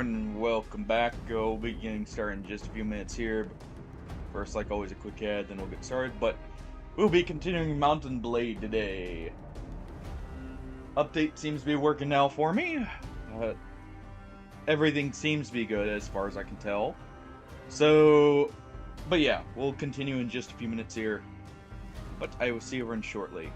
everyone, and welcome back. We'll be getting started in just a few minutes here. But first, like always, a quick ad, then we'll get started. But we'll be continuing Mountain Blade today. Update seems to be working now for me. Everything seems to be good as far as I can tell. So, but yeah, we'll continue in just a few minutes here. But I will see everyone shortly.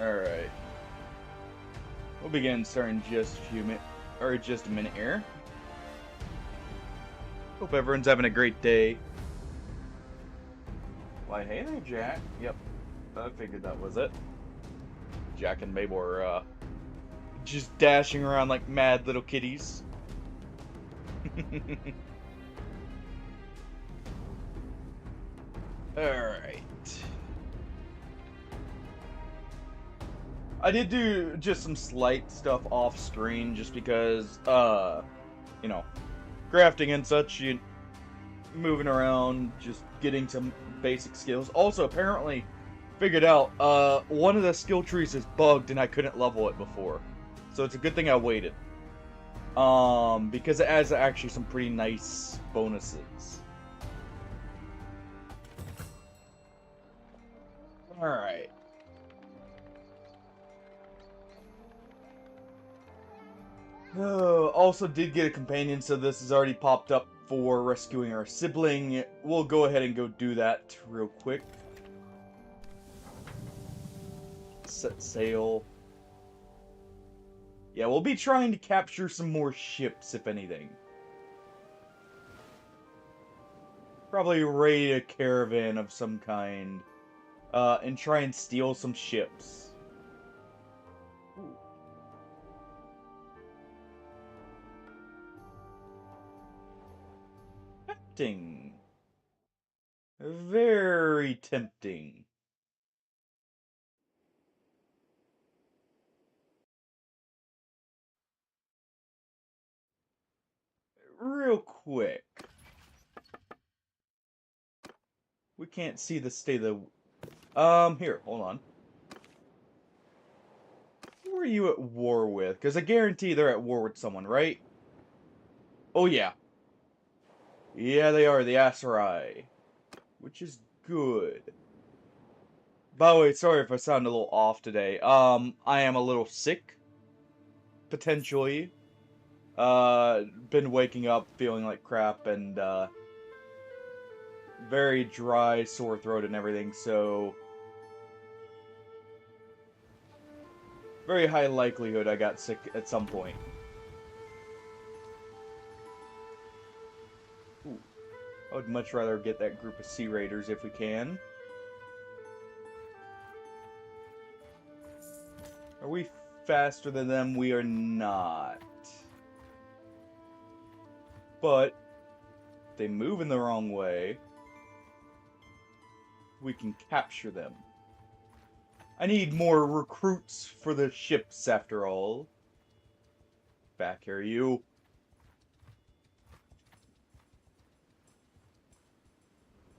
Alright. We'll begin starting just a few minutes, or just a minute here. Hope everyone's having a great day. Why, hey there, Jack. Yep, I figured that was it. Jack and Mabel are, just dashing around like mad little kitties. Alright. I did do just some slight stuff off screen just because, you know, crafting and such, you moving around, just getting some basic skills. Also, apparently, figured out, one of the skill trees is bugged and I couldn't level it before. So it's a good thing I waited. Because it has actually some pretty nice bonuses. Alright. Also did get a companion, so this has already popped up for rescuing our sibling. We'll go ahead and go do that real quick. Set sail. Yeah, we'll be trying to capture some more ships, if anything. Probably raid a caravan of some kind. And try and steal some ships. Ooh. Tempting. Very tempting. Real quick. We can't see the state of the... here, hold on. Who are you at war with? Because I guarantee they're at war with someone, right? Oh, yeah. Yeah, they are, the Aserai. Which is good. By the way, sorry if I sound a little off today. I am a little sick, potentially. Been waking up feeling like crap and, very dry, sore throat and everything, so very high likelihood I got sick at some point. Ooh, I would much rather get that group of Sea Raiders if we can. Are we faster than them? We are not. But if they move in the wrong way, we can capture them. I need more recruits for the ships, after all. Back here, you.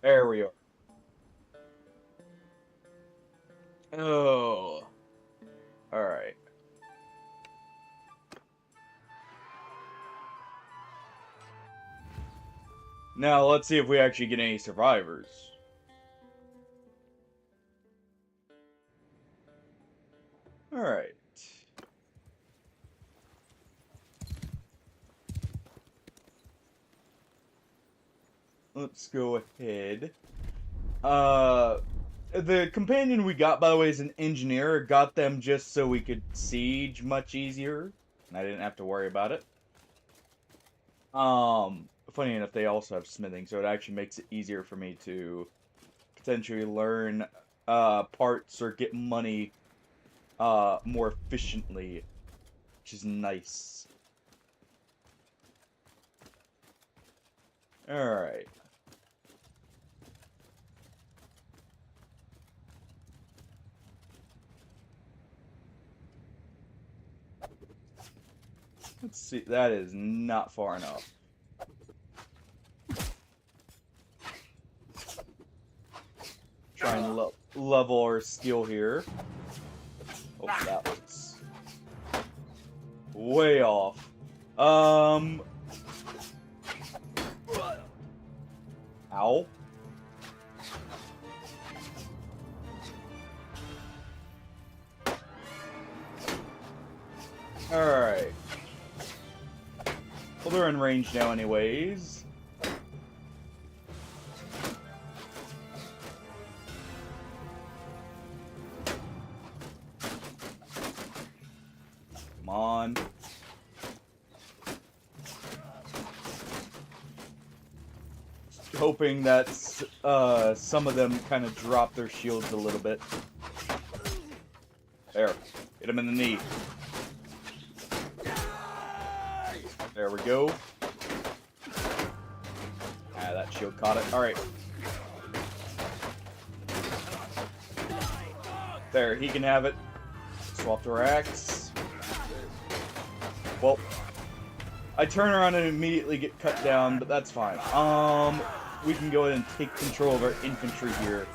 There we are. Oh. Alright. Now, let's see if we actually get any survivors. Alright. Let's go ahead. The companion we got, by the way, is an engineer. Got them just so we could siege much easier. And I didn't have to worry about it. Funny enough, they also have smithing, so it actually makes it easier for me to potentially learn, parts or get money, more efficiently, which is nice. Alright. Let's see, that is not far enough. Try and level our skill here. Oh, that was way off. Ow. Alright. Well, they're in range now anyways. Come on. Just hoping that some of them kind of drop their shields a little bit. There. Hit him in the knee. There we go. Ah, that shield caught it. Alright. There, he can have it. Swap our axe. Well, I turn around and immediately get cut down, but that's fine. We can go ahead and take control of our infantry here.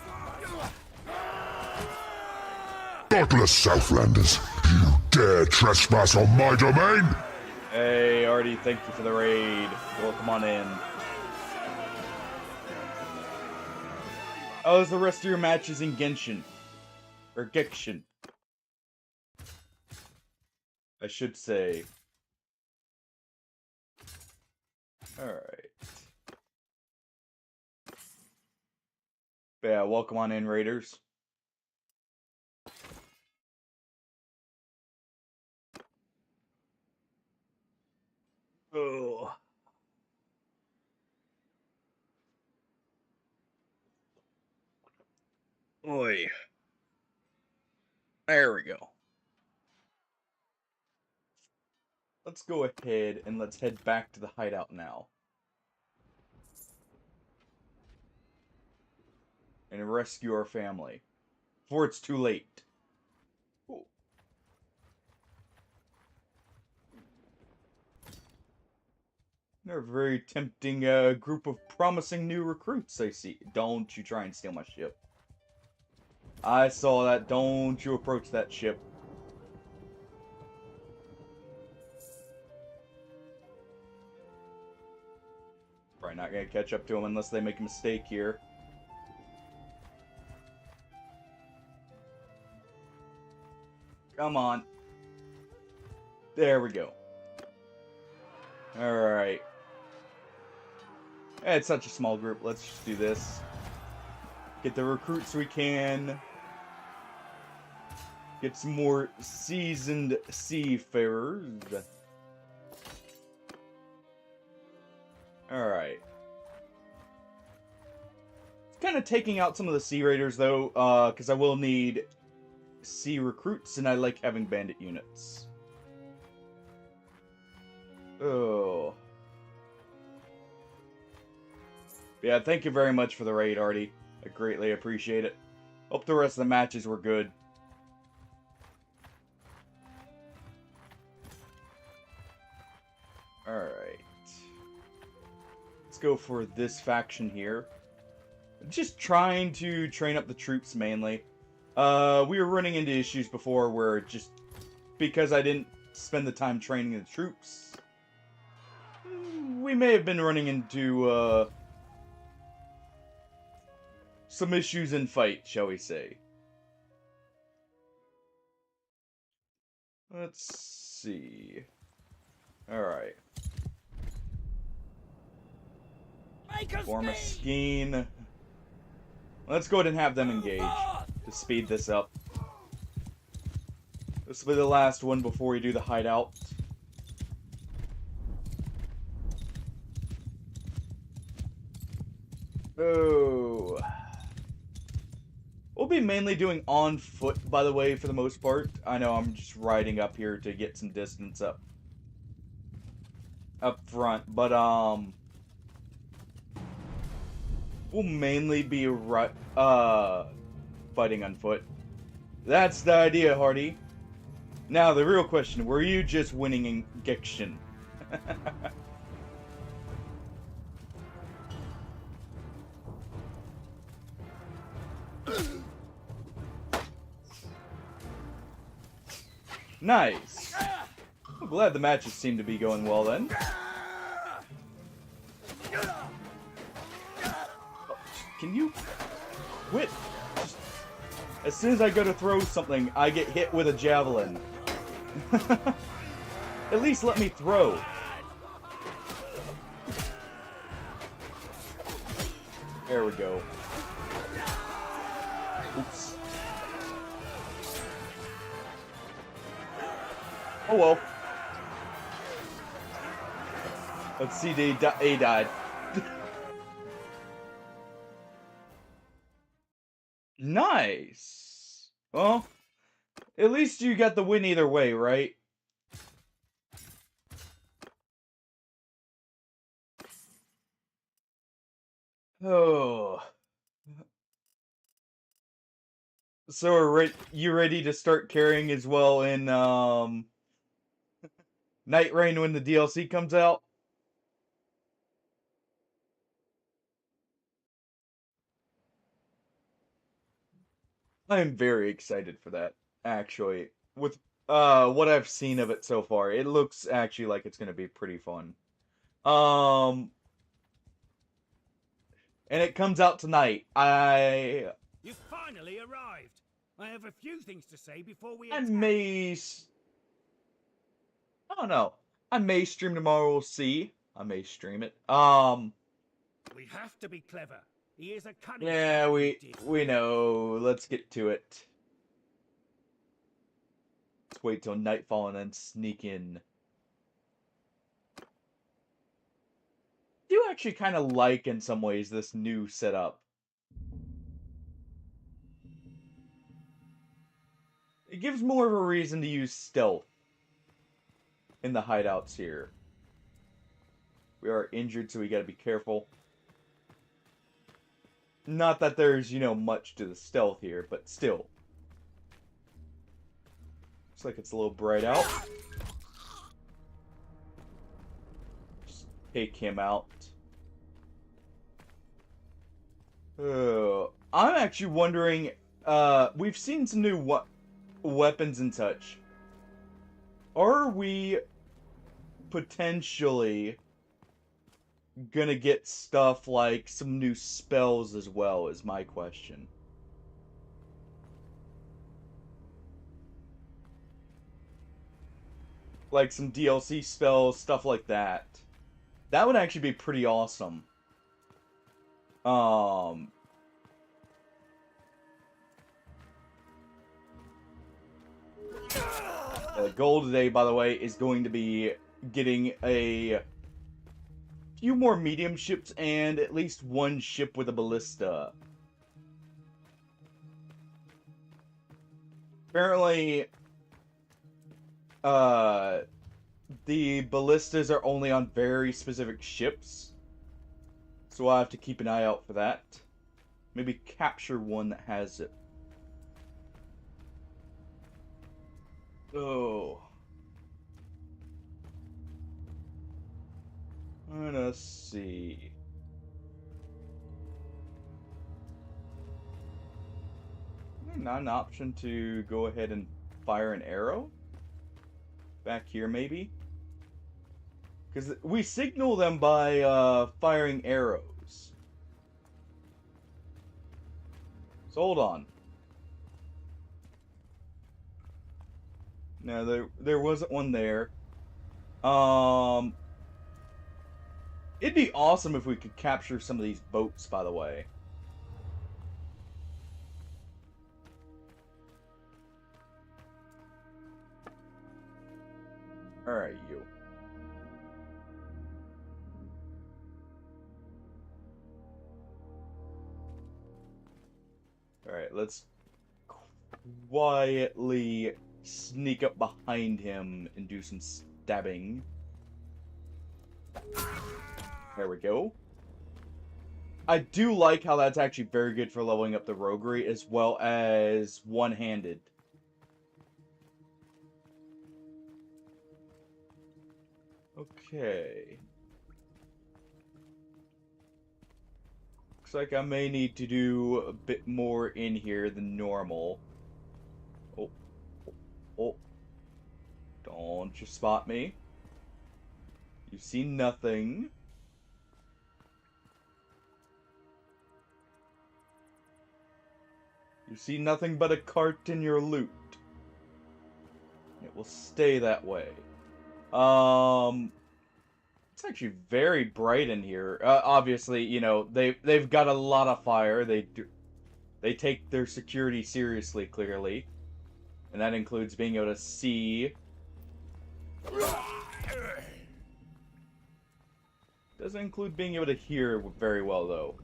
Godless Southlanders, you dare trespass on my domain? Hey, Artie, thank you for the raid. Well, come on in. How's the rest of your matches in Genshin? Or Genshin? I should say. Alright. Yeah, welcome on in, Raiders. Oh. Oi. There we go. Let's go ahead and let's head back to the hideout now. And rescue our family. Before it's too late. Ooh. They're a very tempting group of promising new recruits, I see. Don't you try and steal my ship. I saw that. Don't you approach that ship. Probably not gonna catch up to them unless they make a mistake here. Come on. There we go. Alright. It's such a small group. Let's just do this. Get the recruits we can. Get some more seasoned seafarers. Alright. Kind of taking out some of the sea raiders, though, because I will need sea recruits, and I like having bandit units. Oh. Yeah, thank you very much for the raid, Artie. I greatly appreciate it. Hope the rest of the matches were good. Alright. Let's go for this faction here. Just trying to train up the troops, mainly. We were running into issues before where just because I didn't spend the time training the troops, we may have been running into, some issues in fight, shall we say. Let's see. Alright. Form a skein. Let's go ahead and have them engage to speed this up. This will be the last one before we do the hideout. Oh. We'll be mainly doing on foot, by the way, for the most part. I know I'm just riding up here to get some distance up front, but we'll mainly be fighting on foot. That's the idea, Hardy. Now the real question: were you just winning injection? Nice. I'm glad the matches seem to be going well then. Can you quit? Just, as soon as I go to throw something, I get hit with a javelin. At least let me throw. There we go. Oops. Oh well. Let's see, A died. Nice. Well, at least you got the win either way, right? Oh. So are you ready to start carrying as well in Night Rain when the DLC comes out? I'm very excited for that, actually. With what I've seen of it so far, it looks actually like it's going to be pretty fun. And it comes out tonight. You finally arrived. I have a few things to say before we I attack. I don't know. I may stream tomorrow, we'll see. I may stream it. We have to be clever. He is a cunning. Yeah, we know. Let's get to it. Let's wait till nightfall and then sneak in. I do actually kind of like, in some ways, this new setup. It gives more of a reason to use stealth in the hideouts here. We are injured, so we gotta be careful. Not that there's, you know, much to the stealth here, but still. Looks like it's a little bright out. Just take him out. I'm actually wondering, we've seen some new weapons and such. Are we potentially gonna get stuff like some new spells as well, is my question. like some DLC spells, stuff like that. That would actually be pretty awesome. The goal today, by the way, is going to be getting a few more medium ships and at least one ship with a ballista. Apparently, the ballistas are only on very specific ships, so I'll have to keep an eye out for that. Maybe capture one that has it. Oh. Let's see. Not an option to go ahead and fire an arrow? Back here, maybe? Because we signal them by firing arrows. So hold on. No, there wasn't one there. It'd be awesome if we could capture some of these boats, by the way. Alright, you. Alright, let's quietly sneak up behind him and do some stabbing. There we go. I do like how that's actually very good for leveling up the roguery as well as one-handed. Okay. Looks like I may need to do a bit more in here than normal. Oh. Oh. Don't you spot me. You see nothing. You see nothing but a cart in your loot. It will stay that way. It's actually very bright in here. Obviously, you know, they've got a lot of fire. They take their security seriously, clearly. And that includes being able to see. Doesn't include being able to hear very well, though.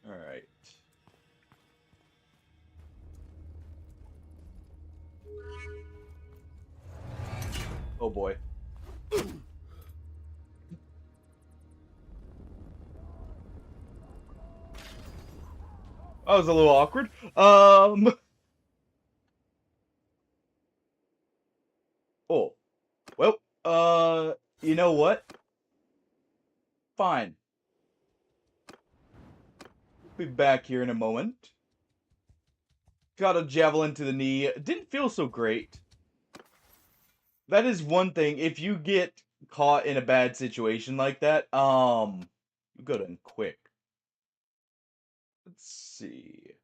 Alright. Oh boy. That was a little awkward. Oh. Well, you know what? Fine. Be back here in a moment. Got a javelin to the knee. Didn't feel so great. That is one thing. If you get caught in a bad situation like that, you go done quick. Let's see.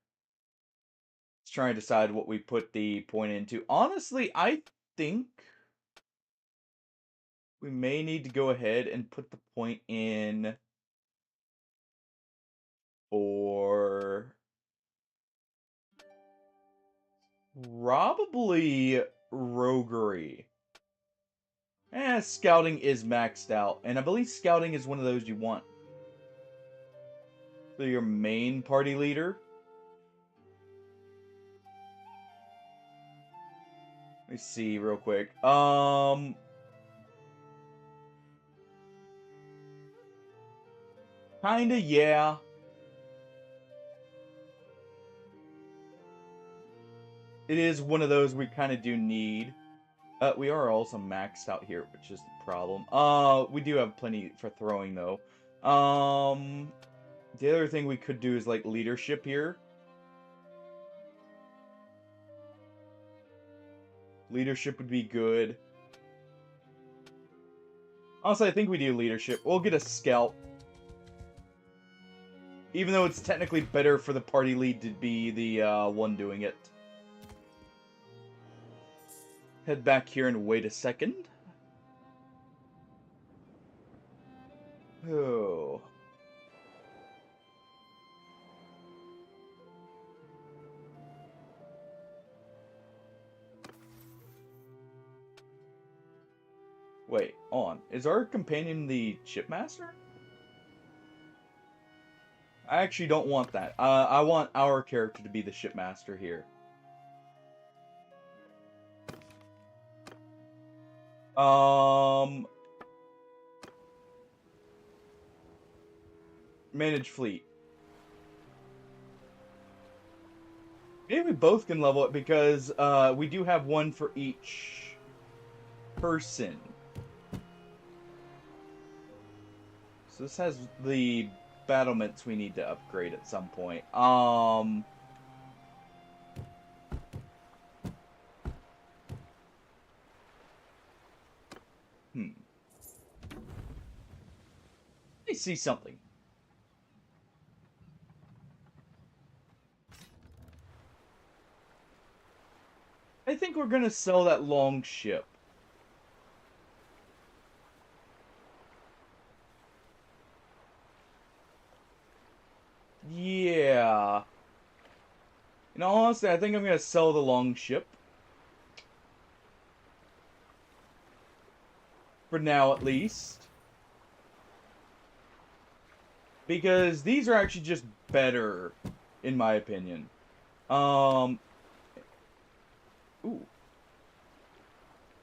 Let's try and decide what we put the point into. Honestly, I think we may need to go ahead and put the point in for probably roguery. Scouting is maxed out, and I believe scouting is one of those you want. So your main party leader. Let me see real quick. Kinda, yeah. It is one of those we kind of do need. We are also maxed out here, which is the problem. We do have plenty for throwing, though. The other thing we could do is, like, leadership here. Leadership would be good. Honestly, I think we do leadership. We'll get a scout. Even though it's technically better for the party lead to be the one doing it. Head back here and wait a second. Oh. Wait, on. Is our companion the shipmaster? I actually don't want that. I want our character to be the shipmaster here. Manage fleet. Maybe we both can level it because we do have one for each person. So this has the battlements we need to upgrade at some point. Let me see something. I think we're gonna sell that long ship. Yeah. In all honesty, I think I'm gonna sell the long ship. For now, at least. Because these are actually just better, in my opinion. Ooh.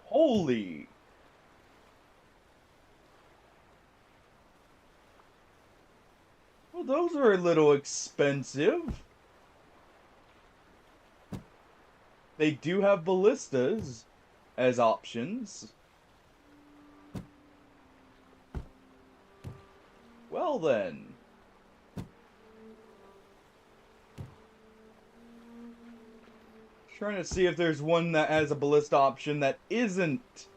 Holy. Well, those are a little expensive. They do have ballistas as options. Well then. Trying to see if there's one that has a ballista option that isn't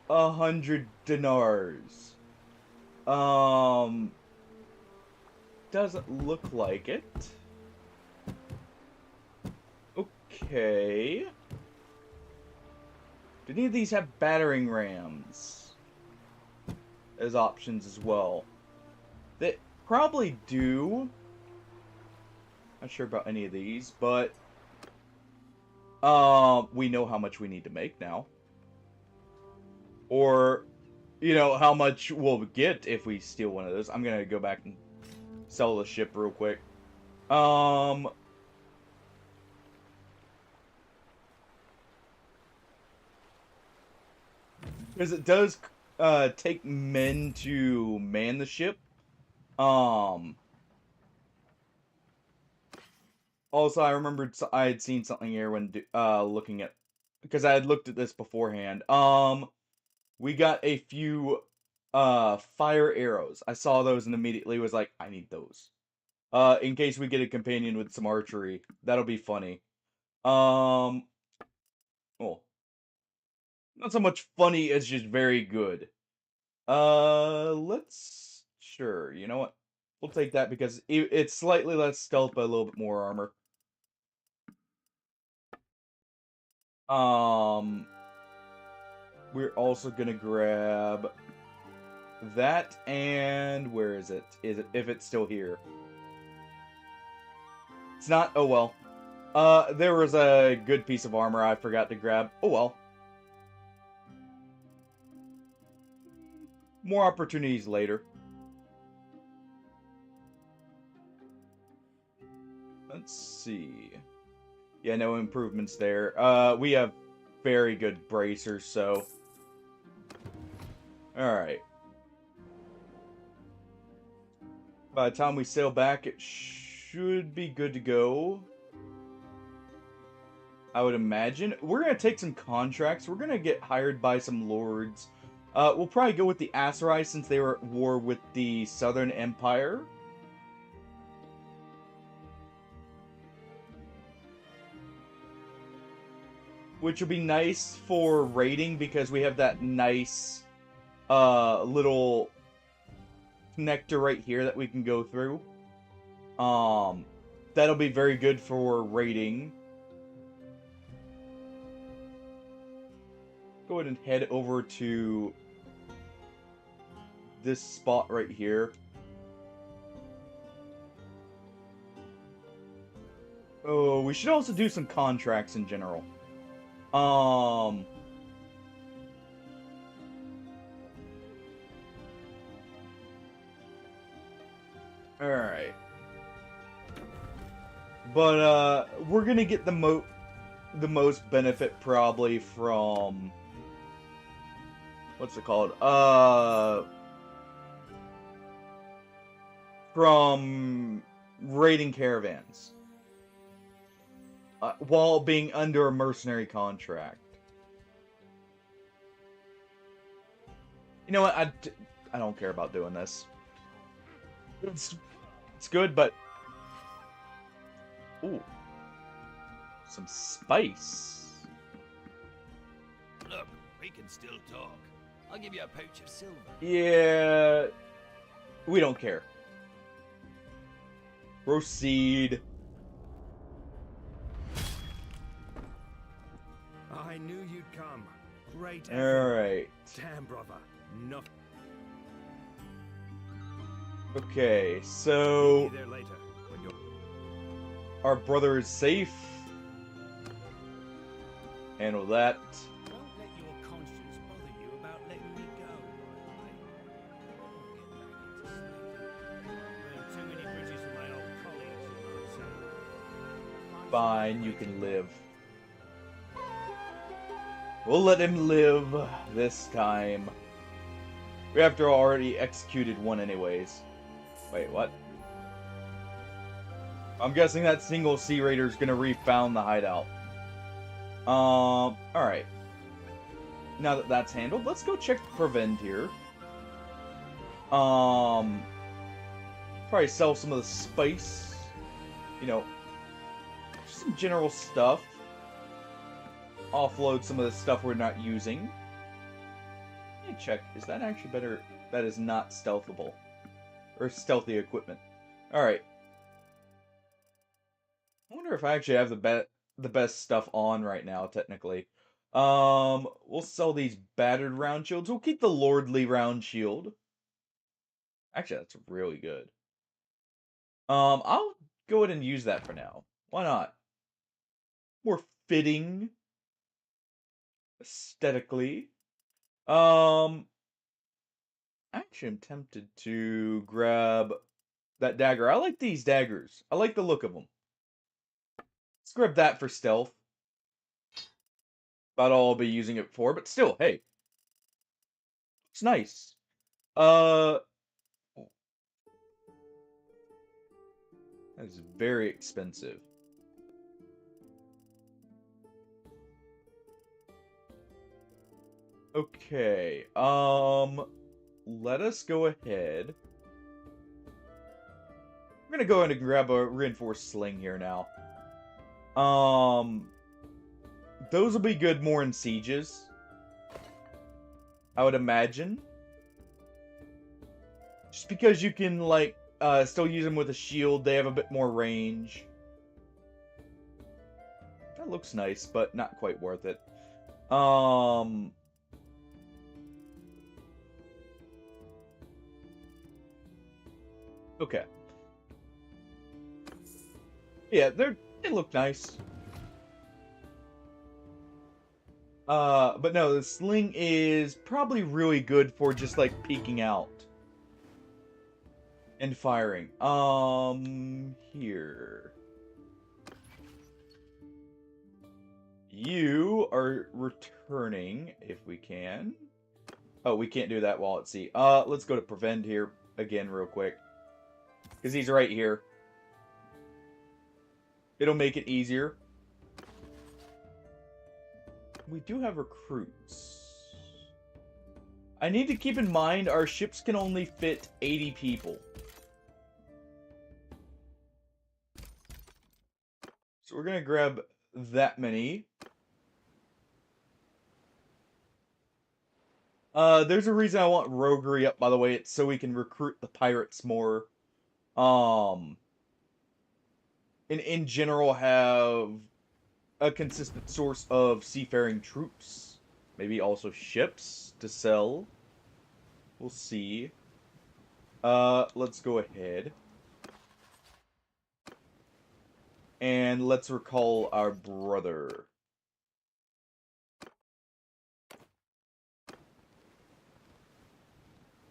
100 dinars. Doesn't look like it. Okay. Do any of these have battering rams as options as well? They probably do. Not sure about any of these, but we know how much we need to make now. Or, you know, how much we'll get if we steal one of those. I'm gonna go back and sell the ship real quick. Because it does take men to man the ship. Also, I remembered I had seen something here when looking at, because I had looked at this beforehand. We got a few fire arrows. I saw those and immediately was like, I need those. In case we get a companion with some archery, that'll be funny. Oh, not so much funny as just very good. Sure, you know what? We'll take that because it's slightly less stealth, but a little bit more armor. We're also gonna grab that, and where is it? If it's still here? It's not. Oh well. There was a good piece of armor I forgot to grab. Oh well. More opportunities later. Let's see. Yeah, no improvements there. We have very good bracers, so... Alright. By the time we sail back, it should be good to go. I would imagine. We're going to take some contracts. We're going to get hired by some lords. We'll probably go with the Aserai since they were at war with the Southern Empire. Which will be nice for raiding because we have that nice little connector right here that we can go through. That'll be very good for raiding. Go ahead and head over to this spot right here. Oh, we should also do some contracts in general. Alright. But, we're gonna get the most benefit probably from... What's it called? From raiding caravans. While being under a mercenary contract. You know what? I don't care about doing this. It's good, but... Ooh. Some spice. Look, we can still talk. I'll give you a pouch of silver. Yeah... We don't care. Proceed. I knew you'd come. Great. Alright. Damn, brother. No. Okay, so... Be there later when you're... Our brother is safe. Handle that. Don't let your conscience bother you about letting me go, by the way. I'll get back into slavery. Burned too many bridges with my old colleagues, you might say. Fine, you can live. We'll let him live this time. We have to already executed one anyways. Wait, what? I'm guessing that single Sea Raider is gonna refound the hideout. Alright. Now that that's handled, let's go check Prevent here. Probably sell some of the spice. You know, just some general stuff. Offload some of the stuff we're not using. Let me check. Is that actually better? That is not stealthable. Or stealthy equipment. Alright. I wonder if I actually have the best stuff on right now, technically. We'll sell these battered round shields. We'll keep the lordly round shield. Actually, that's really good. I'll go ahead and use that for now. Why not? More fitting. Aesthetically. Actually, I'm tempted to grab that dagger. I like these daggers. I like the look of them. Let's grab that for stealth. About all I'll be using it for, but still, hey. It's nice. That is very expensive. Okay, let us go ahead. We're gonna go in and grab a reinforced sling here now. Those will be good more in sieges, I would imagine. Just because you can, like, still use them with a shield, they have a bit more range. That looks nice, but not quite worth it. Okay. Yeah, they look nice. But no, the sling is probably really good for just, like, peeking out. And firing. Here. You are returning, if we can. Oh, we can't do that while at sea. Let's go to Prevent here again real quick. Because he's right here. It'll make it easier. We do have recruits. I need to keep in mind our ships can only fit 80 people. So we're going to grab that many. There's a reason I want roguery up, by the way. It's so we can recruit the pirates more. Um, in general, have a consistent source of seafaring troops. Maybe also ships to sell. We'll see. Let's go ahead. And let's recall our brother.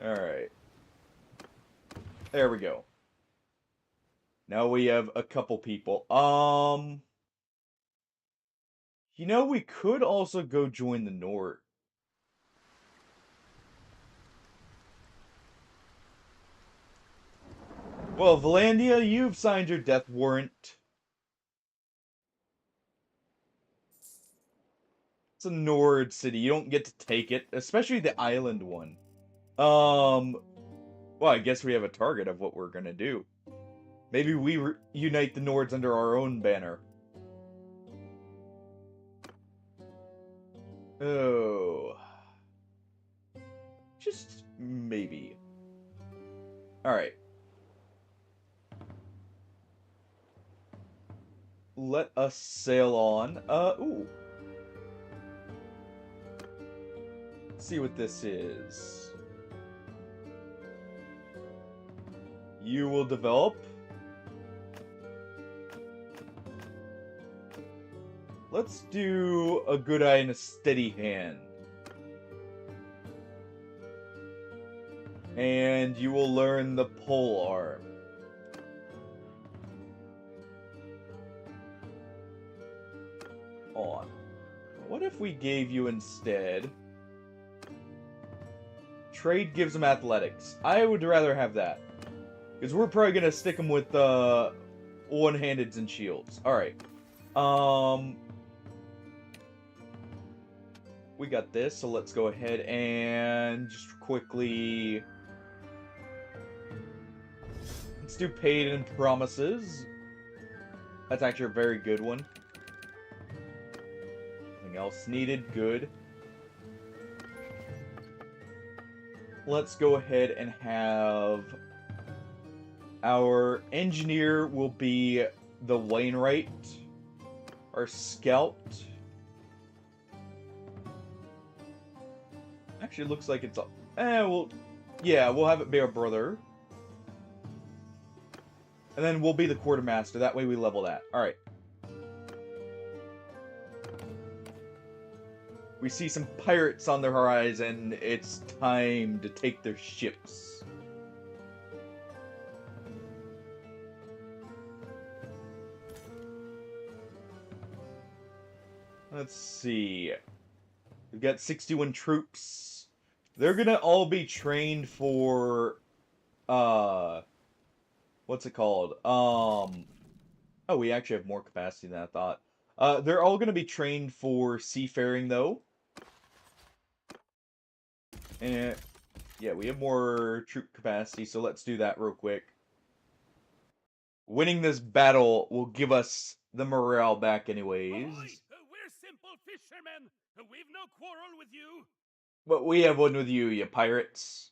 Alright. There we go. Now we have a couple people. You know, we could also go join the Nord. Well, Valandia, you've signed your death warrant. It's a Nord city. You don't get to take it, especially the island one. Well, I guess we have a target of what we're gonna do. Maybe we unite the Nords under our own banner. Oh. Just maybe. Alright. Let us sail on. Ooh. Let's see what this is. You will develop. Let's do a good eye and a steady hand. And you will learn the pole arm. On. What if we gave you instead... Trade gives them athletics. I would rather have that. Because we're probably going to stick them with one-handeds and shields. Alright. We got this, so let's go ahead and just quickly... Let's do paid and promises. That's actually a very good one. Nothing else needed. Good. Let's go ahead and have... Our engineer will be the Wainwright. Our scout... Actually, looks like it's... well... Yeah, we'll have it be our brother. And then we'll be the quartermaster. That way we level that. Alright. We see some pirates on the horizon. It's time to take their ships. Let's see. We've got 61 troops. They're gonna all be trained for... What's it called? Oh, we actually have more capacity than I thought. They're all gonna be trained for seafaring, though. And, yeah, we have more troop capacity, so let's do that real quick. Winning this battle will give us the morale back anyways. We're simple fishermen. We've no quarrel with you. But we have one with you, you pirates.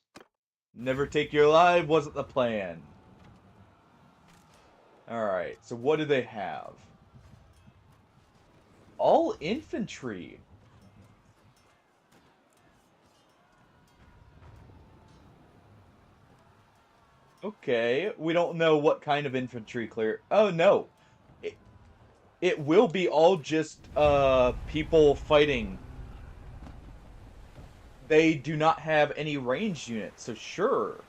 Never take your life wasn't the plan. Alright, so what do they have? All infantry. Okay, we don't know what kind of infantry clear. Oh, no. It will be all just, people fighting. They do not have any ranged units, so sure.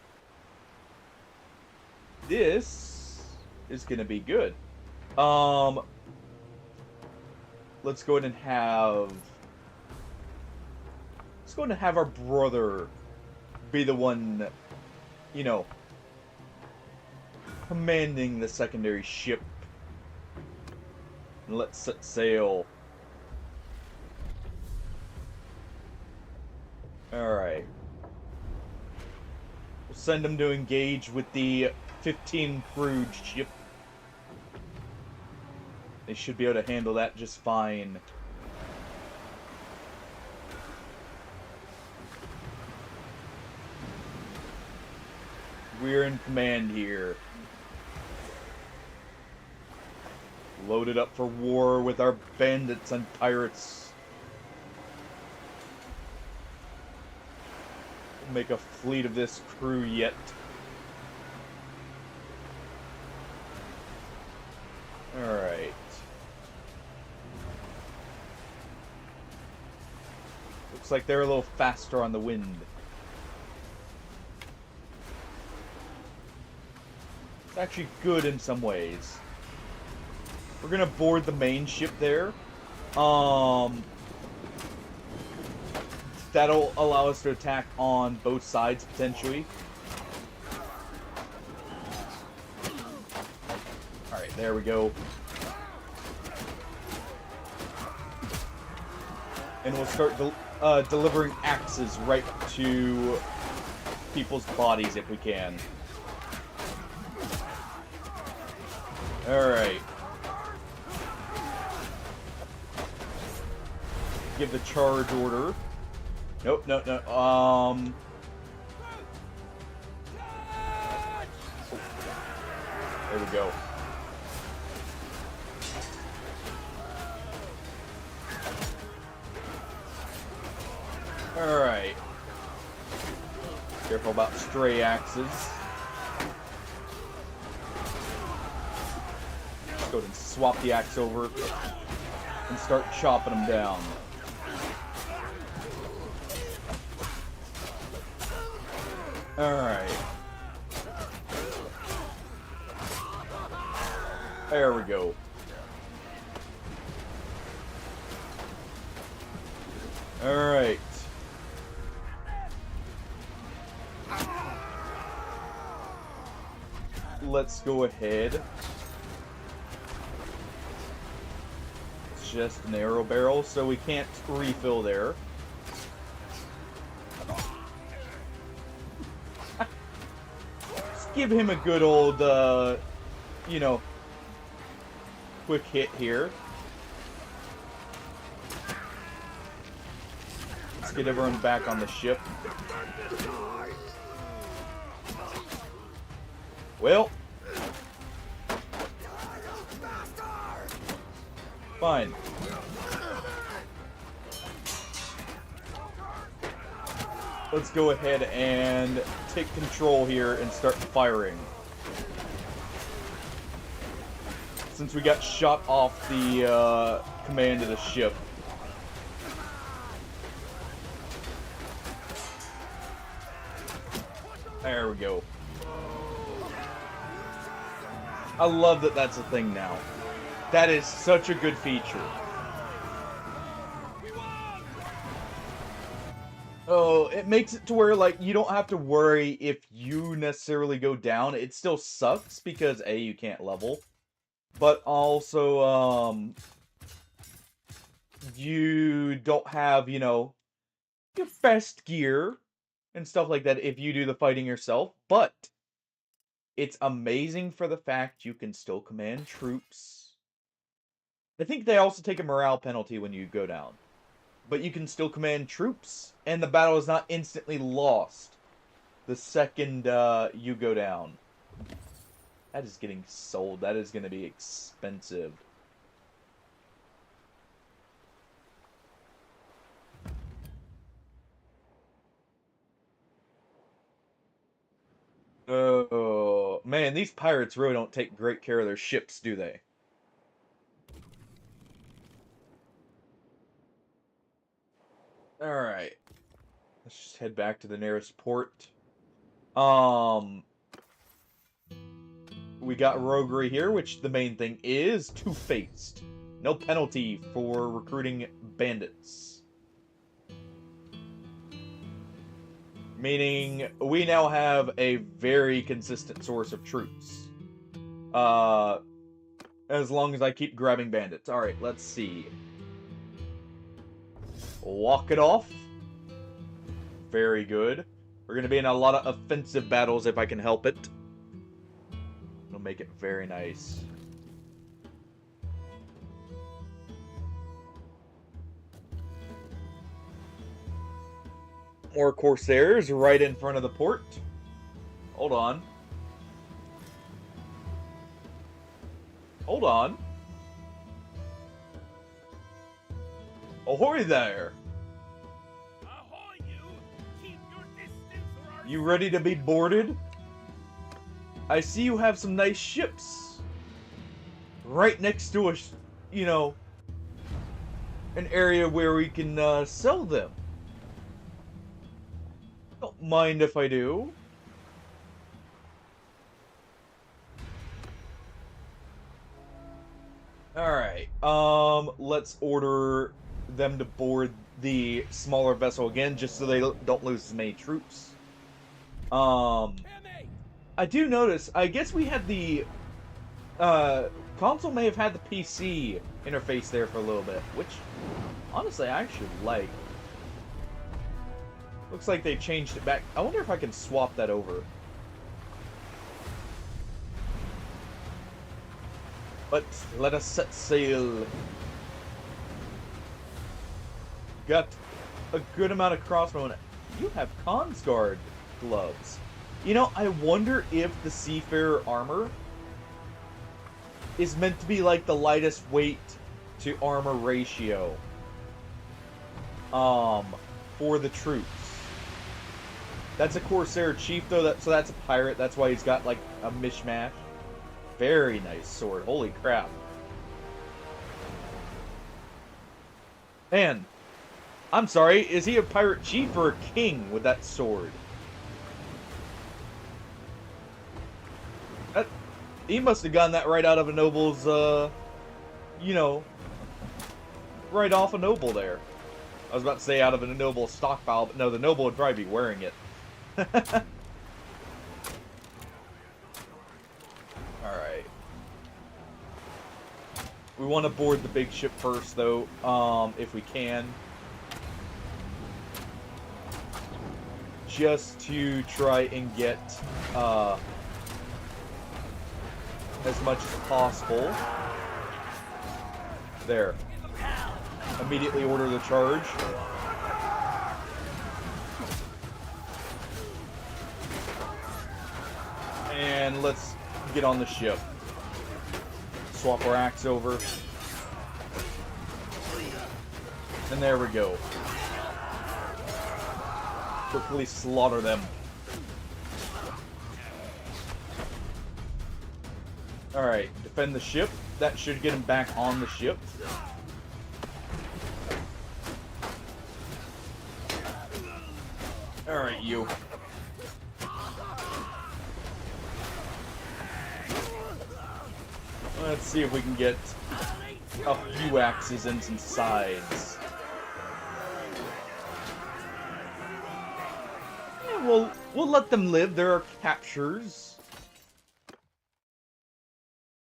This is gonna be good. Let's go ahead and have... Let's go ahead and have our brother be the one, you know, commanding the secondary ship. And let's set sail. Alright. We'll send them to engage with the 15 crewed ship. They should be able to handle that just fine. We're in command here. Loaded up for war with our bandits and pirates. Make a fleet of this crew yet. Alright. Looks like they're a little faster on the wind. It's actually good in some ways. We're gonna board the main ship there. That'll allow us to attack on both sides, potentially. Alright, there we go. And we'll start delivering axes right to people's bodies if we can. Alright. Give the charge order. Nope, no, no. There we go. Alright. Careful about stray axes. Let's go ahead and swap the axe over and start chopping them down. Alright. There we go. Alright. Let's go ahead. It's just an arrow barrel, so we can't refill there. Give him a good old, you know, quick hit here. Let's get everyone back on the ship. Well. Fine. Let's go ahead and take control here and start firing. Since we got shot off the command of the ship. There we go. I love that that's a thing now. That is such a good feature. Oh, it makes it to where, like, you don't have to worry if you necessarily go down. It still sucks because, A, you can't level. But also, you don't have, you know, your best gear and stuff like that if you do the fighting yourself. But it's amazing for the fact you can still command troops. I think they also take a morale penalty when you go down. But you can still command troops, and the battle is not instantly lost the second you go down. That is getting sold. That is going to be expensive. Oh, man, these pirates really don't take great care of their ships, do they? Alright. Let's just head back to the nearest port. We got roguery here, which the main thing is two-faced. No penalty for recruiting bandits. Meaning, we now have a very consistent source of troops. As long as I keep grabbing bandits. Alright, let's see. Walk it off. Very good. We're going to be in a lot of offensive battles if I can help it. It'll make it very nice. More Corsairs right in front of the port. Hold on. Hold on. Ahoy there! Ahoy, you! Keep your distance or our You ready to be boarded? I see you have some nice ships. Right next to us, you know, an area where we can sell them. Don't mind if I do. Alright, let's order them to board the smaller vessel again, just so they don't lose as many troops. I do notice, I guess we had the, console may have had the PC interface there for a little bit, which, honestly, I actually like. Looks like they changed it back. I wonder if I can swap that over. But let us set sail. Got a good amount of crossbow. You have Consguard gloves. You know, I wonder if the Seafarer armor is meant to be like the lightest weight to armor ratio. For the troops. That's a Corsair Chief, though, so that's a pirate. That's why he's got, like, a mishmash. Very nice sword. Holy crap. Man, I'm sorry, is he a pirate chief or a king with that sword? He must have gotten that right out of a noble's, you know, right off a noble there. I was about to say out of a noble's stockpile, but no, the noble would probably be wearing it. Alright. We want to board the big ship first, though, if we can. Just to try and get, as much as possible. There. Immediately order the charge. And let's get on the ship. Swap our axe over. And there we go. Quickly slaughter them. Alright, defend the ship. That should get him back on the ship. Alright, you. Let's see if we can get a few axes and some sides. Yeah, we'll let them live. There are captures.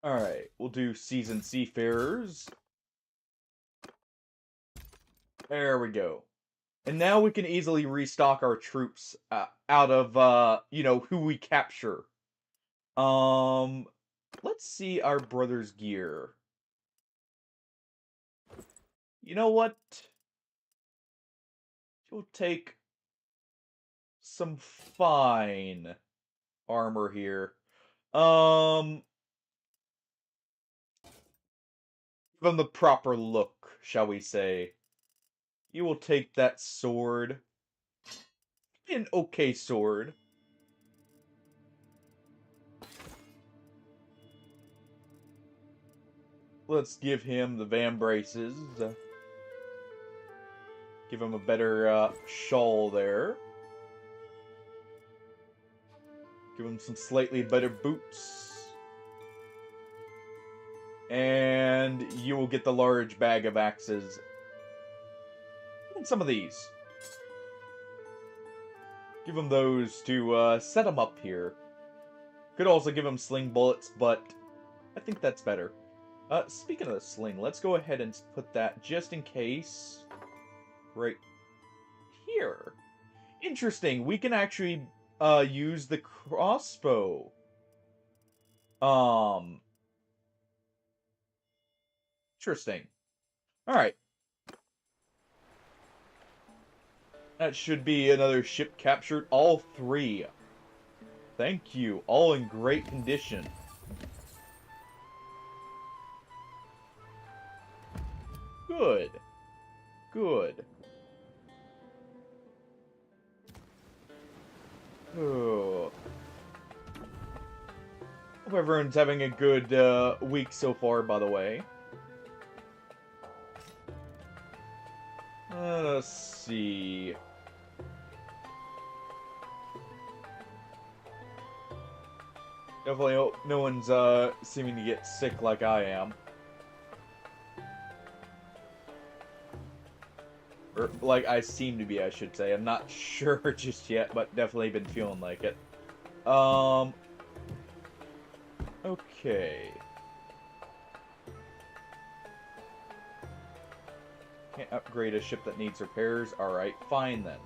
Alright, we'll do Seasoned Seafarers. There we go. And now we can easily restock our troops out of, you know, who we capture. Let's see our brother's gear. You know what? We'll take some fine armor here. Give them the proper look, shall we say. You will take that sword. An okay sword. Let's give him the vambraces. Give him a better shawl there. Give him some slightly better boots. And you will get the large bag of axes. And some of these. Give him those to set them up here. Could also give him sling bullets, but I think that's better. Speaking of the sling, let's go ahead and put that just in case. Right here. Interesting. We can actually use the crossbow. Interesting. Alright. That should be another ship captured. All three. Thank you. All in great condition. Good. Good. Oh. Hope everyone's having a good week so far, by the way. Let's see. Definitely hope no one's seeming to get sick like I am. Or like I seem to be, I should say. I'm not sure just yet, but definitely been feeling like it. Okay. Can't upgrade a ship that needs repairs. Alright, fine then.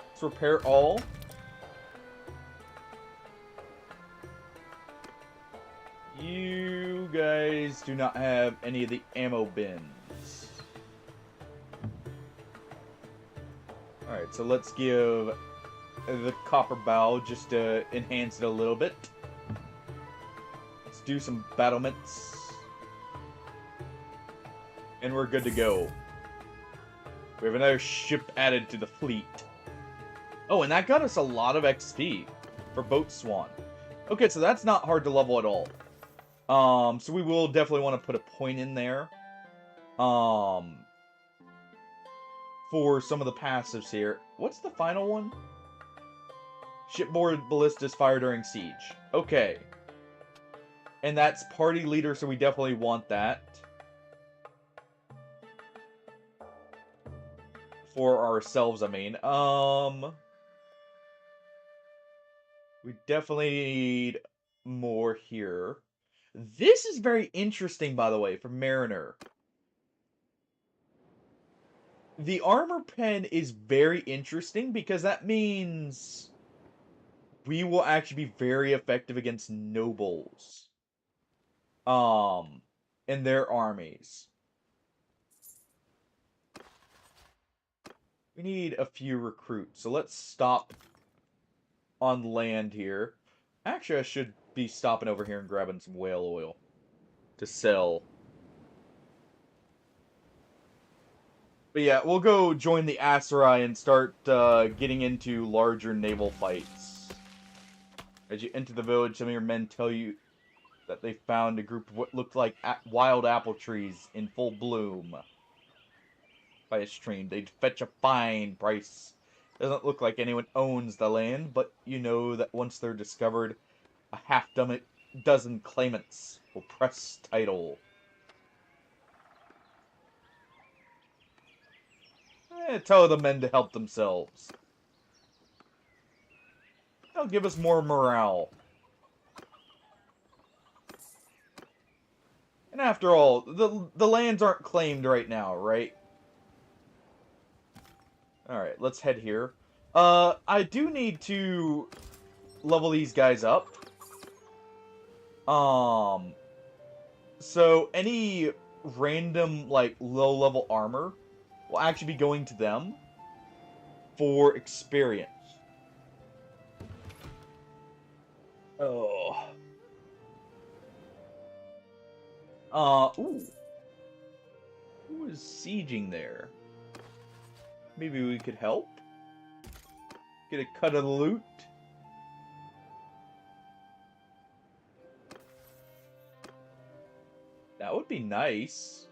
Let's repair all. You guys do not have any of the ammo bins. Alright, so let's give the copper bow just to enhance it a little bit. Let's do some battlements. And we're good to go. We have another ship added to the fleet. Oh, and that got us a lot of XP for Boat Swan. Okay, so that's not hard to level at all. So we will definitely want to put a point in there. For some of the passives here. What's the final one? Shipboard ballistas fire during siege. Okay. And that's party leader, so we definitely want that. For ourselves, I mean. We definitely need more here. This is very interesting, by the way, for Mariner. The armor pen is very interesting because that means we will actually be very effective against nobles. In their armies. We need a few recruits, so let's stop on land here. Actually, I should be stopping over here and grabbing some whale oil to sell. But yeah, we'll go join the Aserai and start getting into larger naval fights. As you enter the village, some of your men tell you that they found a group of what looked like wild apple trees in full bloom by a stream. They'd fetch a fine price. Doesn't look like anyone owns the land, but you know that once they're discovered, a half-dozen claimants will press title. Tell the men to help themselves. That'll give us more morale. And after all, the lands aren't claimed right now, right? Alright, let's head here. I do need to level these guys up. So any random, like, low-level armor will actually be going to them for experience. Oh. Ooh. Who is sieging there? Maybe we could help? Get a cut of the loot? That would be nice.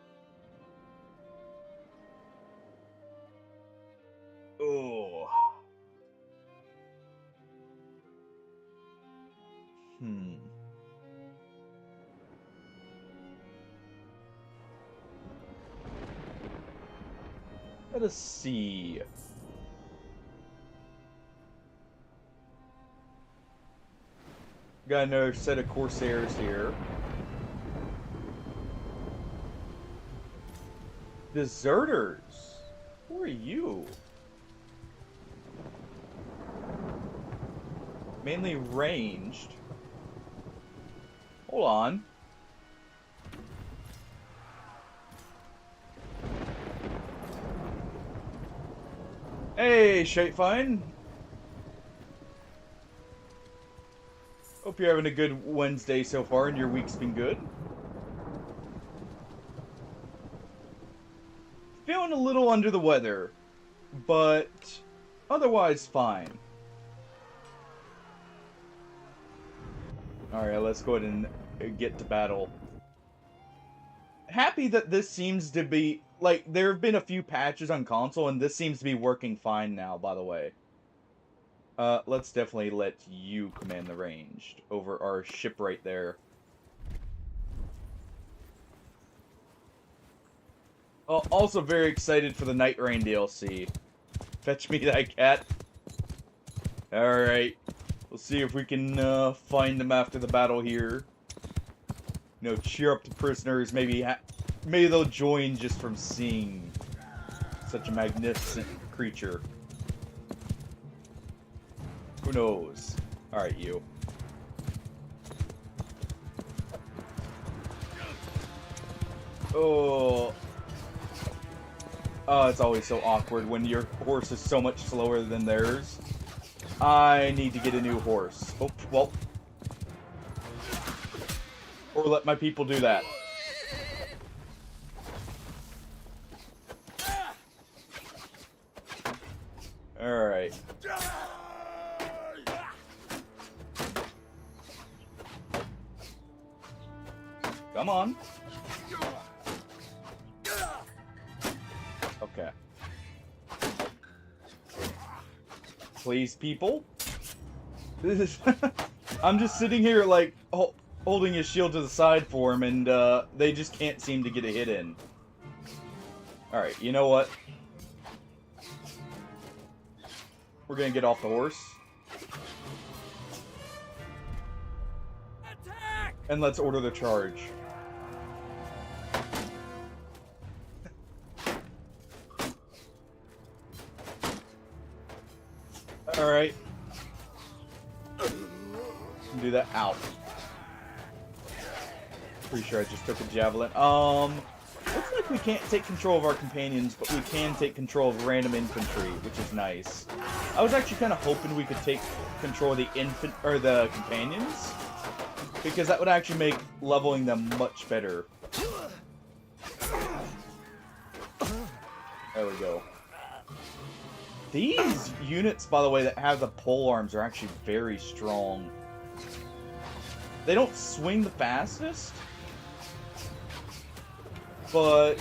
Oh. Let us see. Got another set of Corsairs here. Deserters? Who are you? Mainly ranged. Hold on. Hey, Shapefine. Hope you're having a good Wednesday so far and your week's been good. feeling a little under the weather, but otherwise fine. Alright, let's go ahead and get to battle. Happy that this seems to be, like, there have been a few patches on console, and this seems to be working fine now, by the way. Let's definitely let you command the ranged over our ship right there. Also very excited for the Night Rain DLC. Fetch me that cat. Alright. We'll see if we can find them after the battle here. You know, cheer up the prisoners. Maybe they'll join just from seeing such a magnificent creature. Who knows? Alright, you. Oh. Oh, it's always so awkward when your horse is so much slower than theirs. I need to get a new horse. Oh, well. Or let my people do that. Alright. Come on. Okay. Please, people. This is I'm just sitting here, like, holding his shield to the side for him, and they just can't seem to get a hit in. Alright, you know what? We're gonna get off the horse. Attack! And let's order the charge. Alright. Do that. Ow. Pretty sure I just took a javelin. Looks like we can't take control of our companions, but we can take control of random infantry, which is nice. I was actually kind of hoping we could take control of the the companions, because that would actually make leveling them much better. There we go. These units, by the way, that have the pole arms are actually very strong. They don't swing the fastest, but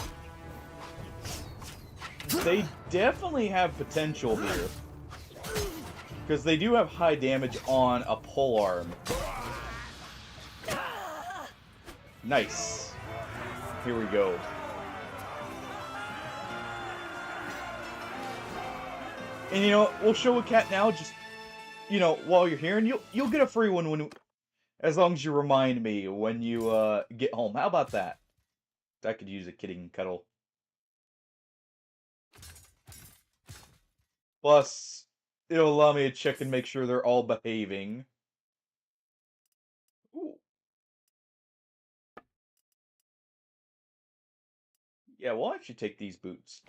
they definitely have potential here. Because they do have high damage on a pole arm. Nice. Here we go. And you know, we'll show a cat now, just, you know, while you're here, and you'll get a free one when, as long as you remind me when you get home. How about that? I could use a kitty cuddle. Plus, it'll allow me to check and make sure they're all behaving. Ooh. Yeah, we'll actually take these boots.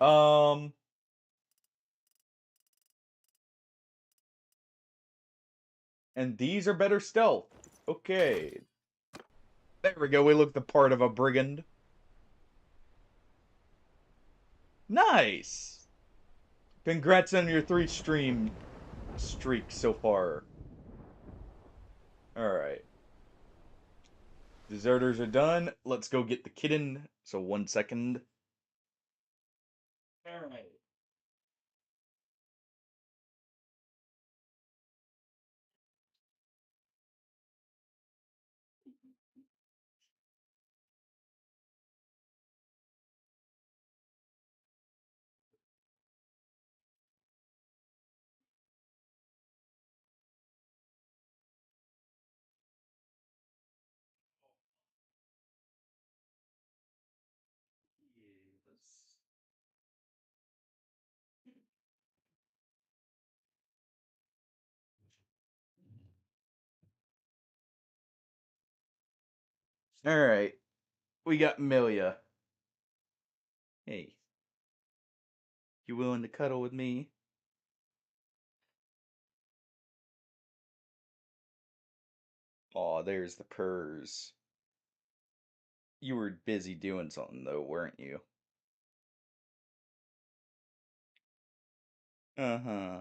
And these are better stealth. Okay. There we go, we look the part of a brigand. Nice! Congrats on your 3 stream streak so far. Alright. Deserters are done. Let's go get the kitten. So 1 second. Alright. Alright. We got Milia. Hey. You willing to cuddle with me? Aw, there's the purrs. You were busy doing something, though, weren't you? Uh-huh.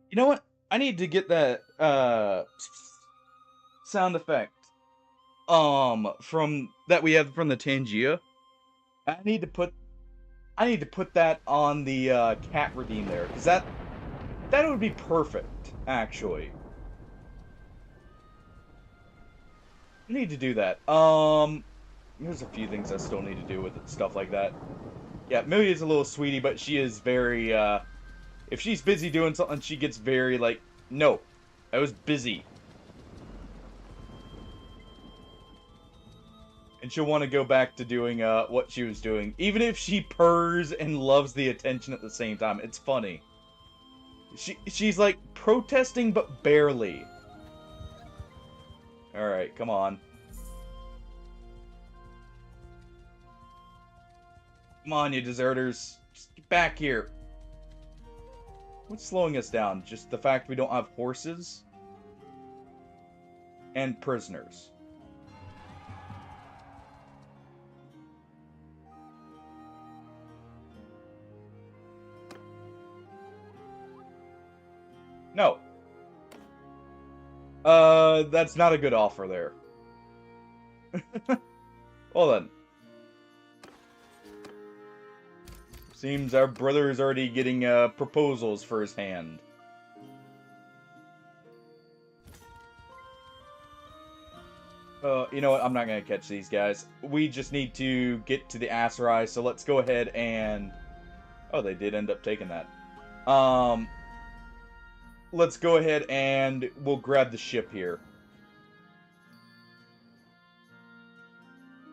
You know what? I need to get that sound effect from that we have from the Tangia. I need to put that on the cat redeem there, because that would be perfect, actually. I need to do that. There's a few things I still need to do with it, stuff like that. Yeah, Millie is a little sweetie, but she is very if she's busy doing something, she gets very like, no, I was busy. And she'll want to go back to doing what she was doing, even if she purrs and loves the attention at the same time. It's funny. She's like protesting, but barely. All right, come on. Come on, you deserters. Just get back here. What's slowing us down? Just the fact we don't have horses? And prisoners. No. That's not a good offer there. Hold on. Seems our brother is already getting proposals for his hand. You know what? I'm not gonna catch these guys. We just need to get to the Aserai, so let's go ahead and... Oh, they did end up taking that. Let's go ahead and we'll grab the ship here.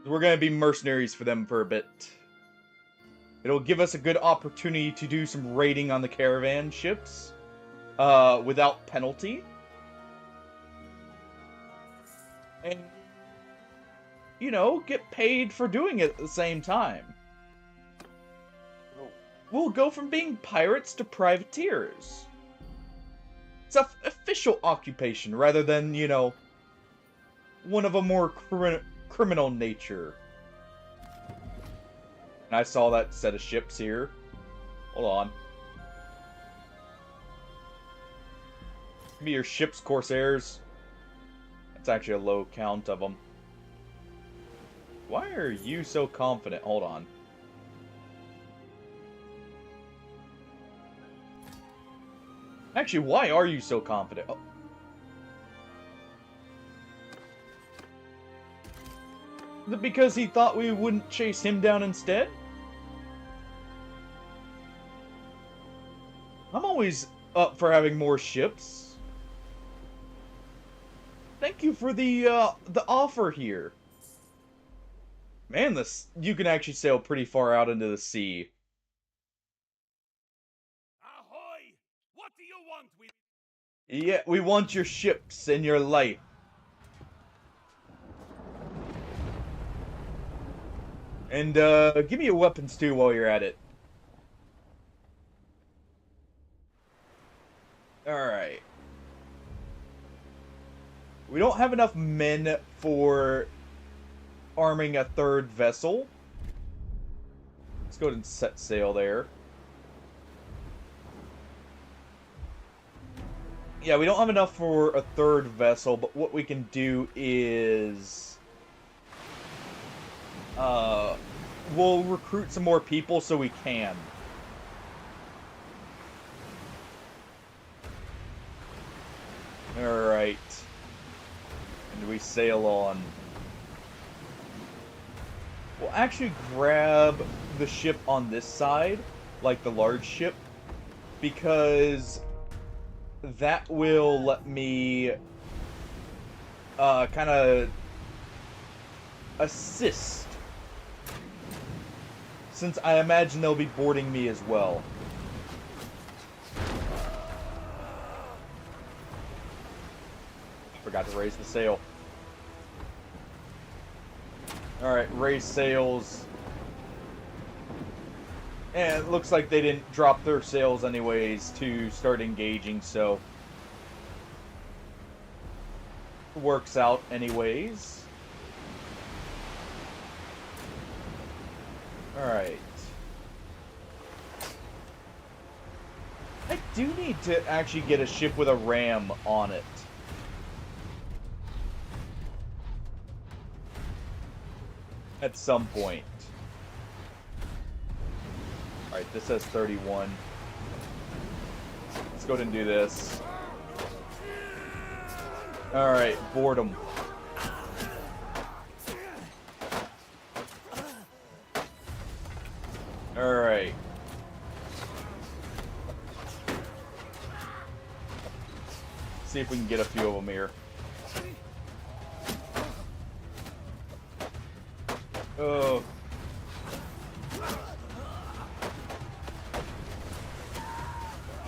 We're gonna be mercenaries for them for a bit. It'll give us a good opportunity to do some raiding on the caravan ships, without penalty. And, you know, get paid for doing it at the same time. We'll go from being pirates to privateers. It's an official occupation rather than, you know, one of a more criminal nature. And I saw that set of ships here. Hold on. Give me your ships, Corsairs. That's actually a low count of them. Why are you so confident? Hold on. Actually, why are you so confident? Oh. Is it because he thought we wouldn't chase him down instead? I'm always up for having more ships. Thank you for the offer here. Man, you can actually sail pretty far out into the sea. Ahoy! What do you want with... Yeah, we want your ships and your life. And give me your weapons too while you're at it. Alright. We don't have enough men for arming a third vessel. Let's go ahead and set sail there. Yeah, we don't have enough for a third vessel, but what we can do is... we'll recruit some more people so we can. Alright. And we sail on. We'll actually grab the ship on this side, like the large ship, because that will let me kind of assist, since I imagine they'll be boarding me as well. Forgot to raise the sail. Alright, raise sails. And it looks like they didn't drop their sails anyways to start engaging, so... Works out anyways. Alright. I do need to actually get a ship with a ram on it. At some point. Alright, this says 31. Let's go ahead and do this. Alright, boredom. Alright. See if we can get a few of them here. Oh.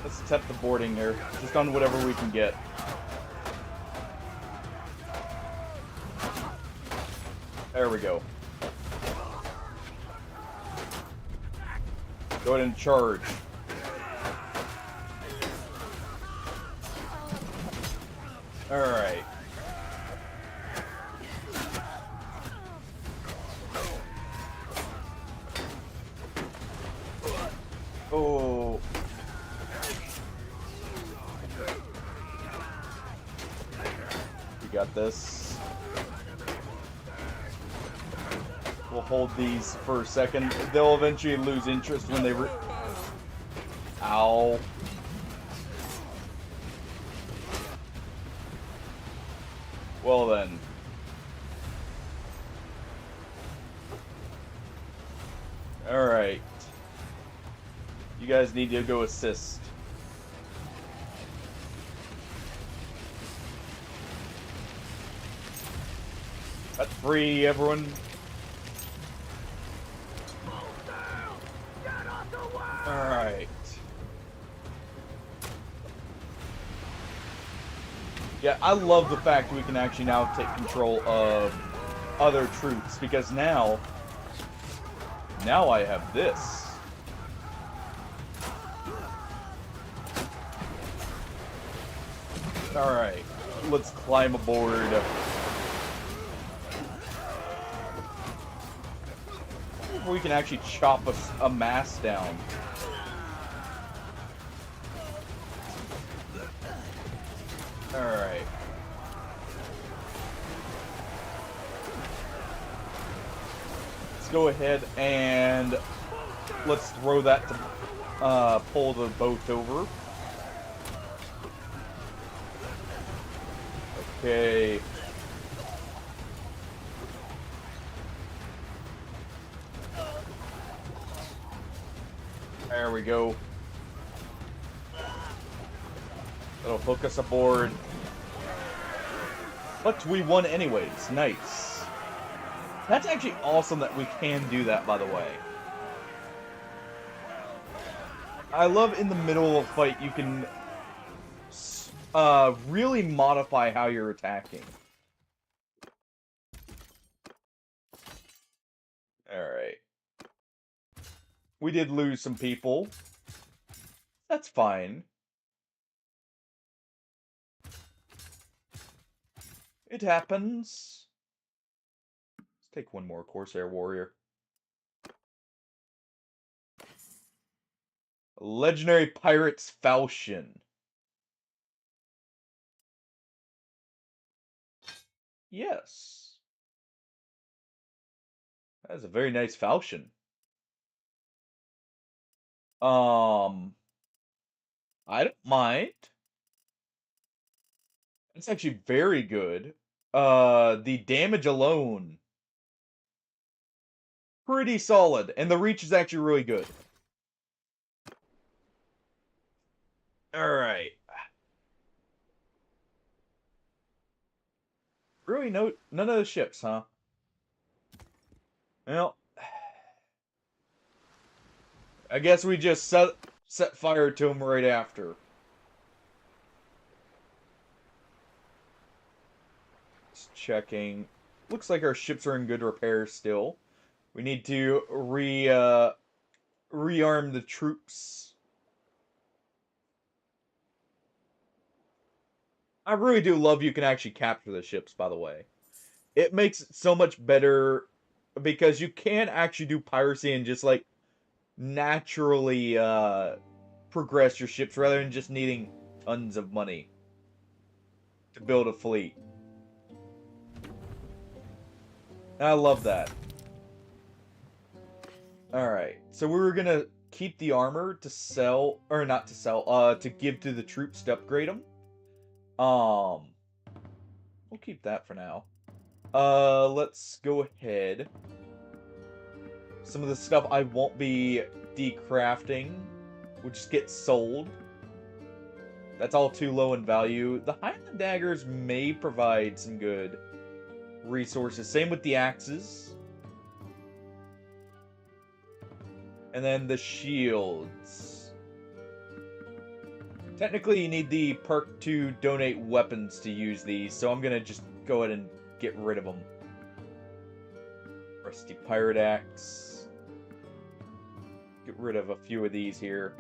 Let's attempt the boarding here. Just on whatever we can get. There we go. Go ahead and charge. Alright. Oh. You got this. We'll hold these for a second. They'll eventually lose interest when they Ow. Well then. Alright. You guys need to go assist. Cut free, everyone. Alright. Yeah, I love the fact we can actually now take control of other troops, because now I have this. Alright, let's climb aboard. We can actually chop a mast down. Alright. Let's go ahead and let's throw that to pull the boat over. Okay. There we go. That'll hook us aboard. But we won anyways. Nice. That's actually awesome that we can do that, by the way. I love in the middle of a fight you can really modify how you're attacking. Alright. We did lose some people. That's fine. It happens. Let's take one more Corsair Warrior. Legendary Pirate's Falchion. Yes. That is a very nice falchion. I don't mind. It's actually very good. The damage alone, pretty solid, and the reach is actually really good. Alright. Really none of the ships, huh? Well, I guess we just set fire to them right after. Just checking. Looks like our ships are in good repair still. We need to rearm the troops. I really do love you can actually capture the ships, by the way. It makes it so much better because you can actually do piracy and just like naturally progress your ships rather than just needing tons of money to build a fleet. I love that. Alright, so we were gonna keep the armor to sell, or not to sell, to give to the troops to upgrade them. We'll keep that for now. Let's go ahead. Some of the stuff I won't be decrafting will just get sold. That's all too low in value. The Highland daggers may provide some good resources. Same with the axes. And then the shields. Technically, you need the perk to donate weapons to use these, so I'm gonna just go ahead and get rid of them. Rusty pirate axe. Get rid of a few of these here.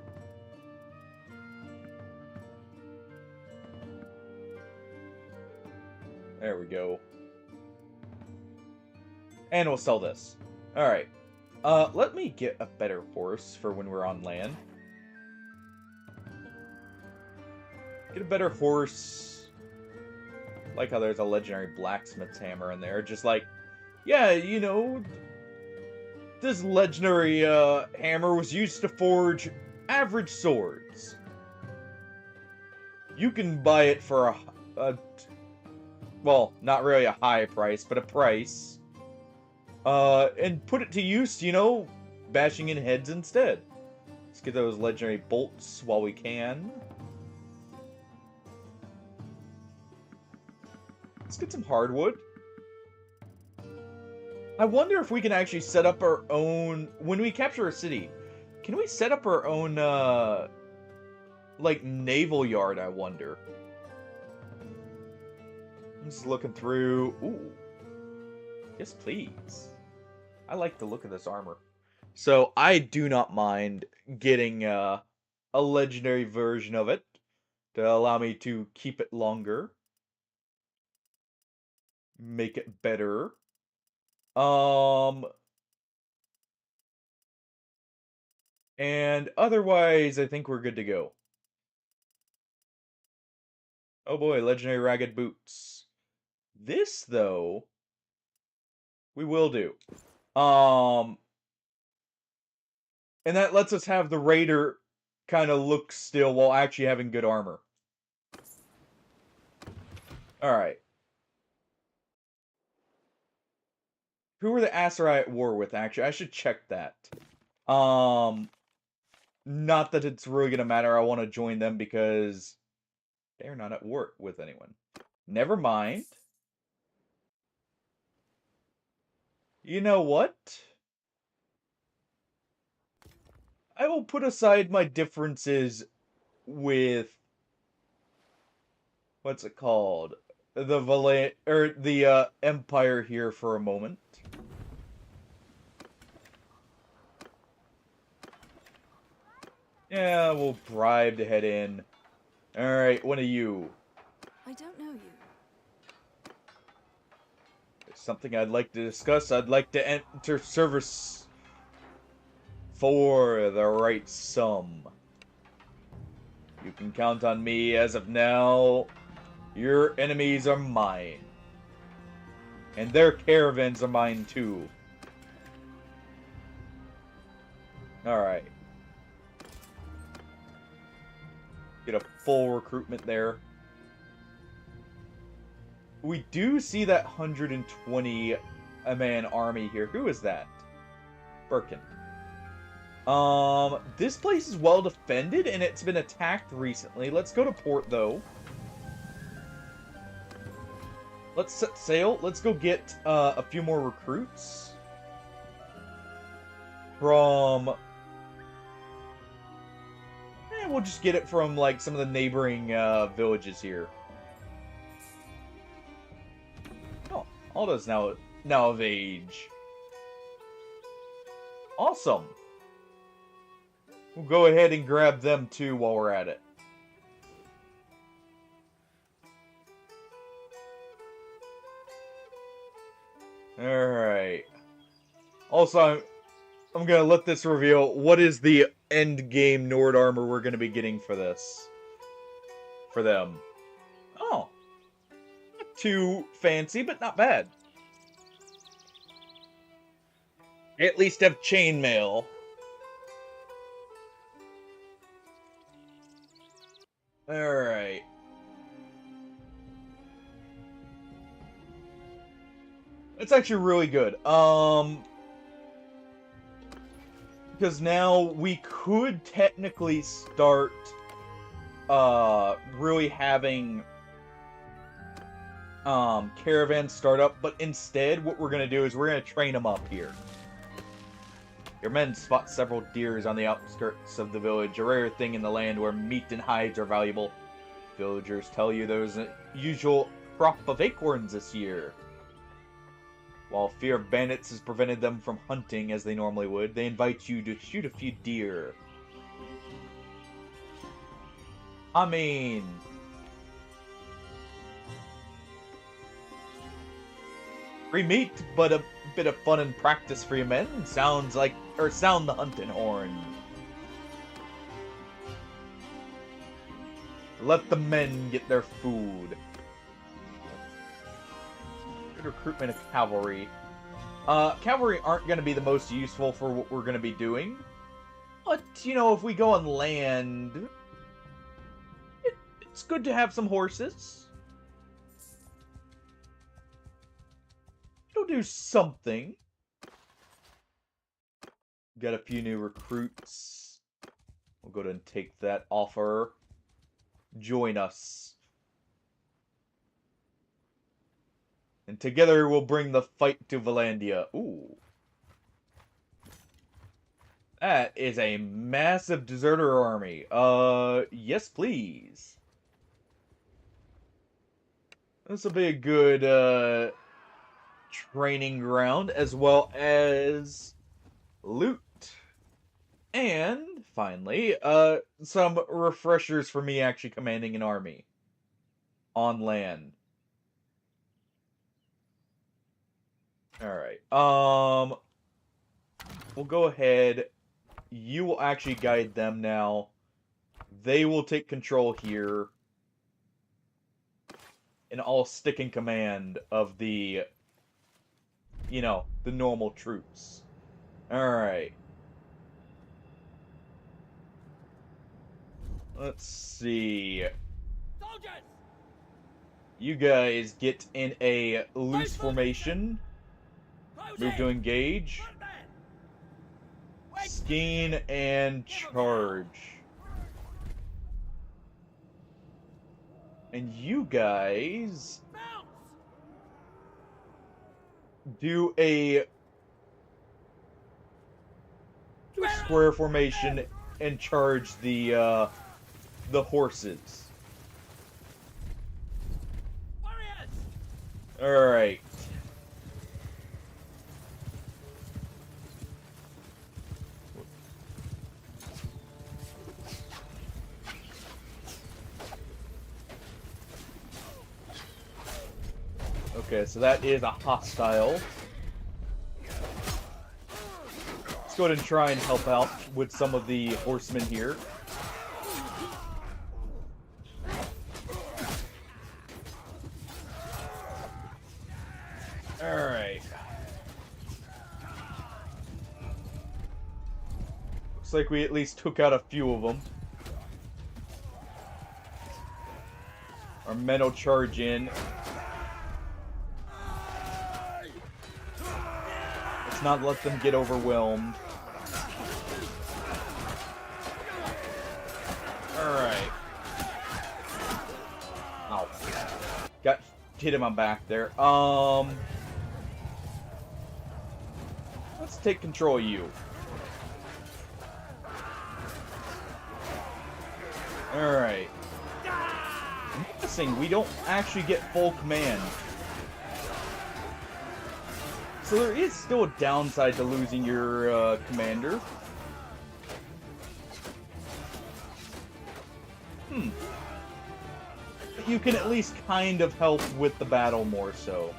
There we go. And we'll sell this. Alright. Let me get a better horse for when we're on land. Get a better horse. Like how there's a legendary blacksmith's hammer in there. Just like, yeah, you know, this legendary hammer was used to forge average swords. You can buy it for well, not really a high price, but a price. And put it to use, you know, bashing in heads instead. Let's get those legendary bolts while we can. Let's get some hardwood. I wonder if we can actually set up our own... When we capture a city, can we set up our own, like, naval yard, I wonder? I'm just looking through... Ooh. Yes, please. I like the look of this armor. So, I do not mind getting, a legendary version of it to allow me to keep it longer. Make it better. And otherwise, I think we're good to go. Oh boy, legendary ragged boots. This, though, we will do. And that lets us have the raider kind of look still while actually having good armor. Alright. Who were the Aserai at war with, actually? I should check that. Not that it's really gonna matter. I want to join them because they're not at war with anyone. Never mind. You know what? I will put aside my differences with... What's it called? The Empire here for a moment. Yeah, we'll bribe to head in. Alright, one of you. I don't know you. There's something I'd like to discuss. I'd like to enter service for the right sum. You can count on me as of now. Your enemies are mine. And their caravans are mine too. Alright. Get a full recruitment there. We do see that 120 man army here. Who is that? Birkin. This place is well defended and it's been attacked recently. Let's go to port though. Let's set sail. Let's go get a few more recruits from... we'll just get it from like some of the neighboring villages here. Oh, Aldo's now of age. Awesome. We'll go ahead and grab them too while we're at it. Alright. Also, I'm gonna let this reveal what is the end game Nord armor we're gonna be getting for this. For them. Oh. Not too fancy, but not bad. They at least have chainmail. Alright. It's actually really good. Because now we could technically start, really having, caravans start up, but instead what we're gonna do is we're gonna train them up here. Your men spot several deers on the outskirts of the village, a rare thing in the land where meat and hides are valuable. Villagers tell you there's a usual crop of acorns this year. While fear of bandits has prevented them from hunting as they normally would, they invite you to shoot a few deer. I mean... free meat, but a bit of fun and practice for your men. Sounds like... or sound the hunting horn. Let the men get their food. Good recruitment of cavalry. Cavalry aren't going to be the most useful for what we're going to be doing. But, you know, if we go on land... it's good to have some horses. It'll do something. Got a few new recruits. We'll go ahead and take that offer. Join us. And together we'll bring the fight to Valandia. Ooh. That is a massive deserter army. Yes please. This will be a good, training ground, as well as loot. And, finally, some refreshers for me actually commanding an army. On land. Alright, we'll go ahead. You will actually guide them now. They will take control here. And I'll stick in command of the, you know, the normal troops. Alright. Let's see. Soldiers! You guys get in a loose formation. Move to engage. Skeen and charge. And you guys do a square formation and charge the horses. Alright. Okay, so that is a hostile. Let's go ahead and try and help out with some of the horsemen here. Alright. Looks like we at least took out a few of them. Our men will charge in. Let's not let them get overwhelmed. Alright. Ow. Got hit in my back there. Let's take control of you. Alright. Noticing we don't actually get full command. So there is still a downside to losing your commander. But you can at least kind of help with the battle more so.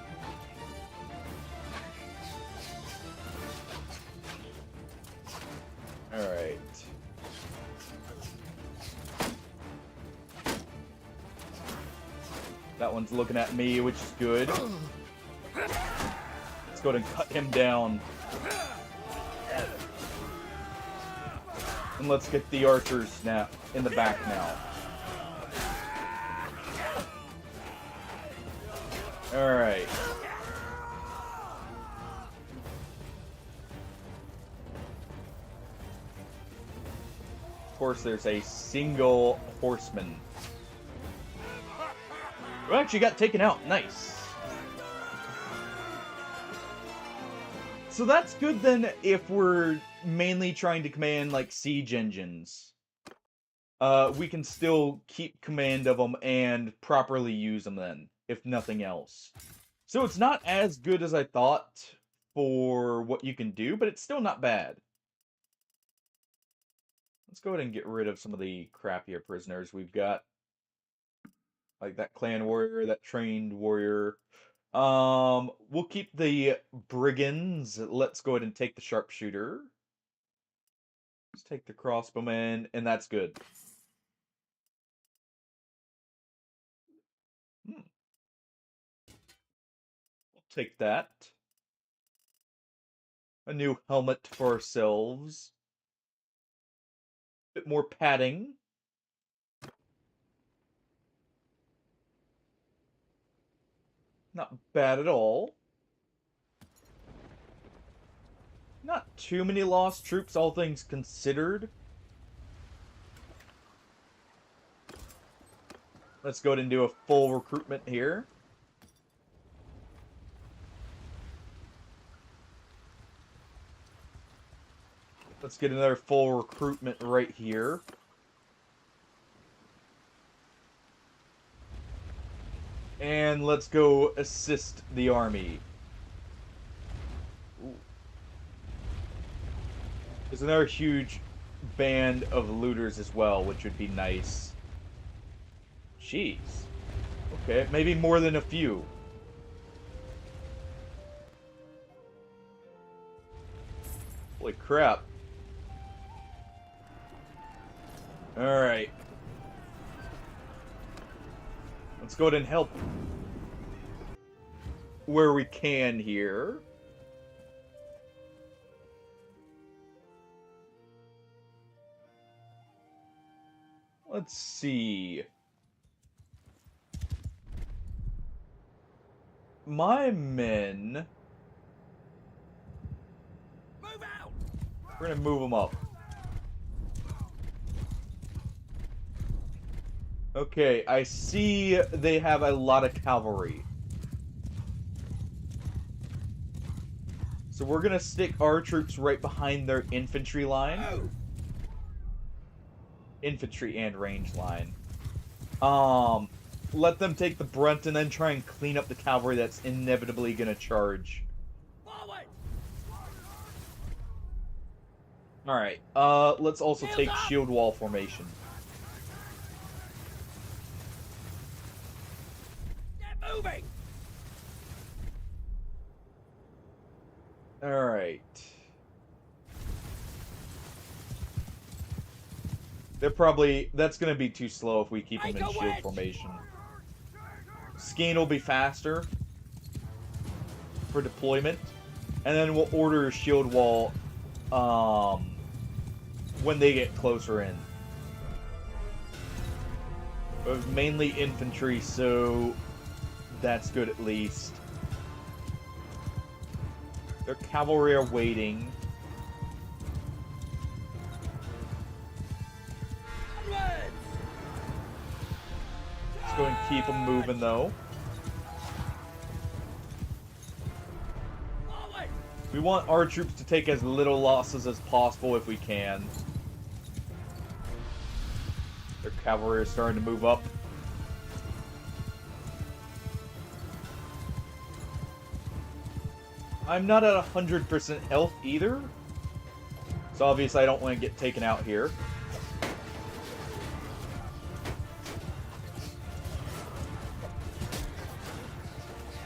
That one's looking at me, which is good. Let's go ahead and cut him down. And let's get the archers now in the back now. Alright. Of course, there's a single horseman. We actually got taken out. Nice. So that's good then if we're mainly trying to command like siege engines. We can still keep command of them and properly use them then, if nothing else. So it's not as good as I thought for what you can do, but it's still not bad. Let's go ahead and get rid of some of the crappier prisoners we've got. Like that clan warrior, that trained warrior. We'll keep the brigands. Let's go ahead and take the sharpshooter. Let's take the crossbowman, and that's good. We'll take that. A new helmet for ourselves. Bit more padding. Not bad at all. Not too many lost troops, all things considered. Let's go ahead and do a full recruitment here. Let's get another full recruitment right here. And let's go assist the army. Ooh. There's another huge band of looters as well, which would be nice. Jeez. Okay, maybe more than a few. Holy crap. Alright. Let's go ahead and help where we can here. Let's see. My men... Move out! We're gonna move them up. Okay, I see they have a lot of cavalry. So we're gonna stick our troops right behind their infantry line. Oh. Infantry and range line. Let them take the brunt and then try and clean up the cavalry that's inevitably gonna charge. Forward! Alright, let's also take shield wall formation. Get moving! Alright. They're probably... That's going to be too slow if we keep them in shield formation. Skeen will be faster for deployment. And then we'll order a shield wall when they get closer in. But mainly infantry, so that's good at least. Their cavalry are waiting. Let's go and keep them moving, though. We want our troops to take as little losses as possible if we can. Their cavalry are starting to move up. I'm not at 100% health either. So obviously I don't want to get taken out here.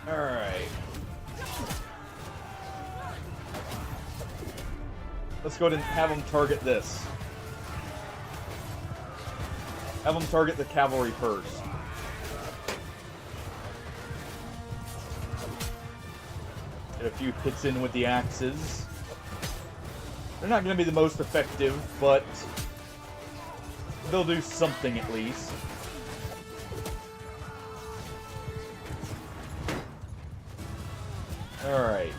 Alright. Let's go ahead and have them target this. Have them target the cavalry first. Get a few hits in with the axes. They're not going to be the most effective, but they'll do something at least. Alright.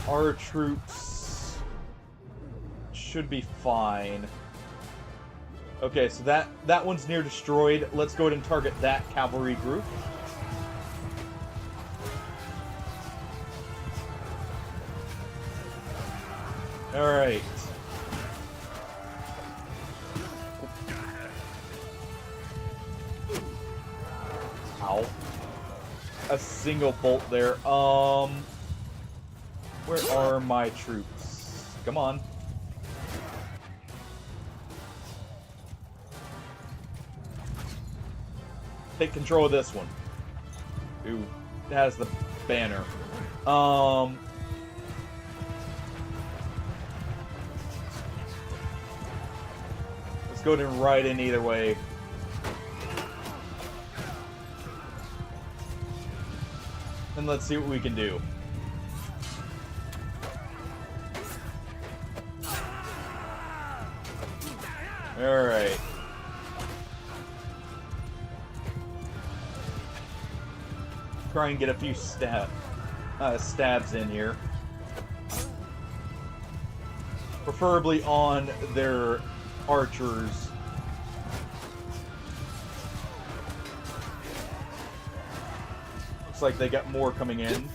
Our troops should be fine. Okay, so that one's near destroyed. Let's go ahead and target that cavalry group. Alright. Ow. A single bolt there. Where are my troops? Come on. Take control of this one. Who has the banner? Let's go ahead and ride in either way. And let's see what we can do. Alright. Try and get a few stabs in here. Preferably on their archers. Looks like they got more coming in.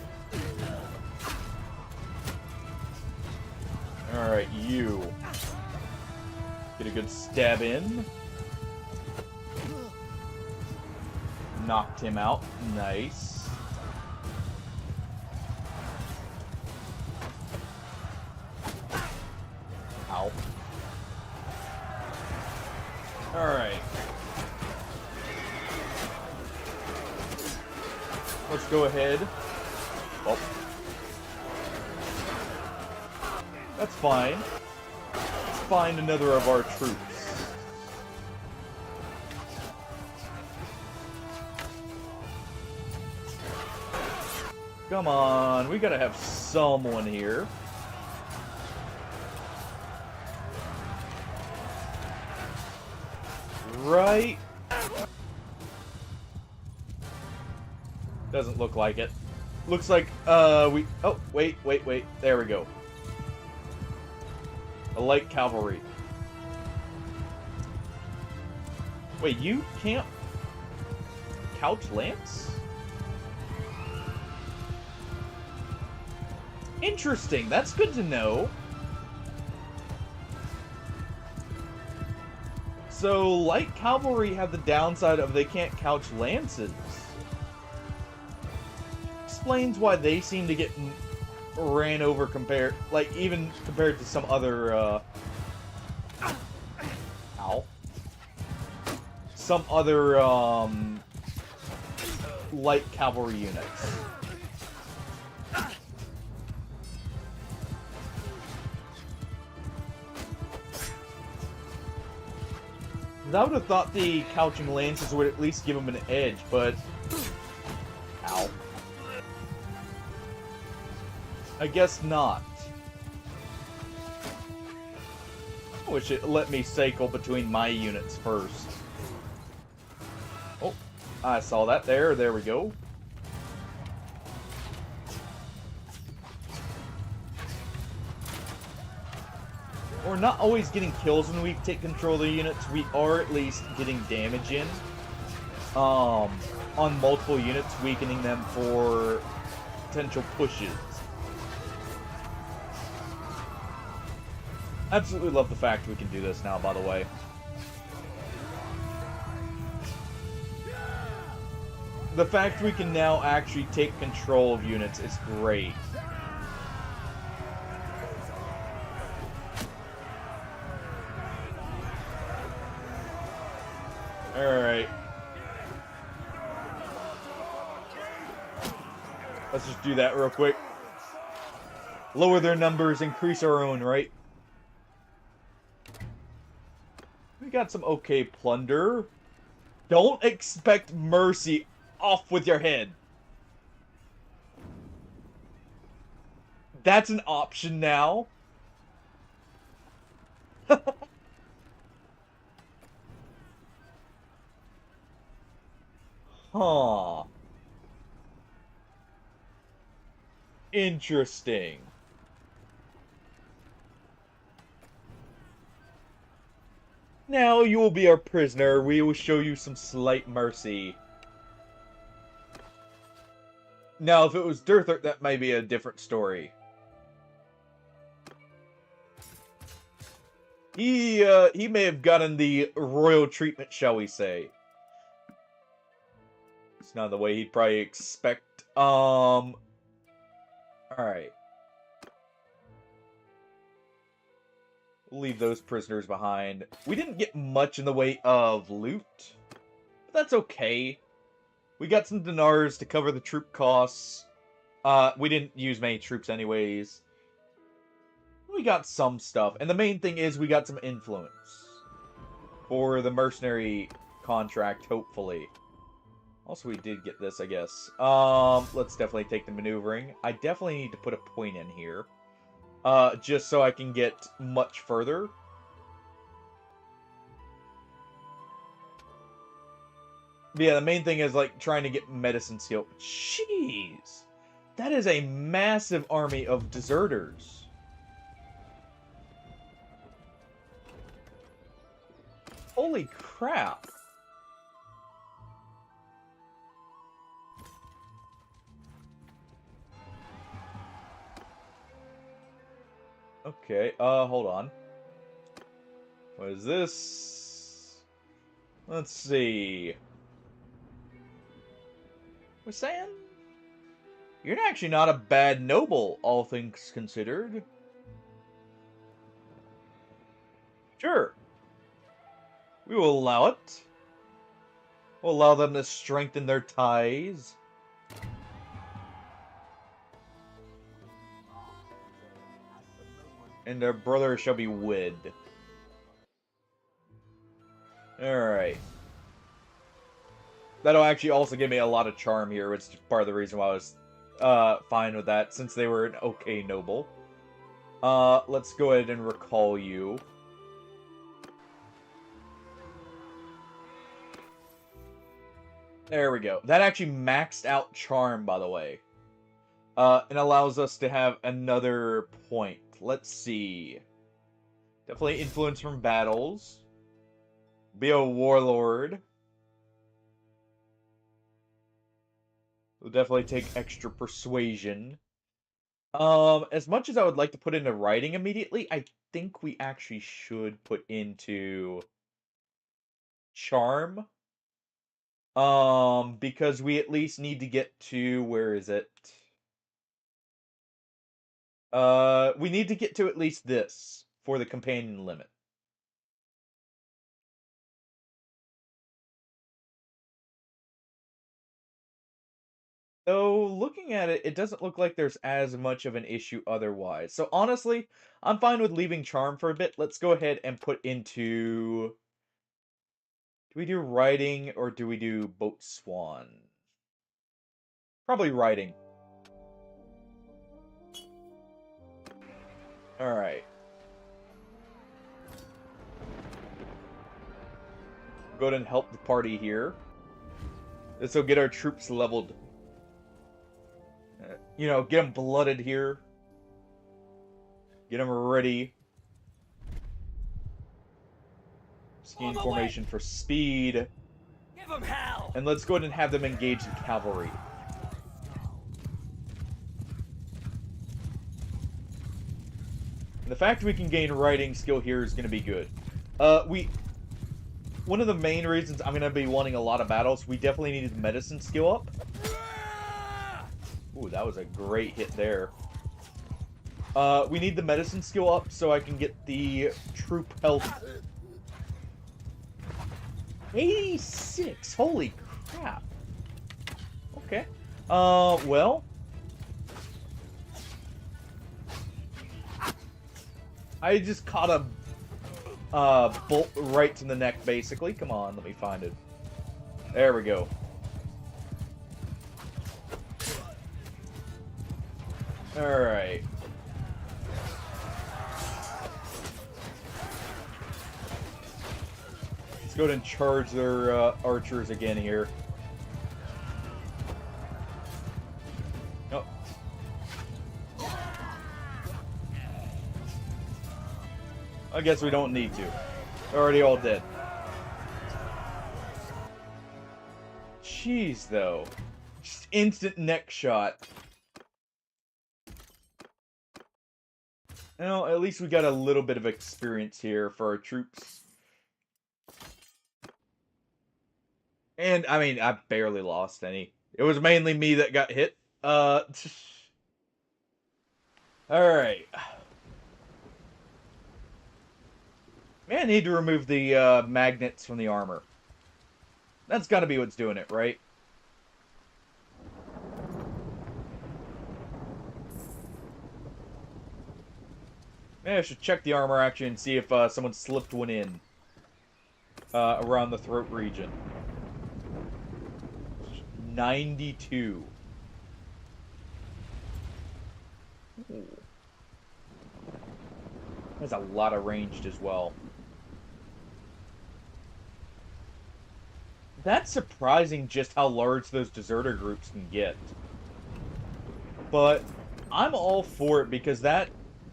Alright, you. Get a good stab in. Knocked him out. Nice. Ow. Alright. Let's go ahead. Oh. That's fine. Let's find another of our troops. Come on, we gotta have someone here. Right? Doesn't look like it. Looks like, we... Oh, wait. There we go. A light cavalry. Wait, you can't... couch lance? Interesting, that's good to know. So, light cavalry have the downside of they can't couch lances. Explains why they seem to get ran over compared, like, even compared to some other, ow. Some other, light cavalry units. I would have thought the couching lances would at least give them an edge, but... Ow. I guess not. I wish it let me cycle between my units first. Oh, I saw that there. There we go. We're not always getting kills when we take control of the units. We are at least getting damage in. On multiple units, weakening them for potential pushes. Absolutely love the fact we can do this now, by the way. The fact we can now actually take control of units is great. Alright. Let's just do that real quick. Lower their numbers, increase our own, right? We got some okay plunder. Don't expect mercy. Off with your head. That's an option now. Huh. Interesting. Now you will be our prisoner. We will show you some slight mercy. Now, if it was Durthert, that might be a different story. He may have gotten the royal treatment, shall we say. It's not the way he'd probably expect. Alright. We'll leave those prisoners behind. We didn't get much in the way of loot, but that's okay. We got some dinars to cover the troop costs. We didn't use many troops anyways. We got some stuff, and the main thing is we got some influence for the mercenary contract, hopefully. Also, we did get this, I guess. Let's definitely take the maneuvering. I definitely need to put a point in here. Just so I can get much further. But yeah, the main thing is, like, trying to get medicine skill. Jeez! That is a massive army of deserters. Holy crap! Okay, hold on. What is this? Let's see. We're saying? You're actually not a bad noble, all things considered. Sure. We will allow it. We'll allow them to strengthen their ties. And their brother shall be wed. Alright. That'll actually also give me a lot of charm here, which is part of the reason why I was fine with that, since they were an okay noble. Let's go ahead and recall you. There we go. That actually maxed out charm, by the way. And allows us to have another point. Let's see. Definitely influence from battles. Be a warlord. We'll definitely take extra persuasion. As much as I would like to put into writing immediately, I think we actually should put into charm. Because we at least need to get to, where is it? We need to get to at least this for the companion limit. So, looking at it, it doesn't look like there's as much of an issue otherwise. So, honestly, I'm fine with leaving charm for a bit. Let's go ahead and put into... Do we do riding or do we do boat swan? Probably riding. Alright. Go ahead and help the party here. This will get our troops leveled. You know, get them blooded here. Get them ready. Scheme formation for speed. Give them hell. And let's go ahead and have them engage the cavalry. And the fact we can gain riding skill here is going to be good. One of the main reasons I'm going to be wanting a lot of battles, we definitely needed medicine skill up. Ooh, that was a great hit there. We need the medicine skill up so I can get the troop health. 86! Holy crap. Okay. Well. I just caught a bolt right to the neck, basically. Come on, let me find it. There we go. Alright. Let's go ahead and charge their archers again here. Nope. I guess we don't need to. They're already all dead. Jeez, though. Just instant neck shot. Well, at least we got a little bit of experience here for our troops. And, I mean, I barely lost any. It was mainly me that got hit. Alright. Man, I need to remove the magnets from the armor. That's gotta be what's doing it, right? Maybe I should check the armor actually and see if someone slipped one in. Around the throat region. 92. Ooh. That's a lot of ranged as well. That's surprising just how large those deserter groups can get. But I'm all for it because that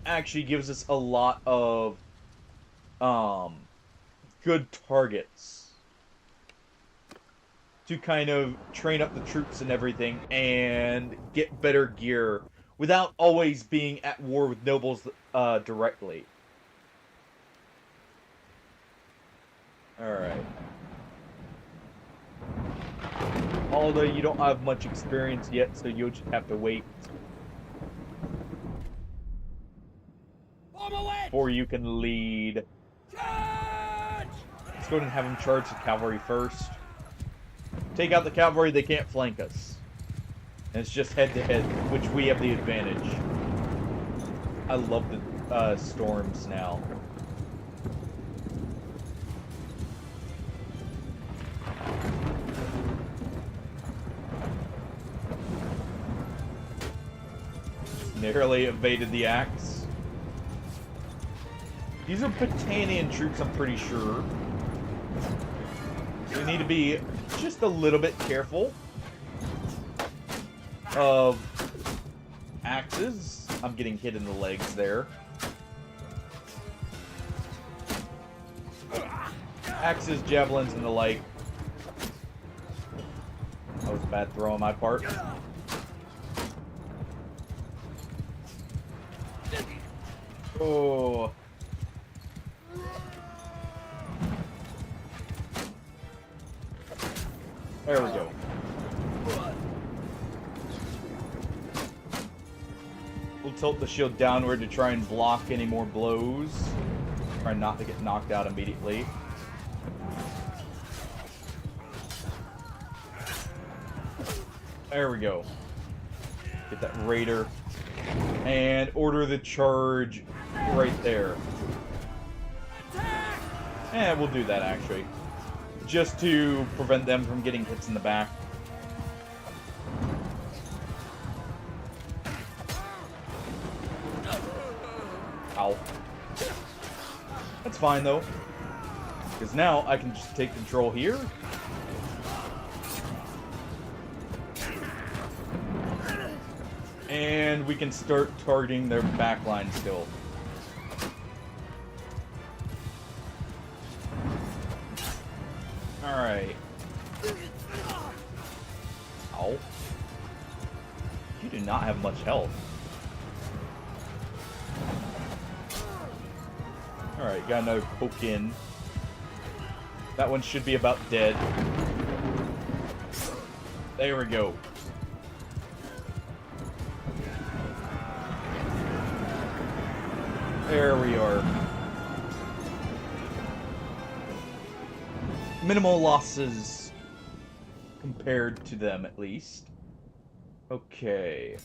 actually gives us a lot of good targets to kind of train up the troops and everything and get better gear without always being at war with nobles directly. Alright. Although you don't have much experience yet, so you'll just have to wait before you can lead. Charge! Let's go ahead and have them charge the cavalry first. Take out the cavalry, they can't flank us. And it's just head-to-head, which we have the advantage. I love the storms now. Narrowly evaded the axe. These are Britannian troops, I'm pretty sure. So we need to be just a little bit careful of axes. I'm getting hit in the legs there. Axes, javelins, and the like. That was a bad throw on my part. Oh. There we go. We'll tilt the shield downward to try and block any more blows. Try not to get knocked out immediately. There we go. Get that raider. And order the charge right there. And we'll do that actually. Just to prevent them from getting hits in the back. Ow. That's fine though. Because now I can just take control here. And we can start targeting their backline still. Alright. Ow. You do not have much health. Alright, got another poke in. That one should be about dead. There we go. There we are. Minimal losses compared to them, at least. Okay.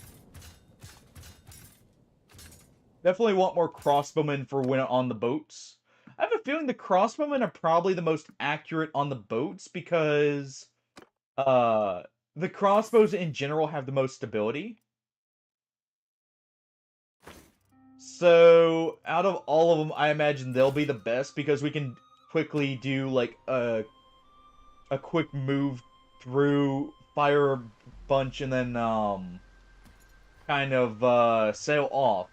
Definitely want more crossbowmen for when on the boats. I have a feeling the crossbowmen are probably the most accurate on the boats because The crossbows in general have the most stability. So, out of all of them, I imagine they'll be the best because we can quickly do, like, a quick move through, fire a bunch, and then, kind of, sail off.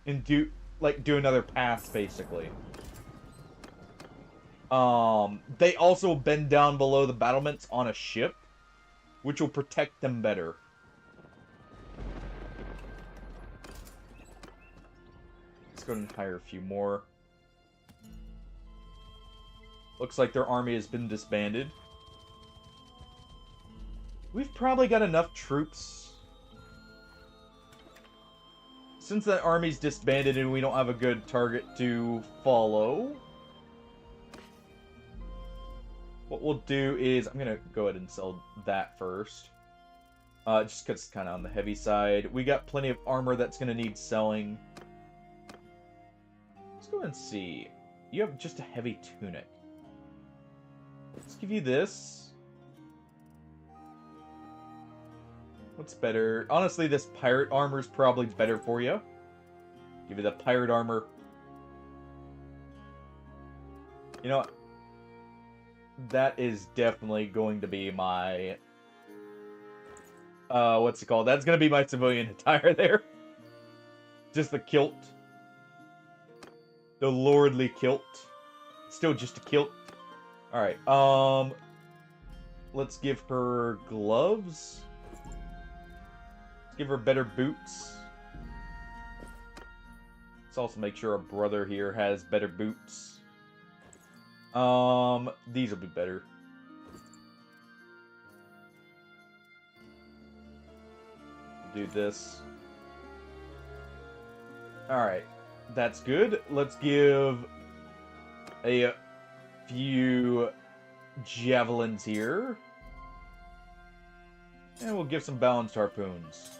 And do another path, basically. They also bend down below the battlements on a ship, which will protect them better. Let's go and hire a few more. Looks like their army has been disbanded. We've probably got enough troops. Since that army's disbanded and we don't have a good target to follow, what we'll do is, I'm going to go ahead and sell that first. Just because it's kind of on the heavy side. We got plenty of armor that's going to need selling. Let's go and see. You have just a heavy tunic. Let's give you this. What's better? Honestly, this pirate armor is probably better for you. Give you the pirate armor. You know what? That is definitely going to be my... what's it called? That's going to be my civilian attire there. Just the kilt. The lordly kilt. Still just a kilt. Alright, let's give her gloves. Let's give her better boots. Let's also make sure our brother here has better boots. These will be better. We'll do this. Alright, that's good. Let's give a few javelins here. And we'll give some balanced harpoons.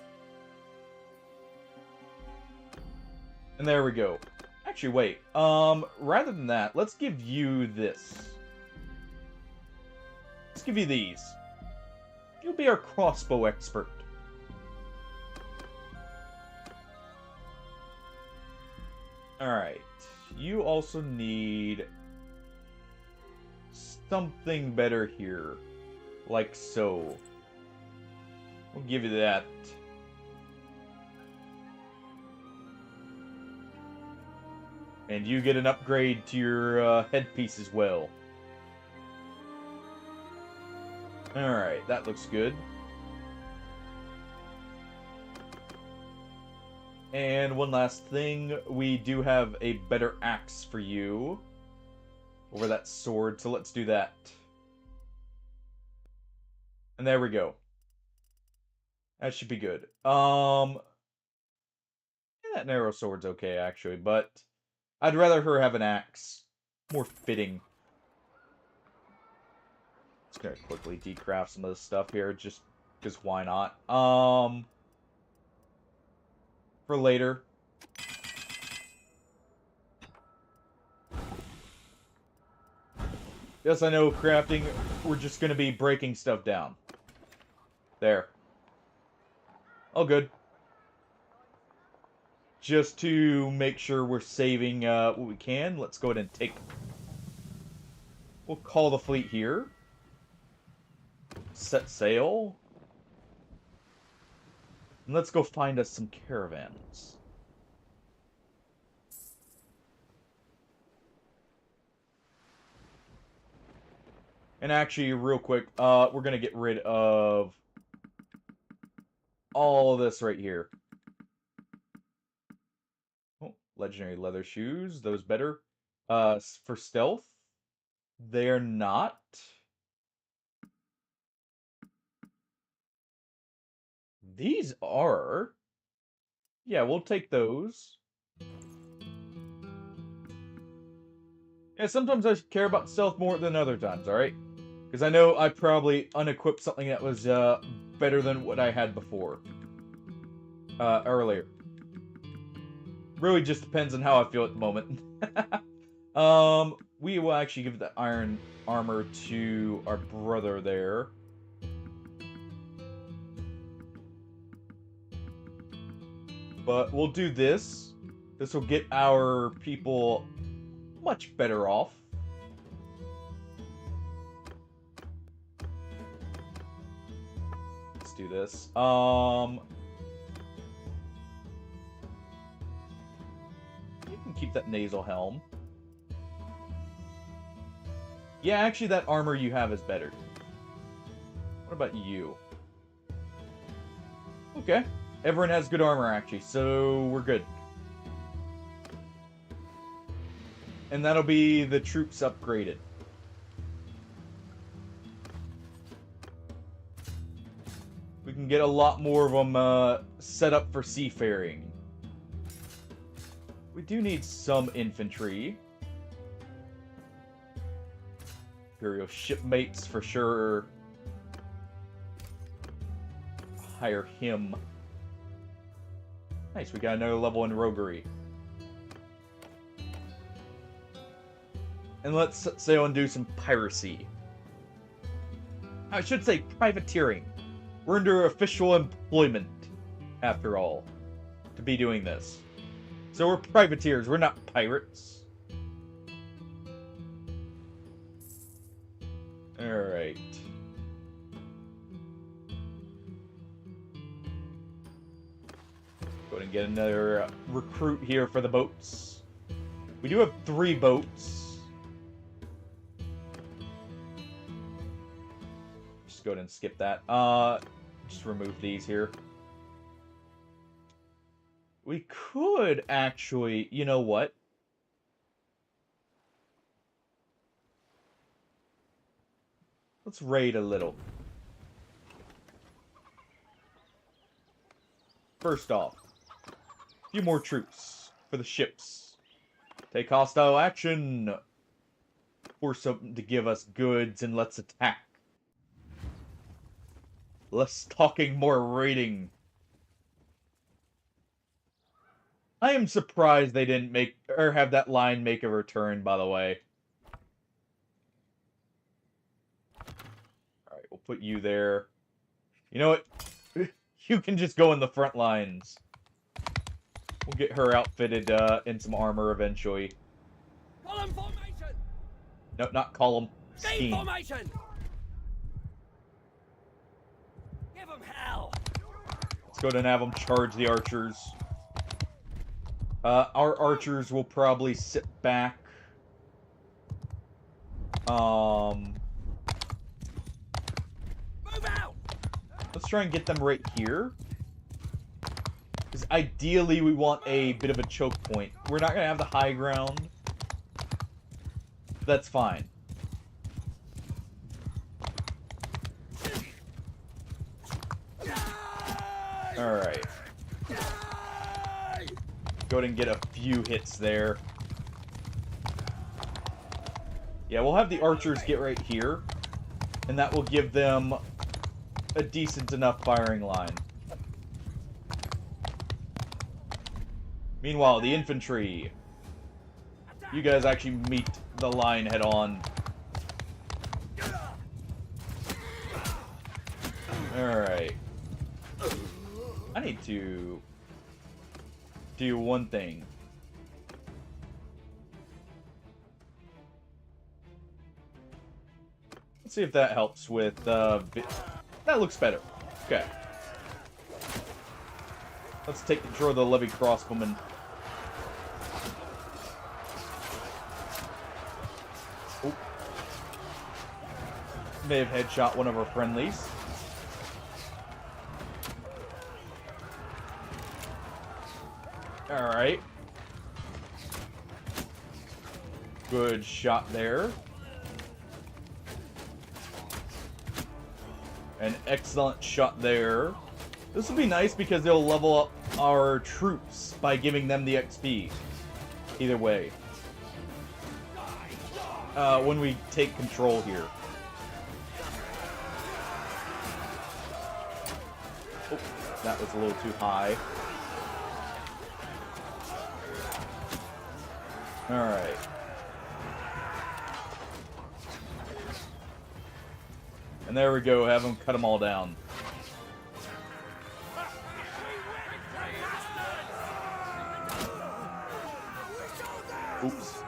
And there we go. Actually, wait. Rather than that, let's give you this. Let's give you these. You'll be our crossbow expert. Alright. You also need something better here. Like so. We'll give you that. And you get an upgrade to your headpiece as well. Alright, that looks good. And one last thing, we do have a better axe for you over that sword, so let's do that. And there we go. That should be good. Yeah, that narrow sword's okay, actually, but I'd rather her have an axe. More fitting. Just gonna quickly decraft some of this stuff here, just because why not? For later. Yes, I know, crafting, we're just gonna be breaking stuff down. There. All good. Just to make sure we're saving what we can, let's go ahead and take... We'll call the fleet here. Set sail. And let's go find us some caravans. And actually, real quick, we're gonna get rid of all of this right here. Oh, legendary leather shoes, those better. For stealth, they're not. These are. Yeah, we'll take those. Yeah, sometimes I care about stealth more than other times, alright? Because I know I probably unequipped something that was better than what I had before. Earlier. Really just depends on how I feel at the moment. We will actually give the iron armor to our brother there. But we'll do this. This will get our people much better off. Let's do this. You can keep that nasal helm. Yeah, actually that armor you have is better. What about you? Okay. Everyone has good armor, actually, so we're good. And that'll be the troops upgraded. We can get a lot more of them set up for seafaring. We do need some infantry. Imperial shipmates for sure. Hire him. Nice, we got another level in roguery. And let's sail and do some piracy. I should say privateering. We're under official employment, after all, to be doing this. So we're privateers, we're not pirates. Alright. Go ahead and get another recruit here for the boats. We do have 3 boats. Just go ahead and skip that. Just remove these here. We could actually, you know what? Let's raid a little. First off, a few more troops for the ships. Take hostile action. Force something to give us goods and let's attack. Less talking, more raiding. I am surprised they didn't make or have that line make a return, by the way. Alright, we'll put you there. You know what? You can just go in the front lines. We'll get her outfitted in some armor eventually. Column formation! No, not column. Team Scheme. formation! Give them hell! Let's go ahead and have them charge the archers. Our archers will probably sit back. Move out! Let's try and get them right here. Because ideally we want a bit of a choke point. We're not going to have the high ground. That's fine. Alright. Go ahead and get a few hits there. Yeah, we'll have the archers get right here. And that will give them a decent enough firing line. Meanwhile, the infantry. You guys actually meet the line head on. Alright. I need to do one thing. Let's see if that helps with that looks better. Okay. Let's take control of the levy crossbowmen. Oh. May have headshot one of our friendlies. Alright. Good shot there. An excellent shot there. This will be nice because it'll level up our troops by giving them the XP. Either way. When we take control here. Oh, that was a little too high. Alright. And there we go, have them cut them all down. Oops.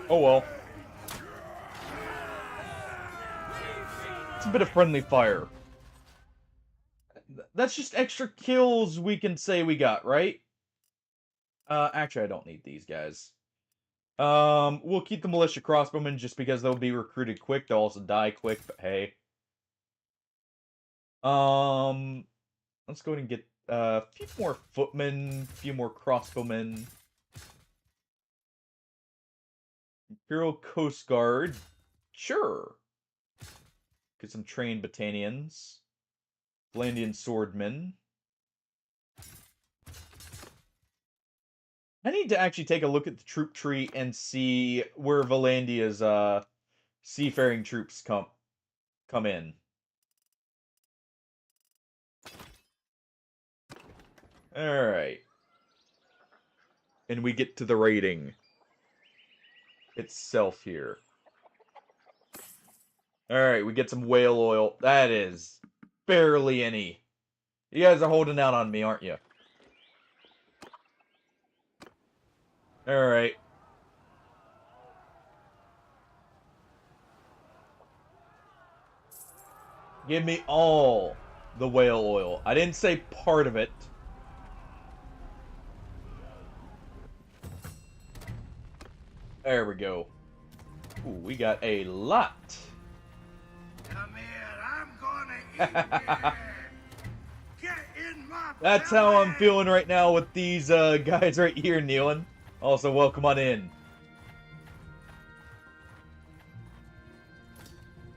Oh well. It's a bit of friendly fire. That's just extra kills we can say we got, right? Actually, I don't need these guys. We'll keep the militia crossbowmen just because they'll be recruited quick. They'll also die quick, but hey. Let's go ahead and get a few more footmen, a few more crossbowmen. Imperial Coast Guard. Sure. Get some trained battalions. Valandian swordmen. I need to actually take a look at the troop tree and see where Valandia's seafaring troops come in. Alright. And we get to the rating itself here. Alright, we get some whale oil. That is barely any. You guys are holding out on me, aren't you? Alright. Give me all the whale oil. I didn't say part of it. There we go. Ooh, we got a lot. Come here, I'm gonna eat you. Get in my That's how I'm feeling right now with these guys right here, kneeling. Also, welcome on in.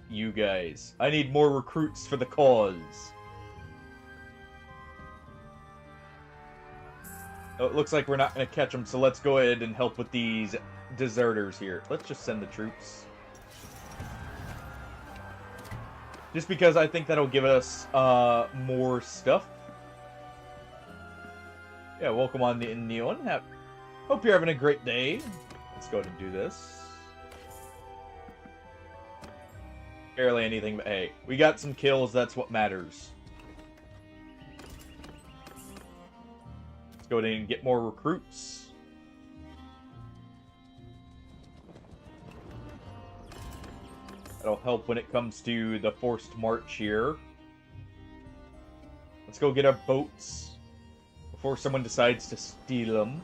You guys. I need more recruits for the cause. Oh, it looks like we're not going to catch them, so let's go ahead and help with these deserters here. Let's just send the troops. Just because I think that'll give us more stuff. Yeah, welcome on in, Neon. Hope you're having a great day. Let's go ahead and do this. Barely anything, but hey, we got some kills, that's what matters. Let's go ahead and get more recruits. That'll help when it comes to the forced march here. Let's go get our boats before someone decides to steal them.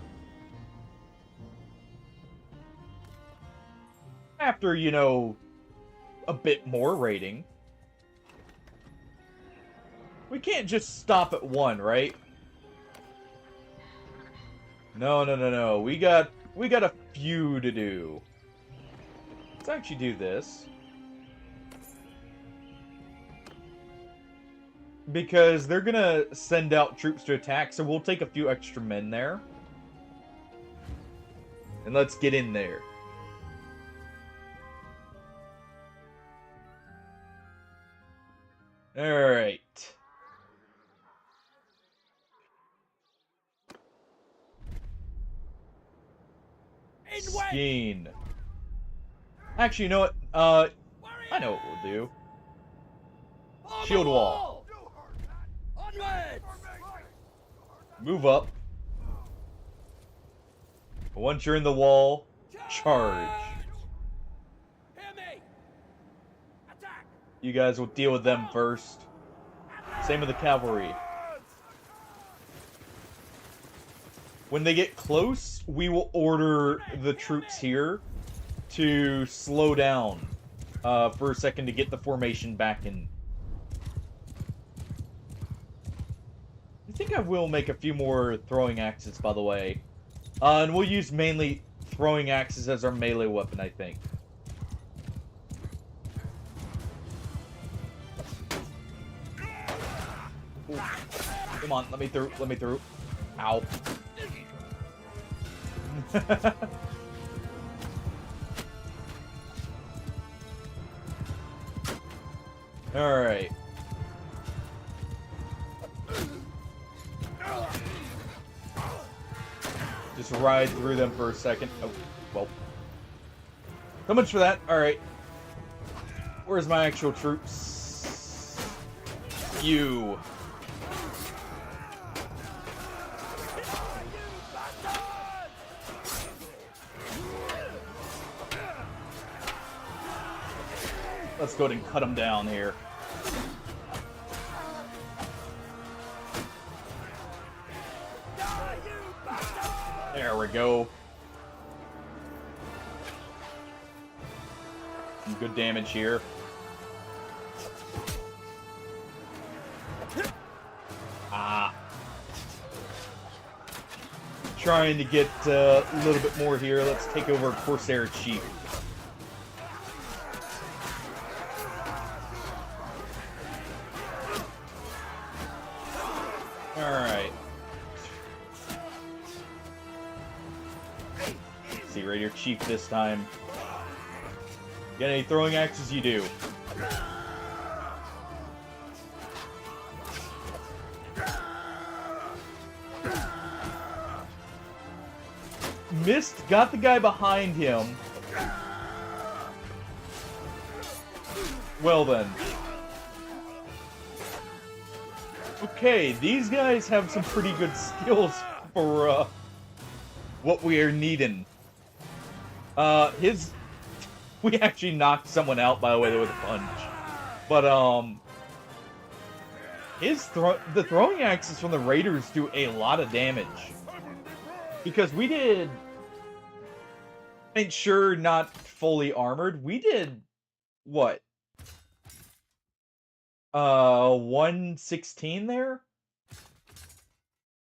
After, you know, a bit more rating. We can't just stop at one, right? No. We got a few to do. Let's actually do this. Because they're gonna send out troops to attack, so we'll take a few extra men there. And let's get in there. Alright. Skeen. Actually, you know what? I know what we'll do. Shield wall. Move up. Once you're in the wall, charge. You guys will deal with them first. Same with the cavalry. When they get close, we will order the troops here to slow down for a second to get the formation back in. I think I will make a few more throwing axes, by the way. And we'll use mainly throwing axes as our melee weapon, I think. Ooh. Come on, let me through. Ow. Alright. Just ride through them for a second. Oh, well. So much for that. Alright. Where's my actual troops? You. Let's go ahead and cut them down here. There we go. Some good damage here. Ah. Trying to get a little bit more here. Let's take over Corsair Chief. Alright. See, Raider Chief this time. Get any throwing axes? You do. Missed, got the guy behind him. Well then. Okay, these guys have some pretty good skills for what we are needing. We actually knocked someone out, by the way, with a punch. But the throwing axes from the Raiders do a lot of damage. Because we did, and sure, not fully armored, we did, what? 116 there?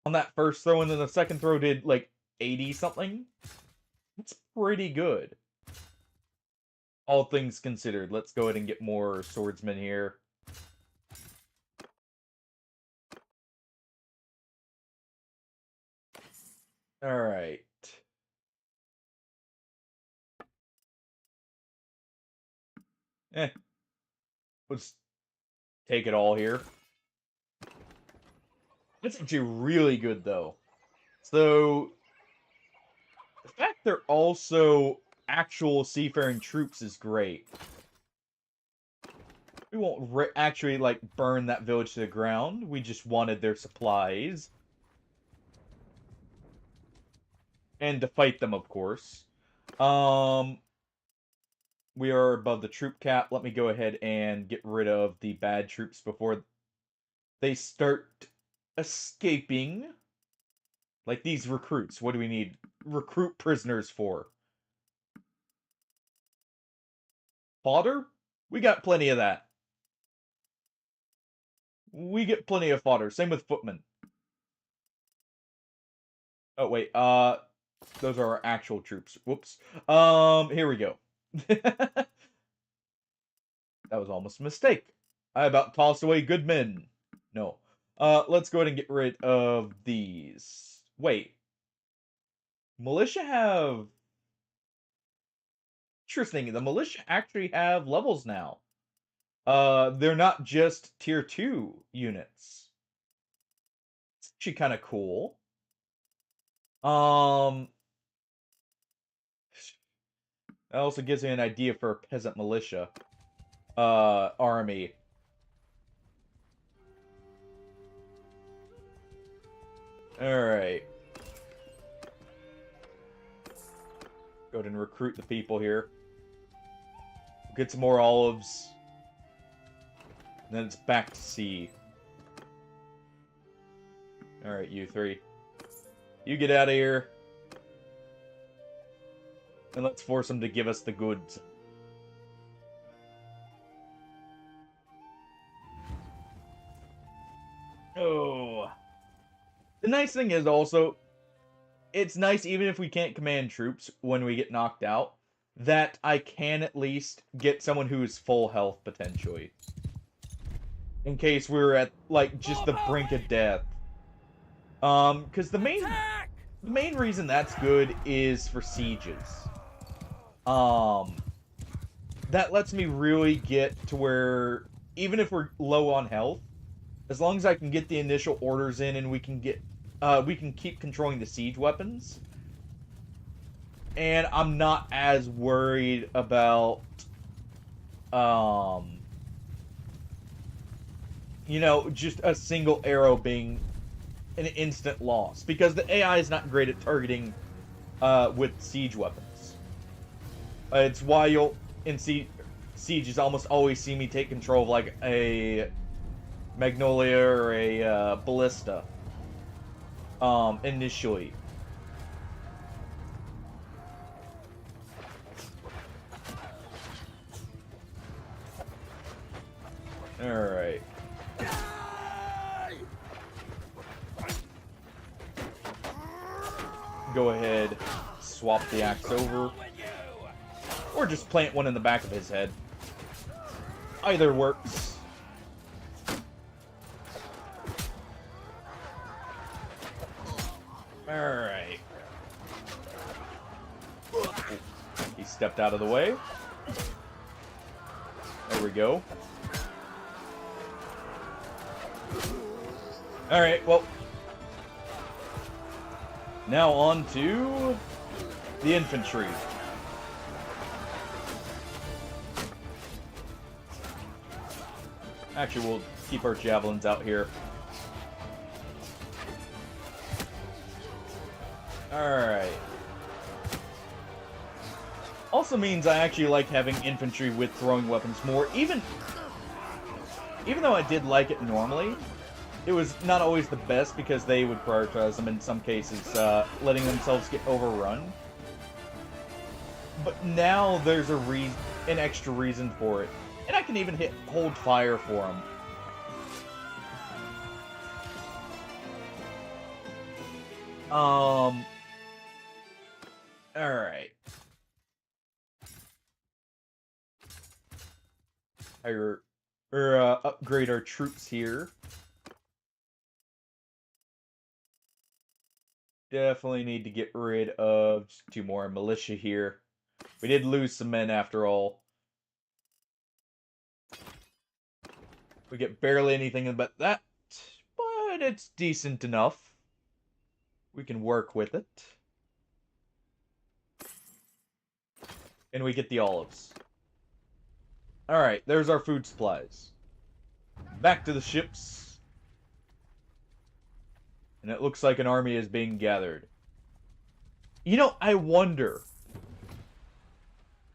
On that first throw, and then the second throw did, like, 80 something? That's pretty good. All things considered. Let's go ahead and get more swordsmen here. Alright. Let's take it all here. That's actually really good, though. So, the fact they're also actual seafaring troops is great. We won't actually, like, burn that village to the ground. We just wanted their supplies. And to fight them, of course. We are above the troop cap. Let me go ahead and get rid of the bad troops before they start escaping. Like these recruits. What do we need recruit prisoners for? Fodder? We got plenty of that. We get plenty of fodder. Same with footmen. Oh, wait. Those are our actual troops. Whoops. Here we go. That was almost a mistake. I about tossed away good men. No. Let's go ahead and get rid of these. Wait. Militia have... Interesting. The militia actually have levels now. They're not just tier 2 units. It's actually kind of cool. That also gives me an idea for a peasant militia army. Alright. Go ahead and recruit the people here. Get some more olives. And then it's back to sea. Alright, you three. You get out of here. And let's force them to give us the goods. Oh. The nice thing is also, it's nice even if we can't command troops when we get knocked out, that I can at least get someone who is full health, potentially. In case we're at, like, just the brink of death. Because the main reason that's good is for sieges. That lets me really get to where, even if we're low on health, as long as I can get the initial orders in and we can keep controlling the siege weapons, And I'm not as worried about, you know, just a single arrow being an instant loss. Because the AI is not great at targeting with siege weapons. It's why you'll, in sieges, almost always see me take control of, like, a Magnolia or a Ballista, initially. Alright. Go ahead, swap the axe over. Or just plant one in the back of his head. Either works. Alright. He stepped out of the way. There we go. Alright, well. Now on to the infantry. Actually, we'll keep our javelins out here. Alright. Also means I actually like having infantry with throwing weapons more. Even though I did like it normally, it was not always the best because they would prioritize them in some cases, letting themselves get overrun. But now there's an extra reason for it. And I can even hold fire for them. Alright. Upgrade our troops here. Definitely need to get rid of just 2 more militia here. We did lose some men after all. We get barely anything about that, but it's decent enough. We can work with it. And we get the olives. Alright, there's our food supplies. Back to the ships. And it looks like an army is being gathered. You know, I wonder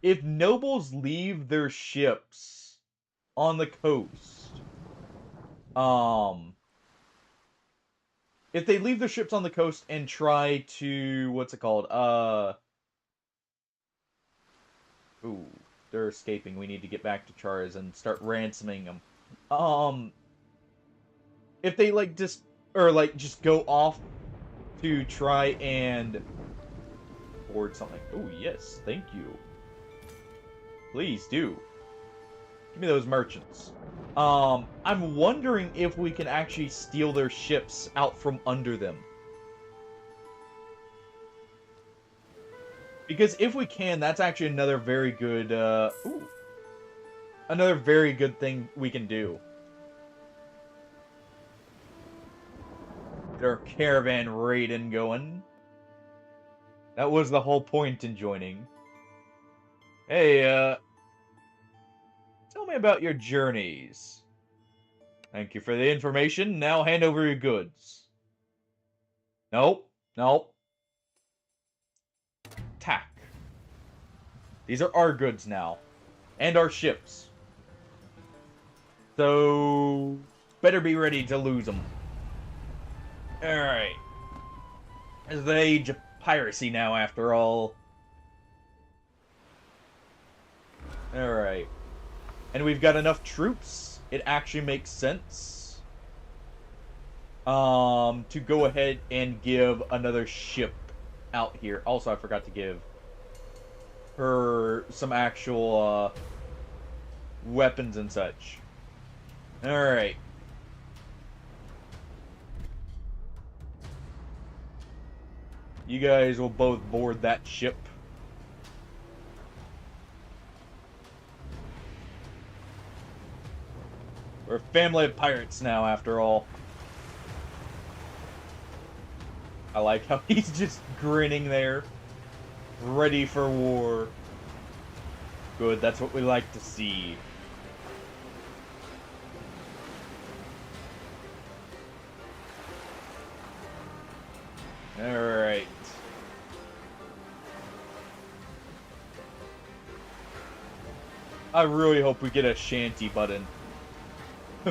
if nobles leave their ships on the coast. If they leave their ships on the coast and try to, what's it called? Ooh, they're escaping. We need to get back to Chars and start ransoming them. If they just go off to try and board something. Oh yes, thank you. Please do. Give me those merchants. I'm wondering if we can actually steal their ships out from under them. Because if we can, that's actually another very good, another very good thing we can do. Get our caravan raiding going. That was the whole point in joining. Hey, tell me about your journeys. Thank you for the information. Now hand over your goods. Nope. Nope. Tack. These are our goods now. And our ships. So, better be ready to lose them. Alright. It's the age of piracy now, after all. Alright. And we've got enough troops. It actually makes sense. To go ahead and give another ship out here. Also, I forgot to give her some actual, weapons and such. Alright. You guys will both board that ship. We're a family of pirates now, after all. I like how he's just grinning there. Ready for war. Good, that's what we like to see. Alright. I really hope we get a shanty button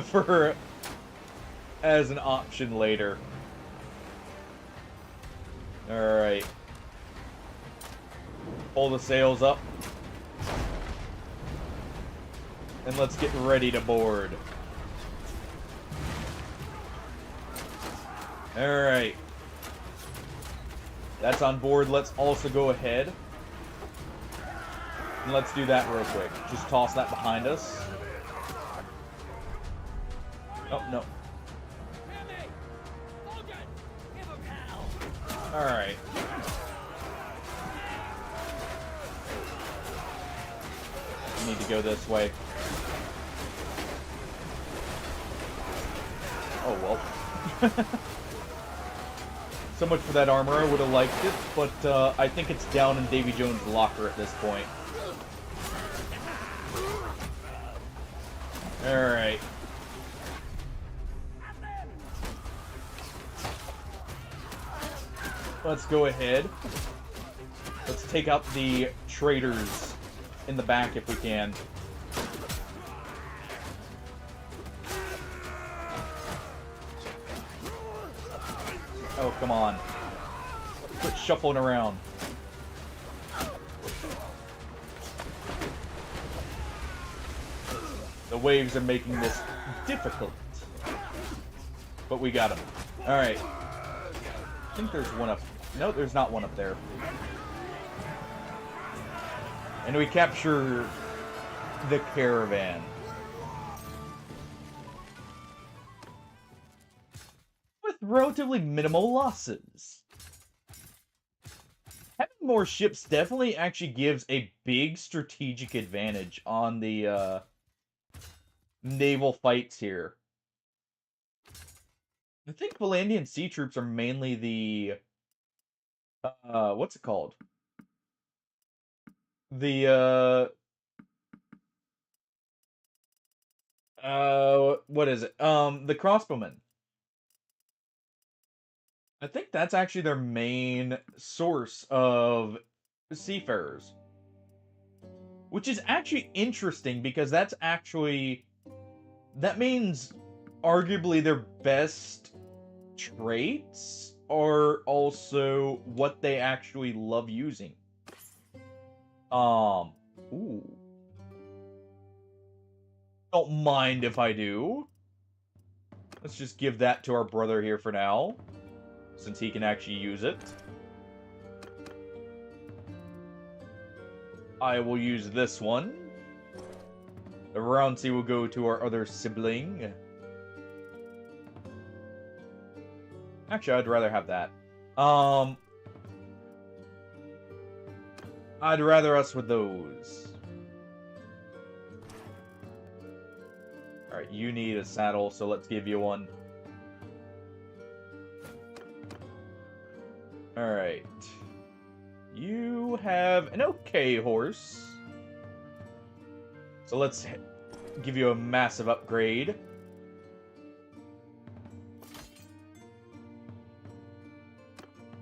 for as an option later. Alright. Pull the sails up. And let's get ready to board. Alright. That's on board. Let's also go ahead. And let's do that real quick. Just toss that behind us. Oh, no. Alright. Need to go this way. Oh, well. So much for that armor. I would have liked it, but I think it's down in Davy Jones' locker at this point. Alright. Let's go ahead. Let's take out the traitors in the back if we can. Oh, come on. Quit shuffling around. The waves are making this difficult. But we got him. Alright. I think there's one up. No, there's not one up there. And we capture the caravan. With relatively minimal losses. Having more ships definitely actually gives a big strategic advantage on the naval fights here. I think Valandian sea troops are mainly the what's it called? The what is it? The crossbowmen. I think that's actually their main source of seafarers. Which is actually interesting because that's actually that means arguably their best traits are also what they actually love using. Ooh. Don't mind if I do. Let's just give that to our brother here for now, since he can actually use it. I will use this one. The Rouncy will go to our other sibling. Actually, I'd rather have that. I'd rather us with those. Alright, you need a saddle, so let's give you one. Alright. You have an okay horse. So let's give you a massive upgrade.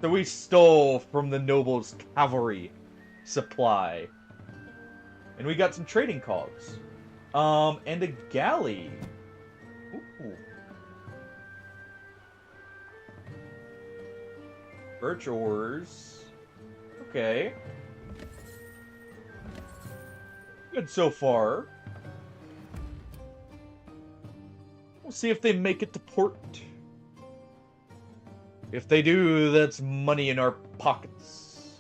So we stole from the noble's cavalry supply. And we got some trading cogs. And a galley. Ooh. Birch ores. Okay. Good so far. We'll see if they make it to port. If they do, that's money in our pockets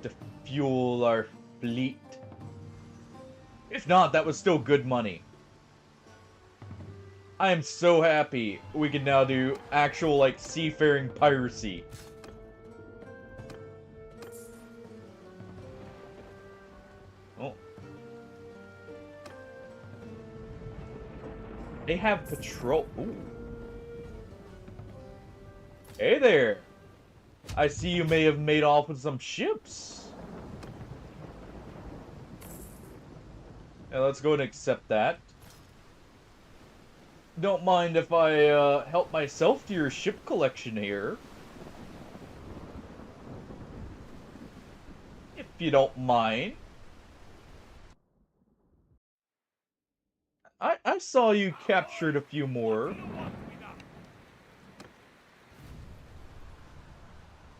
to fuel our fleet. If not, that was still good money. I am so happy we can now do actual, like, seafaring piracy. Oh. They have patrol. Ooh. Hey there. I see you may have made off with some ships. Yeah, let's go and accept that. Don't mind if I help myself to your ship collection here. If you don't mind. I saw you captured a few more.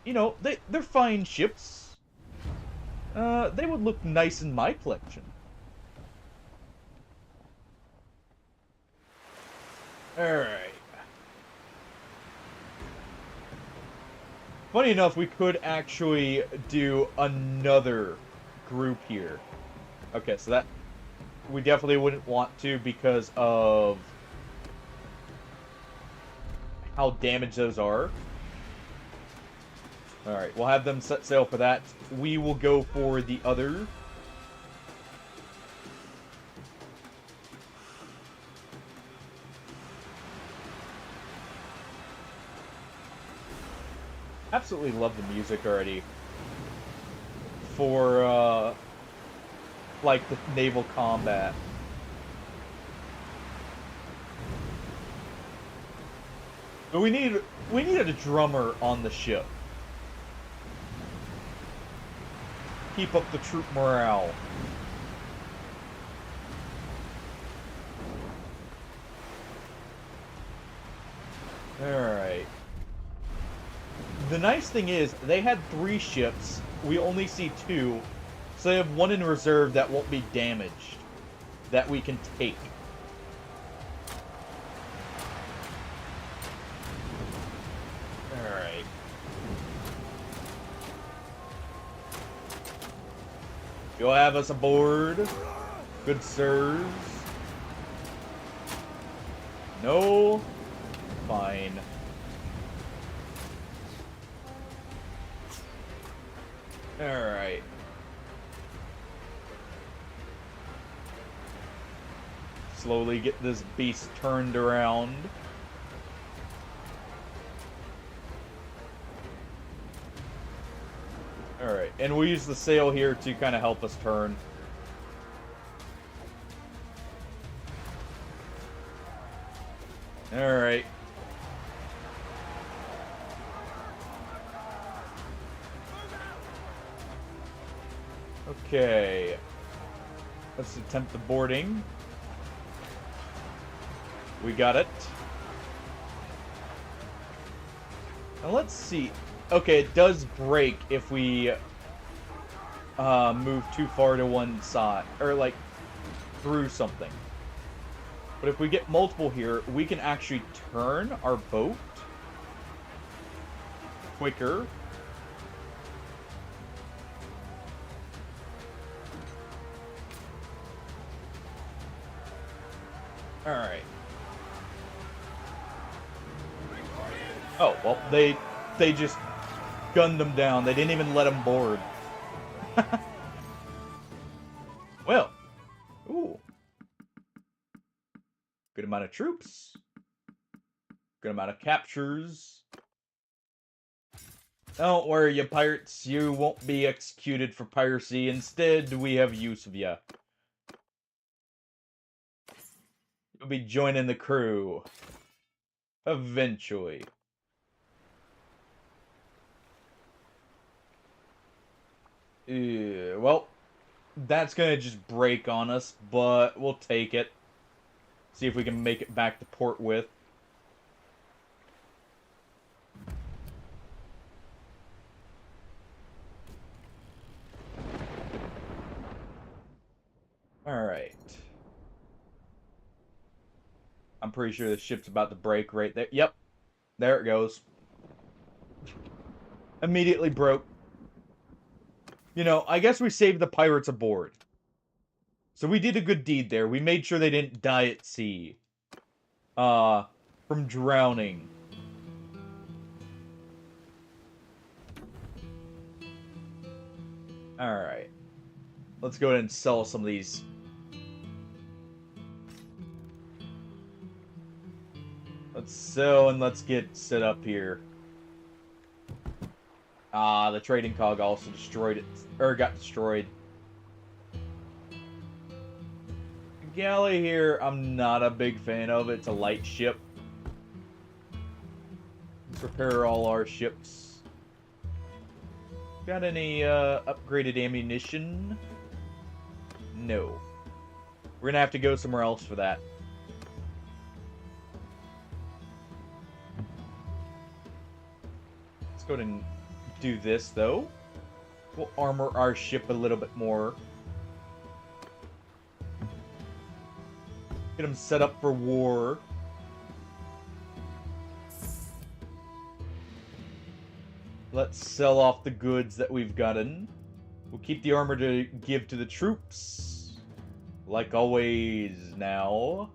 You know, they're fine ships. They would look nice in my collection. Alright. Funny enough, we could actually do another group here. Okay, so that... we definitely wouldn't want to because of how damaged those are. Alright, we'll have them set sail for that. We will go for the other. Absolutely love the music already. For, like, the naval combat. But we needed a drummer on the ship. Keep up the troop morale. Alright. The nice thing is, they had 3 ships. We only see 2. So they have 1 in reserve that won't be damaged. That we can take. Alright. You'll have us aboard. Good sirs. No. Fine. Alright. Slowly get this beast turned around. Alright, and we'll use the sail here to kind of help us turn. Alright. Okay. Let's attempt the boarding. We got it. Now let's see. Okay, it does break if we move too far to one side, or like through something. But if we get multiple here, we can actually turn our boat quicker. Alright. Oh, well, they just gunned them down. They didn't even let them board. Well. Ooh. Good amount of troops. Good amount of captures. Don't worry, you pirates. You won't be executed for piracy. Instead, we have use of you. You'll be joining the crew. Eventually. Well, that's gonna just break on us, but we'll take it. See if we can make it back to port with. Alright. I'm pretty sure the ship's about to break right there. Yep. There it goes. Immediately broke. You know, I guess we saved the pirates aboard. So we did a good deed there. We made sure they didn't die at sea. From drowning. Alright. Let's go ahead and sell some of these. Let's sell and let's get set up here. Ah, the trading cog also destroyed it, or got destroyed. Galley here, I'm not a big fan of. It's a light ship. Let's repair all our ships. Got any upgraded ammunition? No. We're gonna have to go somewhere else for that. Let's go ahead and do this, though. We'll armor our ship a little bit more. Get them set up for war. Let's sell off the goods that we've gotten. We'll keep the armor to give to the troops. Like always now.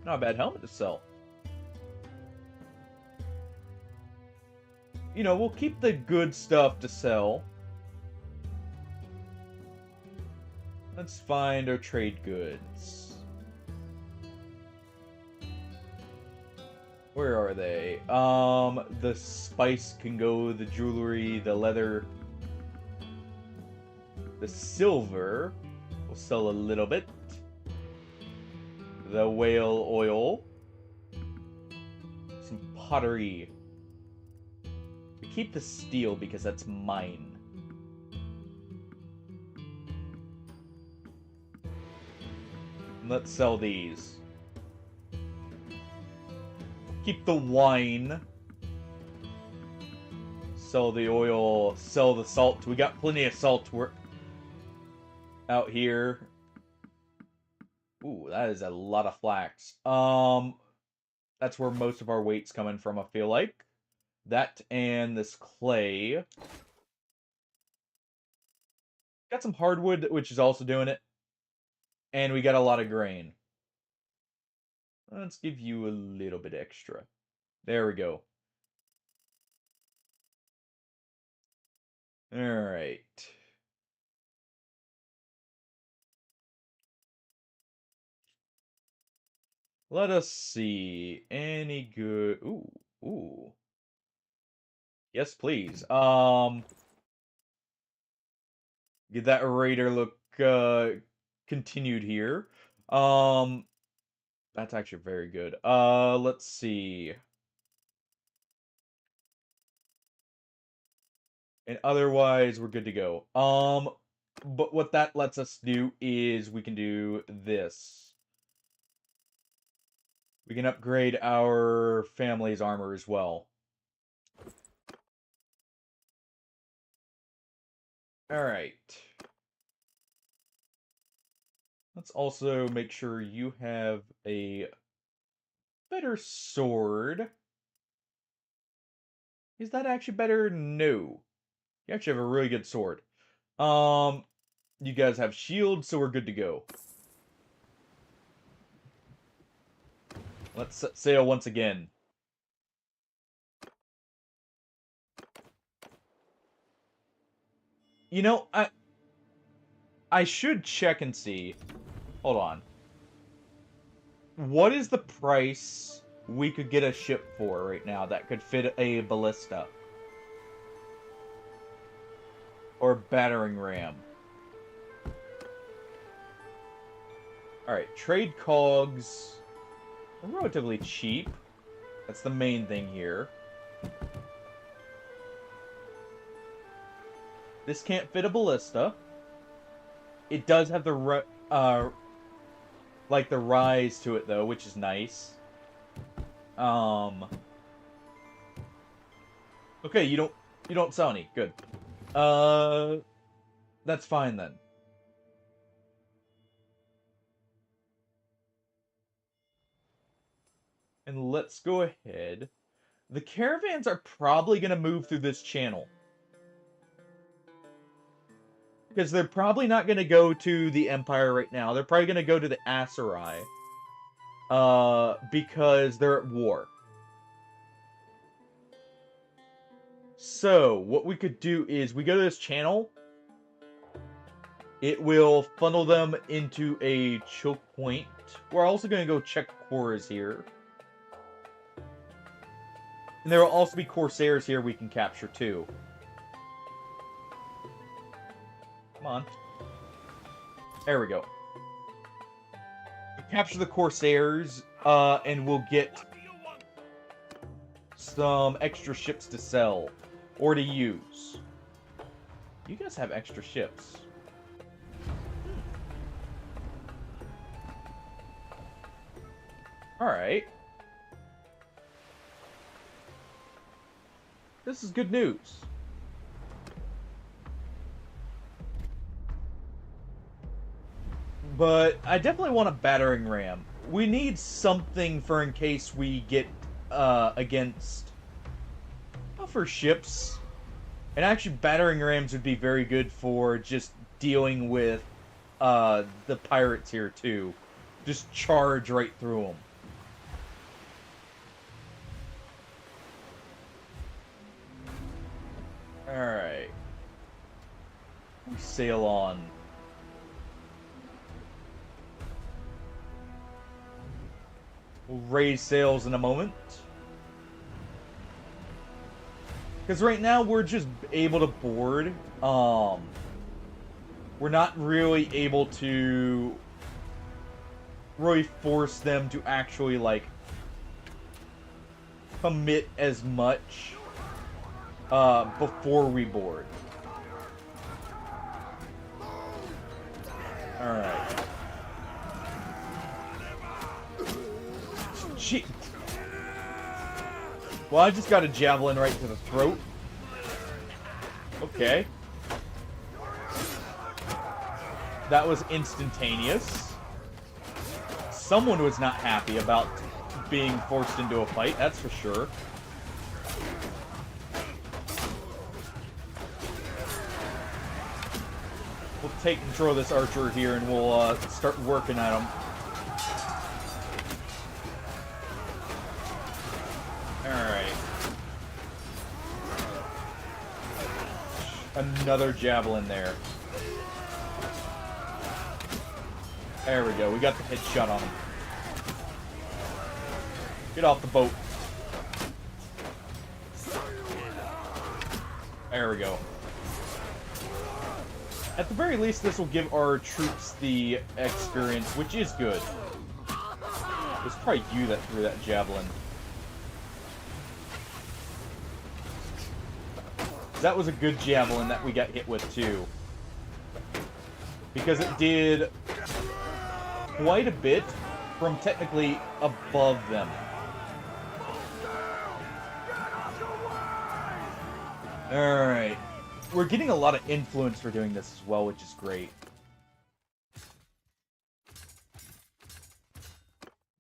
Not a bad helmet to sell. You know, we'll keep the good stuff to sell. Let's find our trade goods. Where are they? The spice can go, the jewelry, the leather. The silver, we'll sell a little bit. The whale oil. Some pottery. We keep the steel because that's mine. Let's sell these. Keep the wine. Sell the oil. Sell the salt. We got plenty of salt out here. Ooh, that is a lot of flax. That's where most of our weight's coming from, I feel like. That and this clay. Got some hardwood, which is also doing it. And we got a lot of grain. Let's give you a little bit extra. There we go. Alright. Let us see. Any good... Ooh. Ooh. Yes, please. Get that raider look continued here. That's actually very good. Let's see. And otherwise, we're good to go. But what that lets us do is we can do this. We can upgrade our family's armor as well. Alright. Let's also make sure you have a better sword. Is that actually better? No. You actually have a really good sword. You guys have shields, so we're good to go. Let's set sail once again. You know, I should check and see. Hold on. What is the price we could get a ship for right now that could fit a ballista? Or battering ram? Alright, trade cogs are relatively cheap. That's the main thing here. This can't fit a ballista. It does have the like the rise to it though, which is nice. Okay, you don't sell any. Good. That's fine then. And let's go ahead. The caravans are probably going to move through this channel. Because they're probably not going to go to the Empire right now. They're probably going to go to the Aserai. Because they're at war. So, what we could do is, we go to this channel. It will funnel them into a choke point. We're also going to go check cores here. And there will also be Corsairs here we can capture too. Come on. There we go. Capture the Corsairs, and we'll get some extra ships to sell. Or to use. You guys have extra ships. Alright. This is good news. But I definitely want a battering ram. We need something for in case we get against tougher ships. And actually battering rams would be very good for just dealing with the pirates here too. Just charge right through them. Alright. Sail on. We'll raise sails in a moment. Because right now we're just able to board. We're not really able to really force them to actually, like, commit as much before we board. Alright. Shit. Well, I just got a javelin right to the throat. Okay. That was instantaneous. Someone was not happy about being forced into a fight, that's for sure. We'll take control of this archer here and we'll start working at him. Alright. Another javelin there. There we go. We got the headshot on him. Get off the boat. There we go. At the very least, this will give our troops the experience, which is good. It's probably you that threw that javelin. That was a good javelin that we got hit with, too. Because it did quite a bit from technically above them. Alright. We're getting a lot of influence for doing this as well, which is great.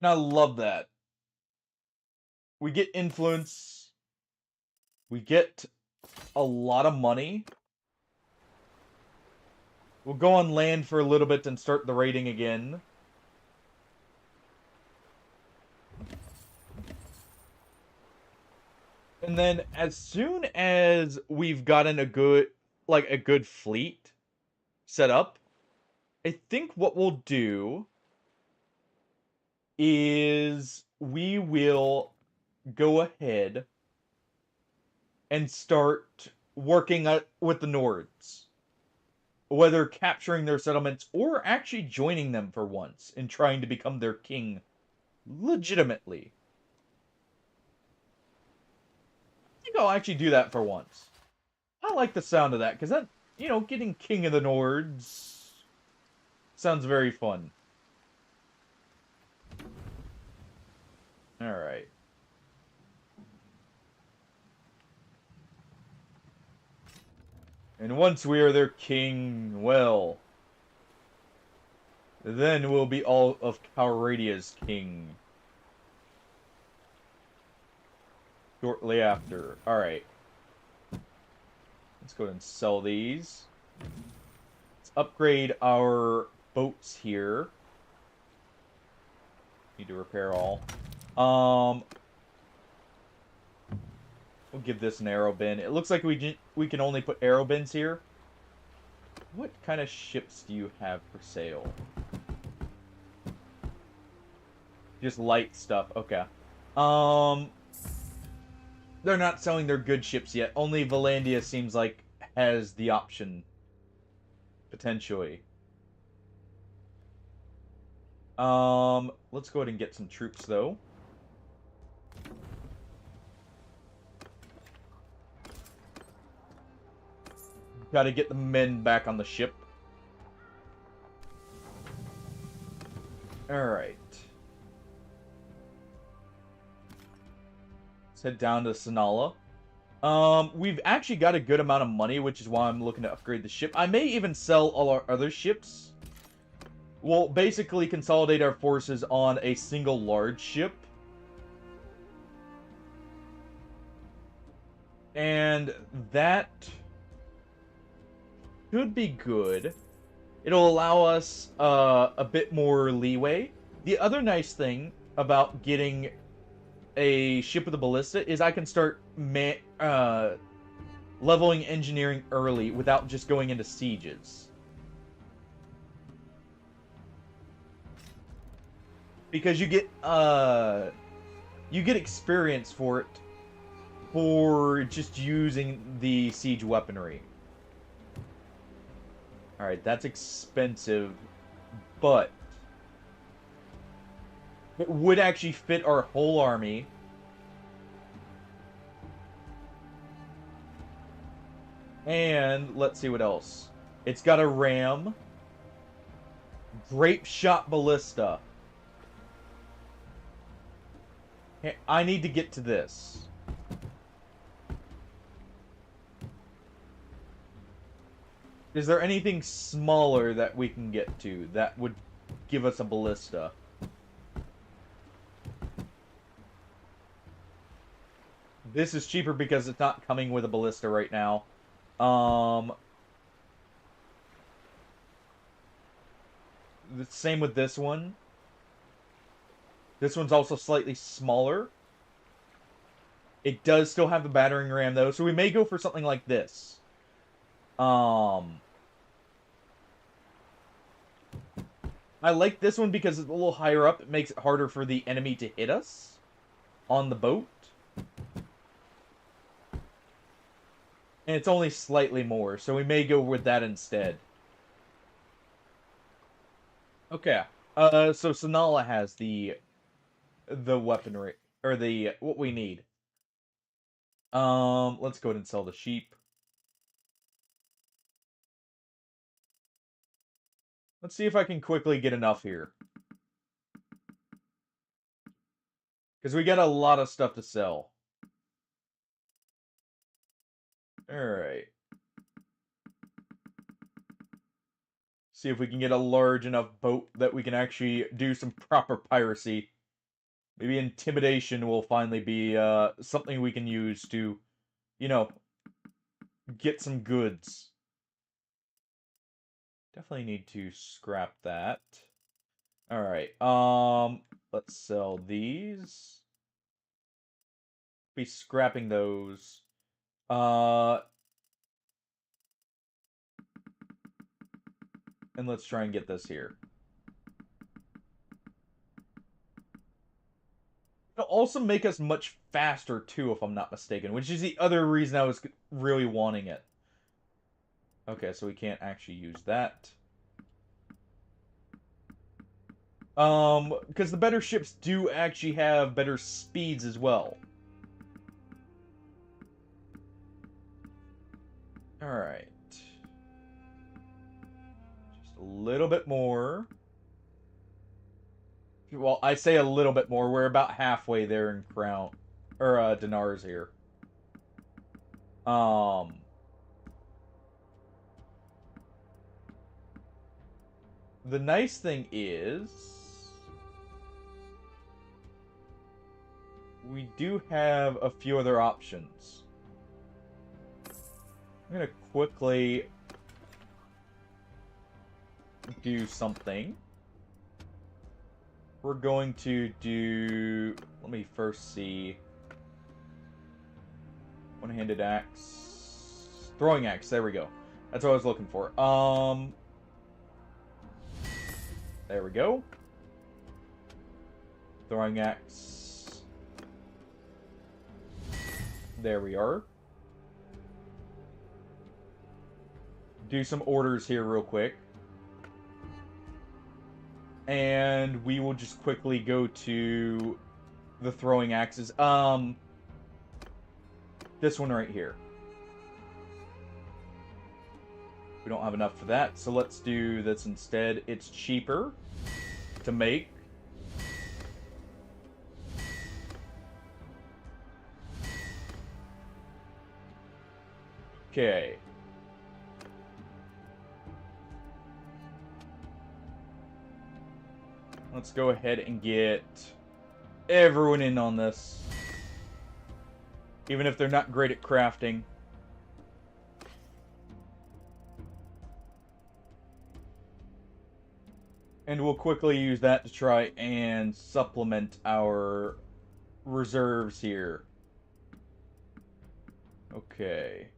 And I love that. We get influence. We get a lot of money. We'll go on land for a little bit and start the raiding again. And then as soon as we've gotten a good fleet set up, I think what we'll do is we will go ahead and start working with the Nords. Whether capturing their settlements or actually joining them for once and trying to become their king legitimately. I think I'll actually do that for once. I like the sound of that, because that, you know, getting king of the Nords sounds very fun. Alright. And once we are their king, well, then we'll be all of Calradia's king. Shortly after. Alright. Let's go ahead and sell these. Let's upgrade our boats here. Need to repair all. We'll give this an arrow bin. It looks like we can only put arrow bins here. What kind of ships do you have for sale? Just light stuff. Okay. They're not selling their good ships yet. Only Valandia seems like has the option. Potentially. Let's go ahead and get some troops, though. Gotta get the men back on the ship. Alright. Let's head down to Sanala. We've actually got a good amount of money, which is why I'm looking to upgrade the ship. I may even sell all our other ships. We'll basically consolidate our forces on a single large ship. And that should be good. It'll allow us a bit more leeway. The other nice thing about getting a ship with a ballista is I can start leveling engineering early without just going into sieges. Because you get experience for it for just using the siege weaponry. Alright, that's expensive, but it would actually fit our whole army. And let's see what else. It's got a ram. Grape shot ballista. I need to get to this. Is there anything smaller that we can get to that would give us a ballista? This is cheaper because it's not coming with a ballista right now. The same with this one. This one's also slightly smaller. It does still have the battering ram, though, so we may go for something like this. I like this one because it's a little higher up. It makes it harder for the enemy to hit us on the boat. And it's only slightly more, so we may go with that instead. Okay. So Sanala has the weaponry, or the what we need. Let's go ahead and sell the sheep. Let's see if I can quickly get enough here. Because we got a lot of stuff to sell. Alright. See if we can get a large enough boat that we can actually do some proper piracy. Maybe intimidation will finally be something we can use to, you know, get some goods. Definitely need to scrap that. Alright, let's sell these. Be scrapping those. And let's try and get this here. It'll also make us much faster, too, if I'm not mistaken, which is the other reason I was really wanting it. Okay, so we can't actually use that. Because the better ships do actually have better speeds as well. Alright. Just a little bit more. Well, I say a little bit more. We're about halfway there in crown, or dinars here. The nice thing is we do have a few other options. I'm gonna quickly do something. We're going to do... Let me first see. One-handed axe. Throwing axe, there we go. That's what I was looking for. There we go. Throwing axe. There we are. Do some orders here real quick. And we will just quickly go to the throwing axes. This one right here. We don't have enough for that, so let's do this instead. It's cheaper to make. Okay. Let's go ahead and get everyone in on this. Even if they're not great at crafting. And we'll quickly use that to try and supplement our reserves here. Okay.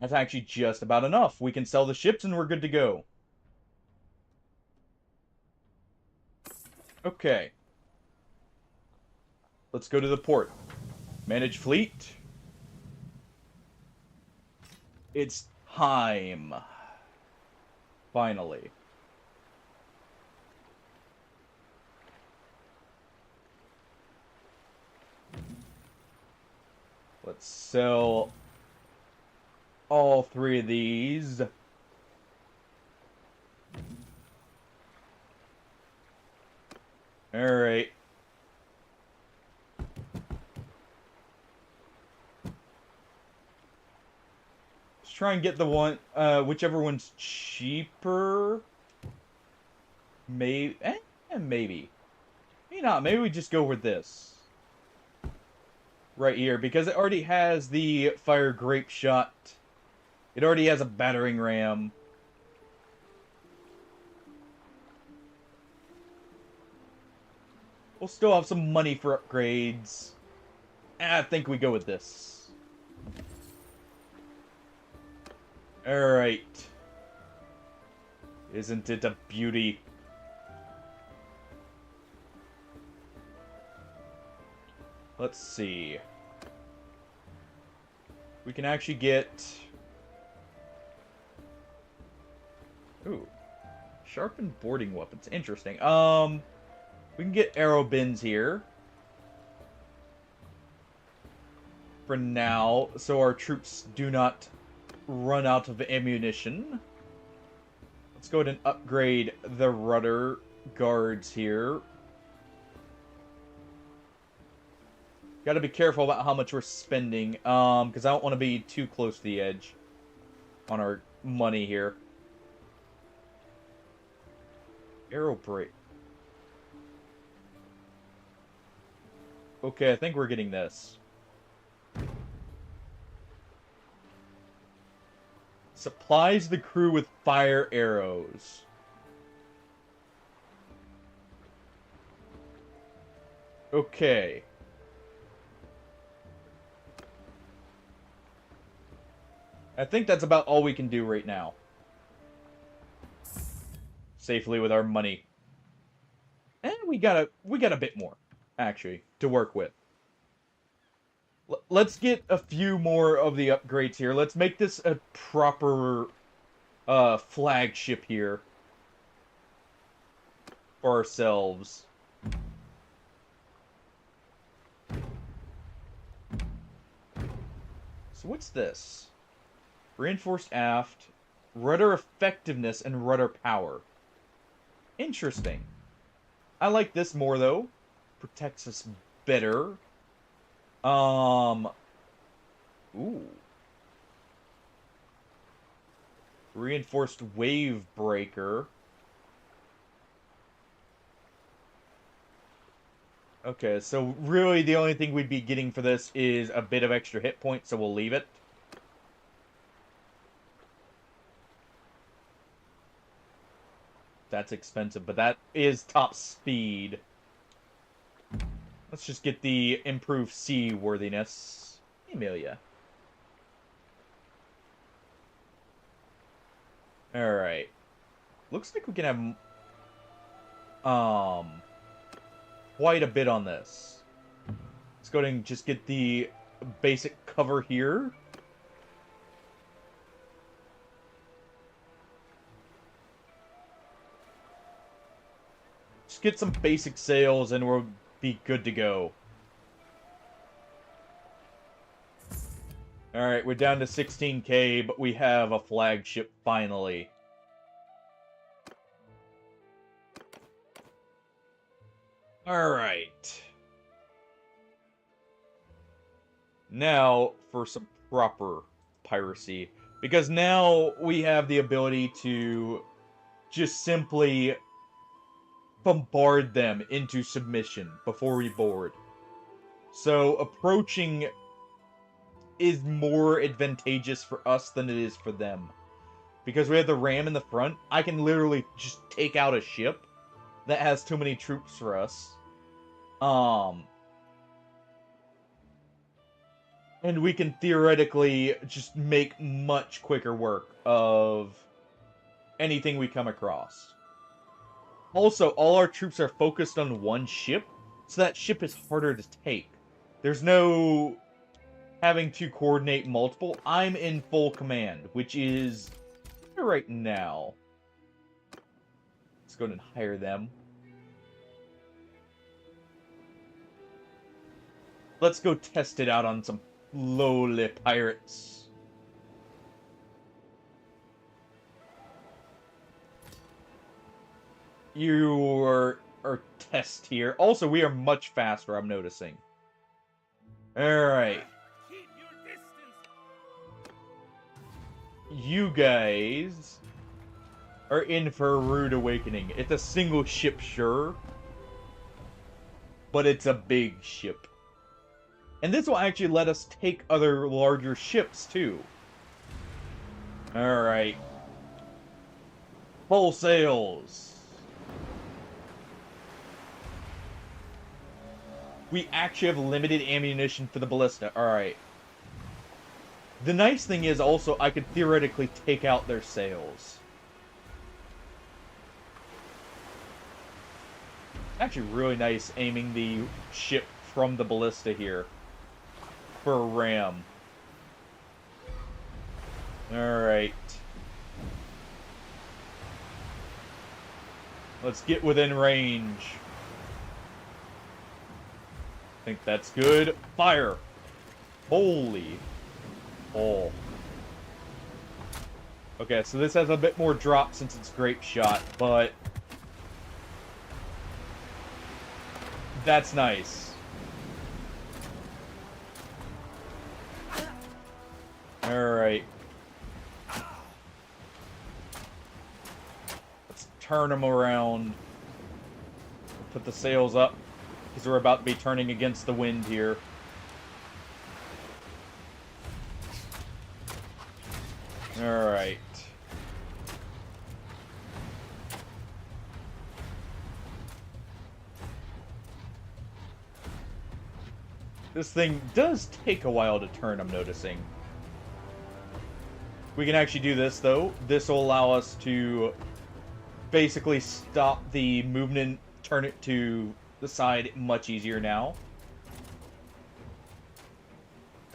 That's actually just about enough. We can sell the ships and we're good to go. Okay. Let's go to the port. Manage fleet. It's time. Finally. Let's sell all 3 of these. Alright. Let's try and get the one, whichever one's cheaper. Maybe, maybe. Maybe not, maybe we just go with this. Right here, because it already has the fire grape shot. It already has a battering ram. We'll still have some money for upgrades. I think we go with this. Alright. Isn't it a beauty? Let's see. We can actually get... Ooh. Sharpened boarding weapons. Interesting. We can get arrow bins here. For now, so our troops do not run out of ammunition. Let's go ahead and upgrade the rudder guards here. Gotta be careful about how much we're spending, because I don't want to be too close to the edge on our money here. Arrow break. Okay, I think we're getting this. Supplies the crew with fire arrows. Okay. I think that's about all we can do right now. Safely with our money. And we got a bit more, actually, to work with. Let's get a few more of the upgrades here. Let's make this a proper flagship here for ourselves. So what's this? Reinforced aft, rudder effectiveness, and rudder power. Interesting. I like this more, though. Protects us better. Ooh. Reinforced wave breaker. Okay, so really the only thing we'd be getting for this is a bit of extra hit points, so we'll leave it. That's expensive, but that is top speed. Let's just get the improved seaworthiness. Amelia. Alright. Looks like we can have quite a bit on this. Let's go ahead and just get the basic cover here. Just get some basic sails and we'll be good to go. Alright, we're down to 16k, but we have a flagship finally. Alright. Now for some proper piracy. Because now we have the ability to just simply bombard them into submission before we board. So approaching is more advantageous for us than it is for them. Because we have the ram in the front, I can literally just take out a ship that has too many troops for us. And we can theoretically just make much quicker work of anything we come across. Also, all our troops are focused on one ship, so that ship is harder to take. There's no having to coordinate multiple. I'm in full command, which is right now. Let's go ahead and hire them. Let's go test it out on some lowly pirates. You are test here. Also, we are much faster, I'm noticing. Alright. You guys are in for a rude awakening. It's a single ship, sure. But it's a big ship. And this will actually let us take other larger ships, too. Alright. Full sails. We actually have limited ammunition for the ballista. Alright. The nice thing is also I could theoretically take out their sails. Actually really nice aiming the ship from the ballista here. For a ram. Alright. Let's get within range. I think that's good. Fire! Holy. Oh. Okay, so this has a bit more drop since it's grape shot, but that's nice. Alright. Let's turn them around. Put the sails up, because we're about to be turning against the wind here. Alright. This thing does take a while to turn, I'm noticing. We can actually do this, though. This will allow us to basically stop the movement, turn it to the side much easier now.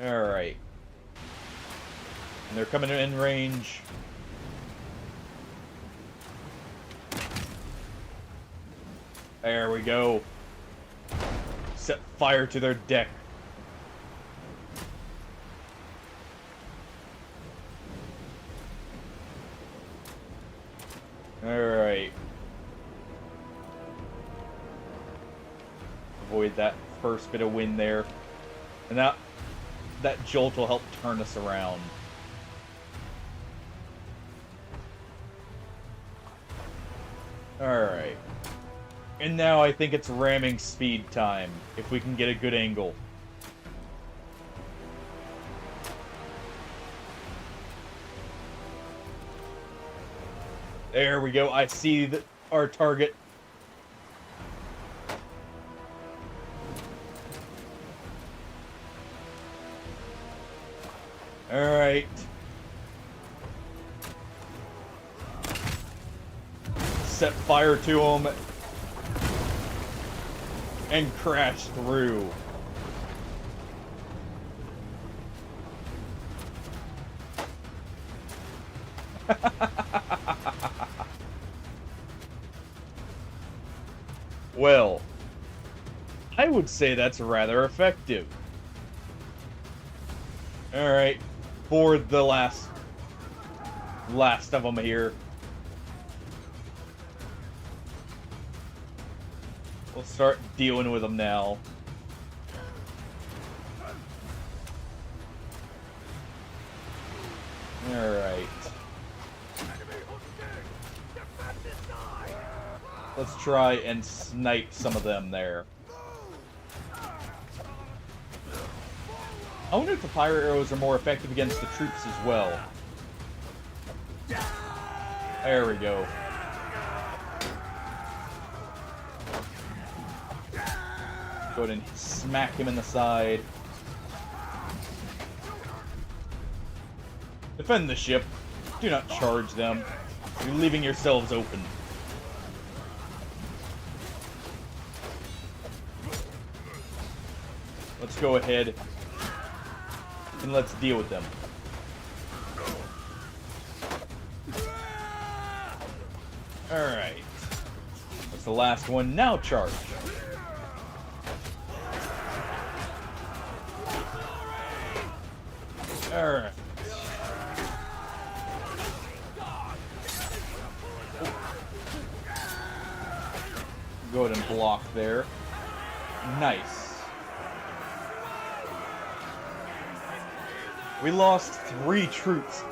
Alright. And they're coming in range. There we go. Set fire to their deck. Alright. Avoid that first bit of wind there. And that jolt will help turn us around. Alright. And now I think it's ramming speed time, if we can get a good angle. There we go. I see our target. Alright. Set fire to him. And crash through. Well, I would say that's rather effective. Alright, board the last of them here. We'll start dealing with them now. Alright. Let's try and snipe some of them there. I wonder if the fire arrows are more effective against the troops as well. There we go. Go ahead and smack him in the side. Defend the ship. Do not charge them. You're leaving yourselves open. Let's go ahead and let's deal with them. Alright. That's the last one. Now charge. Alright. Go ahead and block there. Nice. We lost 3 troops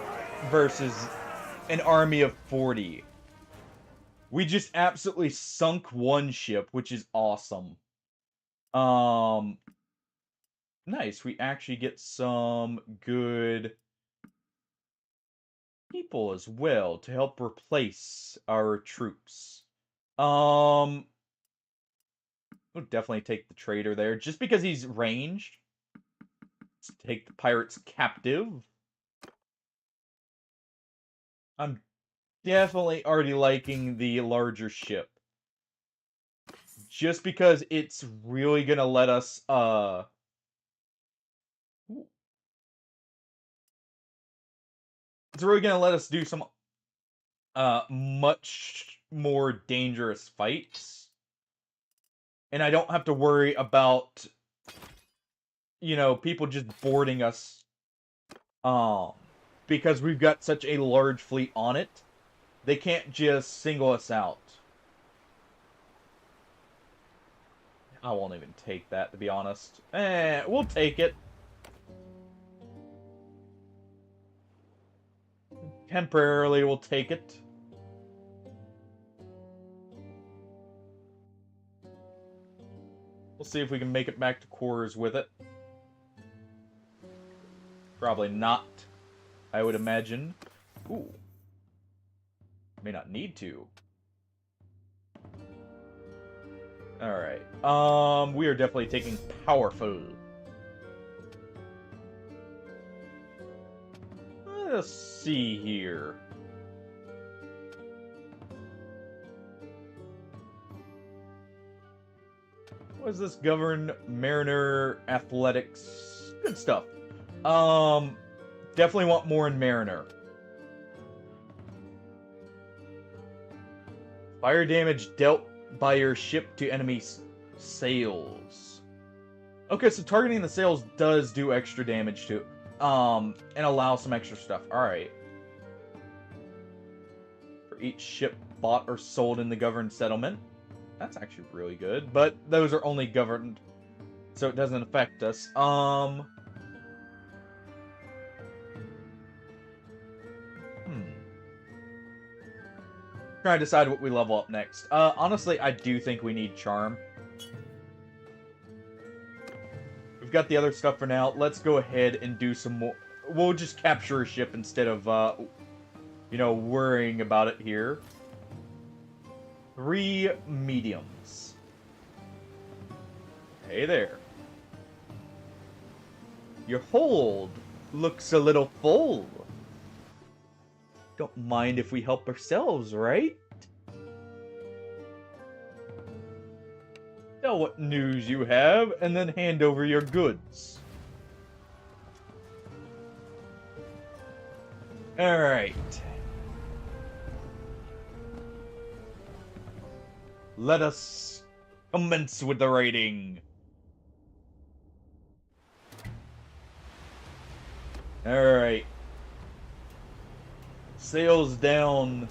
versus an army of 40. We just absolutely sunk one ship, which is awesome. Nice. We actually get some good people as well to help replace our troops. We'll definitely take the trader there, just because he's ranged. Let's take the pirates captive. I'm definitely already liking the larger ship. Just because it's really gonna let us, it's really gonna let us do some, much more dangerous fights. And I don't have to worry about, people just boarding us, because we've got such a large fleet on it. They can't just single us out. I won't even take that, to be honest. We'll take it. Temporarily, we'll take it. We'll see if we can make it back to quarters with it. Probably not, I would imagine. Ooh. May not need to. Alright. We are definitely taking powerful. Let's see here. What is this? Govern Mariner Athletics. Good stuff. Definitely want more in Mariner. Fire damage dealt by your ship to enemy sails. Okay, so targeting the sails does do extra damage to, and allow some extra stuff. Alright. For each ship bought or sold in the governed settlement. That's actually really good, but those are only governed, so it doesn't affect us. Trying to decide what we level up next. Honestly, I do think we need Charm. We've got the other stuff for now. Let's go ahead and do some more. We'll just capture a ship instead of, worrying about it here. 3 mediums. Hey there. Your hold looks a little full. Don't mind if we help ourselves, right? Tell what news you have, and then hand over your goods. Alright. Let us commence with the raiding. Alright. Sails down.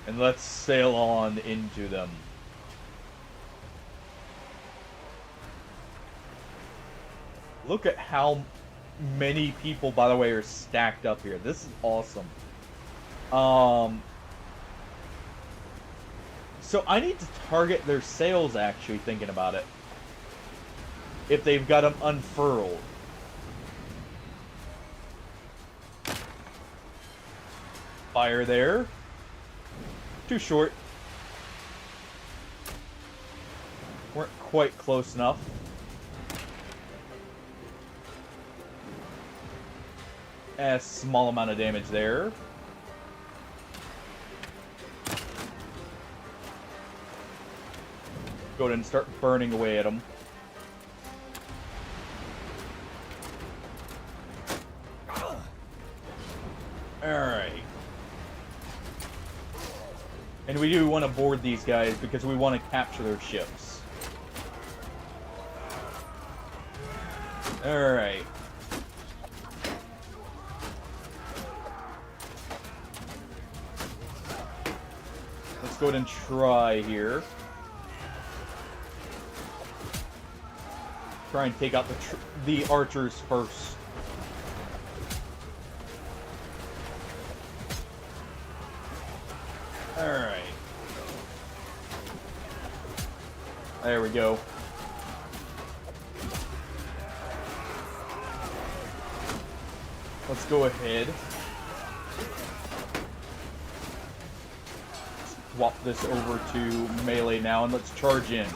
And let's sail on into them. Look at how many people, by the way, are stacked up here. This is awesome. So I need to target their sails, actually, thinking about it. If they've got them unfurled. Fire there. Too short. Weren't quite close enough. A small amount of damage there. Go ahead and start burning away at them. Alright. And we do want to board these guys because we want to capture their ships. Alright. Let's go ahead and try here. Try and take out the archers first. Alright. There we go. Let's go ahead. Swap this over to melee now and let's charge in.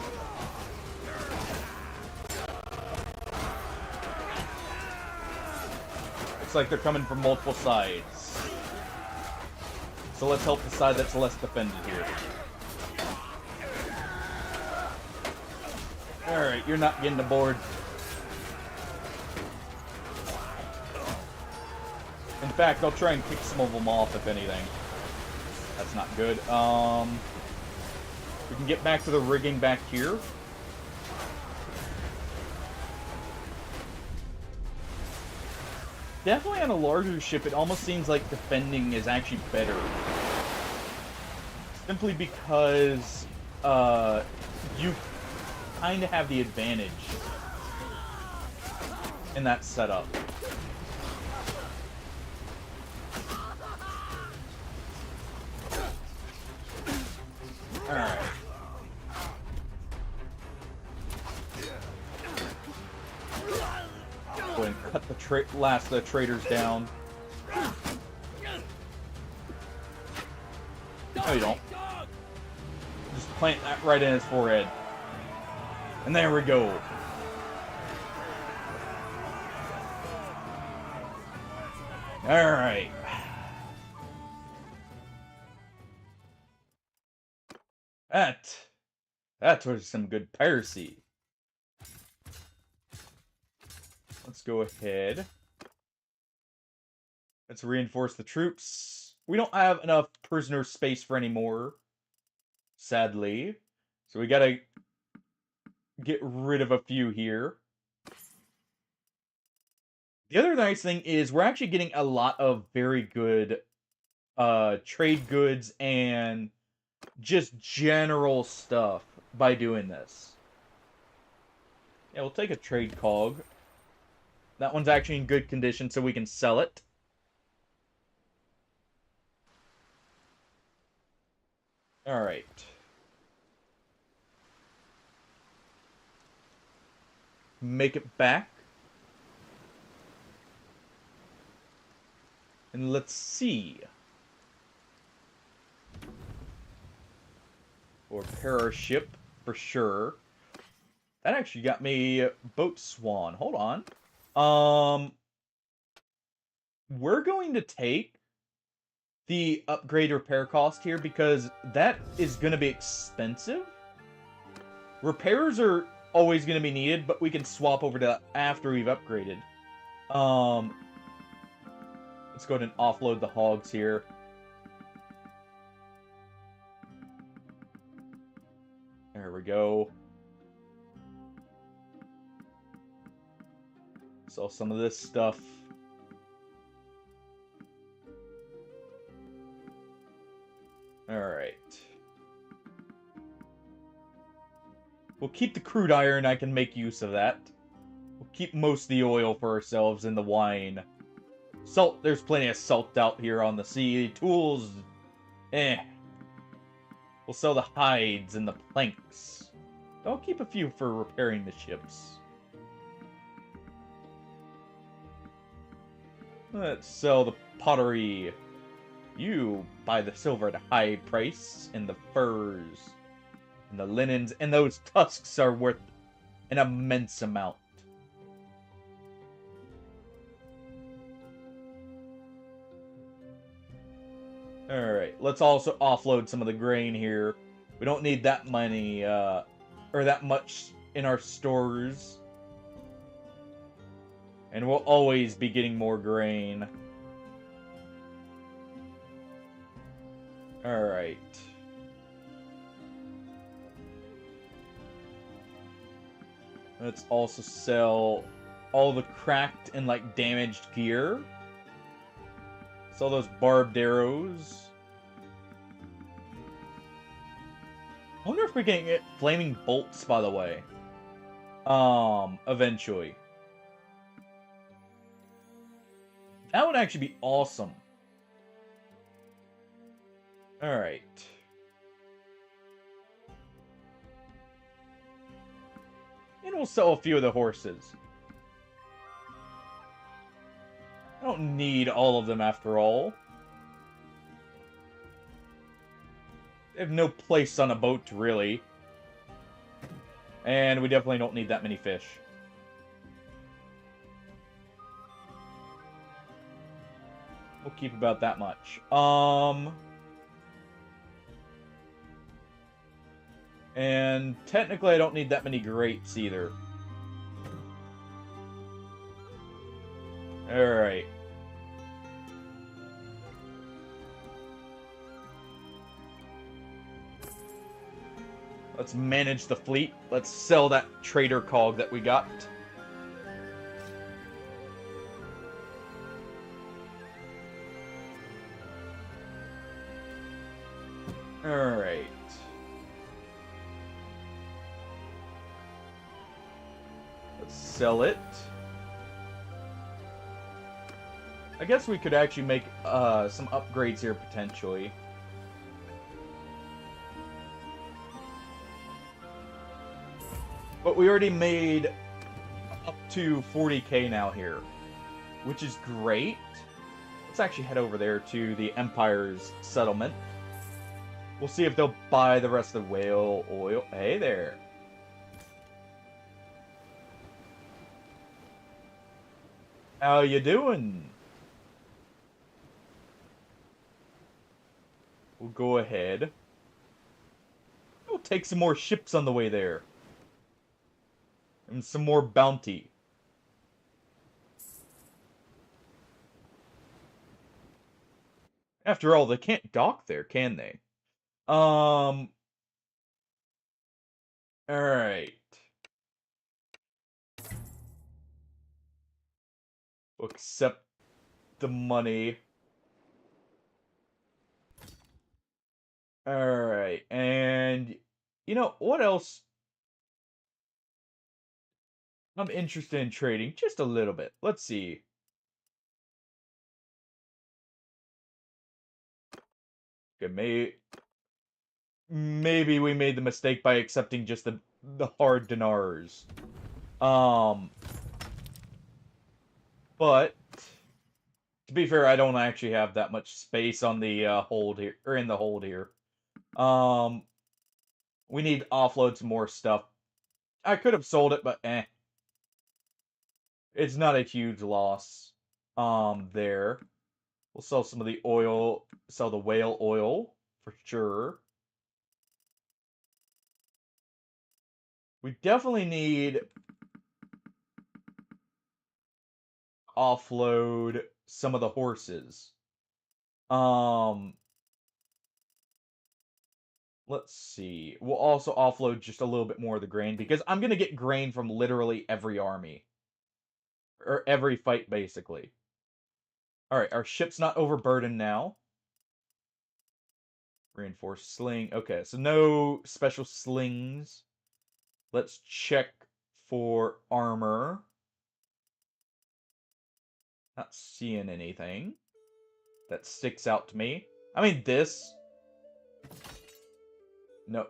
Looks like they're coming from multiple sides. So let's help the side that's less defended here. Alright, you're not getting aboard. In fact, I'll try and kick some of them off, if anything. That's not good. We can get back to the rigging back here. Definitely on a larger ship, it almost seems like defending is actually better. Simply because you kind of have the advantage in that setup. Alright. Go ahead and cut the last of the traitors down. No, you don't. Just plant that right in his forehead. And there we go. Alright. That was some good piracy. Let's go ahead. Let's reinforce the troops. We don't have enough prisoner space for any more, sadly. So we gotta get rid of a few here. The other nice thing is we're actually getting a lot of very good trade goods and just general stuff by doing this. Yeah, we'll take a trade cog. That one's actually in good condition, so we can sell it. Alright. Make it back. And let's see. Or repair our ship, for sure. That actually got me Boat Swan. Hold on. We're going to take the upgrade repair cost here because that is going to be expensive. Repairs are always going to be needed, but we can swap over to after we've upgraded. Let's go ahead and offload the hogs here. we go. Sell some of this stuff. Alright. We'll keep the crude iron, I can make use of that. We'll keep most of the oil for ourselves and the wine. Salt, there's plenty of salt out here on the sea. Tools, eh. We'll sell the hides and the planks. I'll keep a few for repairing the ships. Let's sell the pottery. You buy the silver at a high price, and the furs, and the linens, and those tusks are worth an immense amount. Alright, let's also offload some of the grain here. We don't need that money, or that much in our stores. And we'll always be getting more grain. Alright. Let's also sell all the cracked and, like, damaged gear. Sell those barbed arrows. I wonder if we can get flaming bolts, by the way. Eventually. That would actually be awesome. Alright. And we'll sell a few of the horses. I don't need all of them after all. They have no place on a boat, really. And we definitely don't need that many fish. We'll keep about that much. And technically I don't need that many grapes either. Alright. Let's manage the fleet. Let's sell that trader cog that we got. Alright. Let's sell it. I guess we could actually make some upgrades here potentially. But we already made up to 40k now here, which is great. Let's actually head over there to the Empire's settlement. We'll see if they'll buy the rest of the whale oil. Hey there. How you doing? We'll go ahead. We'll take some more ships on the way there. And some more bounty. After all, they can't dock there, can they? Alright. We'll accept the money. Alright, and you know, what else? I'm interested in trading just a little bit. Let's see. Okay, maybe we made the mistake by accepting just the hard dinars. But to be fair, I don't actually have that much space on the hold here, or in the hold here. We need to offload some more stuff. I could have sold it, but eh. It's not a huge loss. There. We'll sell some of the oil, sell the whale oil, for sure. We definitely need offload some of the horses. Let's see. We'll also offload just a little bit more of the grain, because I'm going to get grain from literally every army. Or every fight, basically. Alright, our ship's not overburdened now. Reinforced sling. Okay, so no special slings. Let's check for armor. Not seeing anything that sticks out to me. I mean, this. No.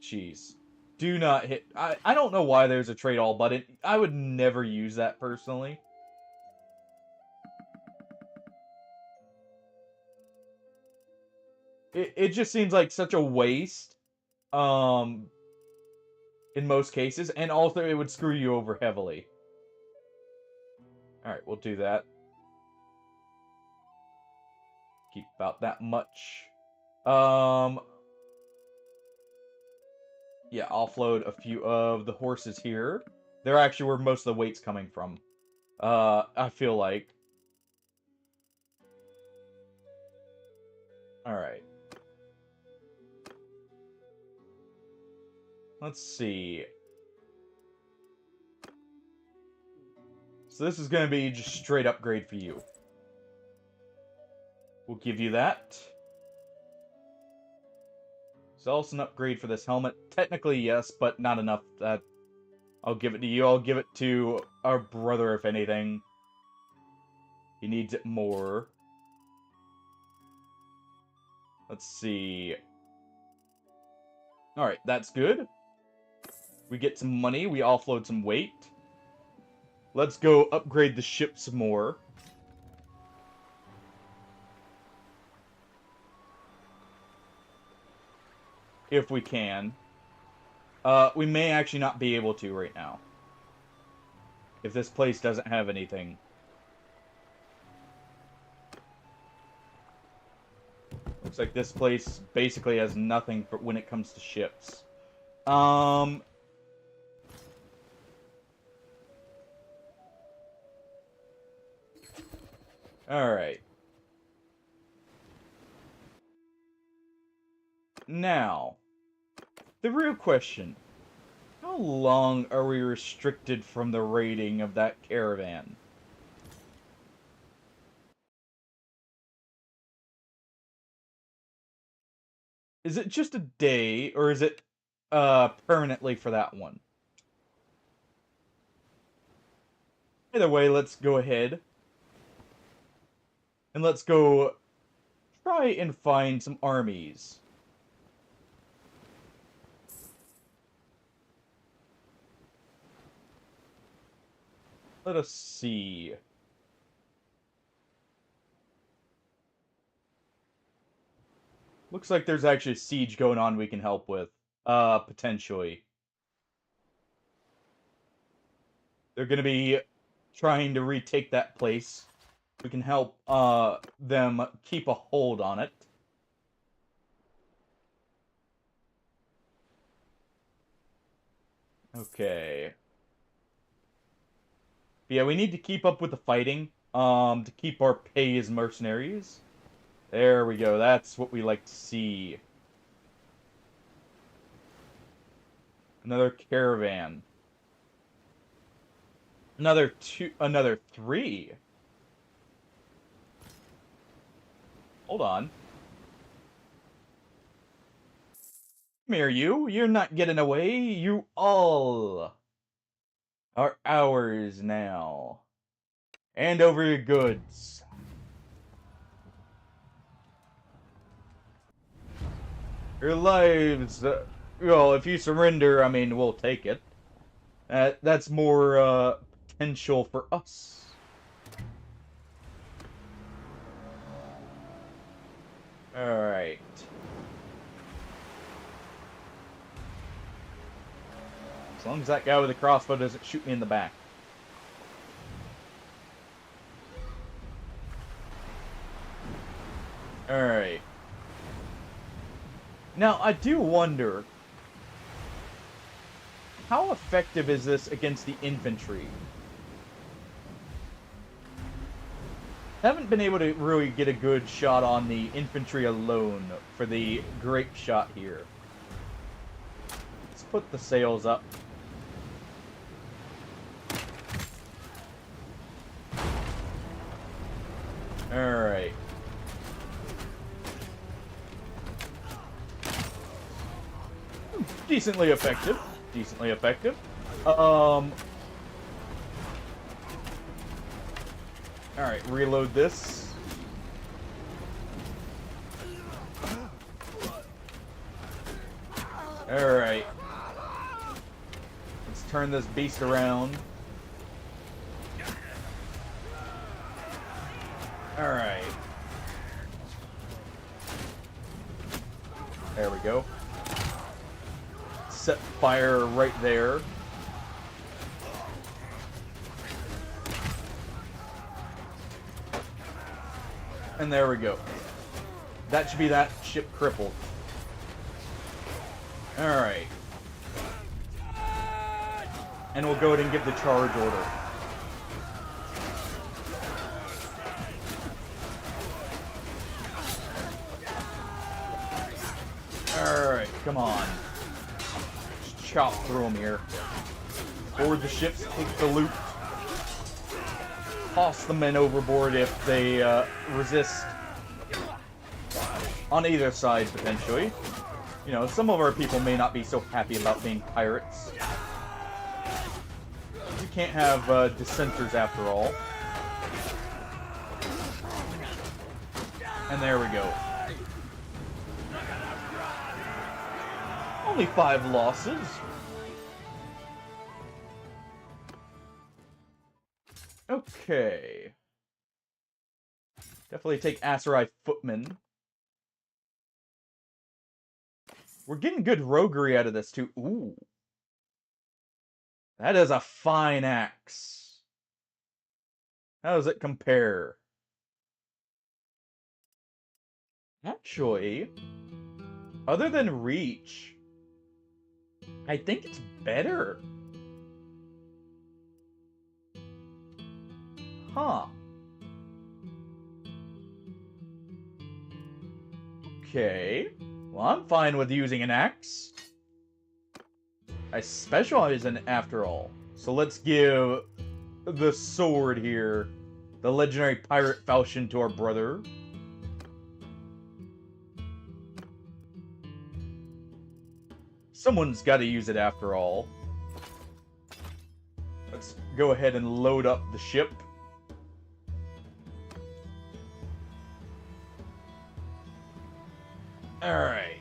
Jeez. Do not hit. I don't know why there's a trade all button. I would never use that personally. It just seems like such a waste. In most cases, and also it would screw you over heavily. Alright, we'll do that. Keep about that much. Yeah, offload a few of the horses here. They're actually where most of the weight's coming from. I feel like. Alright. Let's see. So this is going to be just straight upgrade for you. We'll give you that. It's also an upgrade for this helmet. Technically, yes, but not enough that I'll give it to you. I'll give it to our brother, if anything. He needs it more. Let's see. Alright, that's good. We get some money. We offload some weight. Let's go upgrade the ship some more. If we can. We may actually not be able to right now. If this place doesn't have anything. Looks like this place basically has nothing for when it comes to ships. Alright. Now, the real question. How long are we restricted from the raiding of that caravan? Is it just a day, or is it permanently for that one? Either way, let's go ahead. And let's go try and find some armies. Let us see. Looks like there's actually a siege going on we can help with. Potentially. They're gonna be trying to retake that place. We can help, them keep a hold on it. Okay. Yeah, we need to keep up with the fighting, to keep our pay as mercenaries. There we go, that's what we like to see. Another caravan. Another 3. Hold on. Come here, you. You're not getting away. You all are ours now. Hand over your goods. Your lives. Well, if you surrender, I mean, we'll take it. That's more potential for us. Alright. As long as that guy with the crossbow doesn't shoot me in the back. Alright. Now, I do wonder, how effective is this against the infantry? Haven't been able to really get a good shot on the infantry alone for the grape shot here. Let's put the sails up. Alright. Decently effective. Decently effective. Alright, reload this. Alright. Let's turn this beast around. Alright. There we go. Set fire right there. And there we go. That should be that ship crippled. Alright. And we'll go ahead and give the charge order. Alright, come on. Just chop through them here. Board the ships, take the loot. Toss the men overboard if they resist. On either side, potentially. You know, some of our people may not be so happy about being pirates. You can't have dissenters after all. And there we go. Only 5 losses. Okay. Definitely take Aserai Footmen. We're getting good roguery out of this, too. Ooh. That is a fine axe. How does it compare? Actually, other than reach, I think it's better. Huh. Okay. Well, I'm fine with using an axe. I specialize in it after all. So let's give the sword here, the legendary pirate falchion, to our brother. Someone's got to use it after all. Let's go ahead and load up the ship. Alright.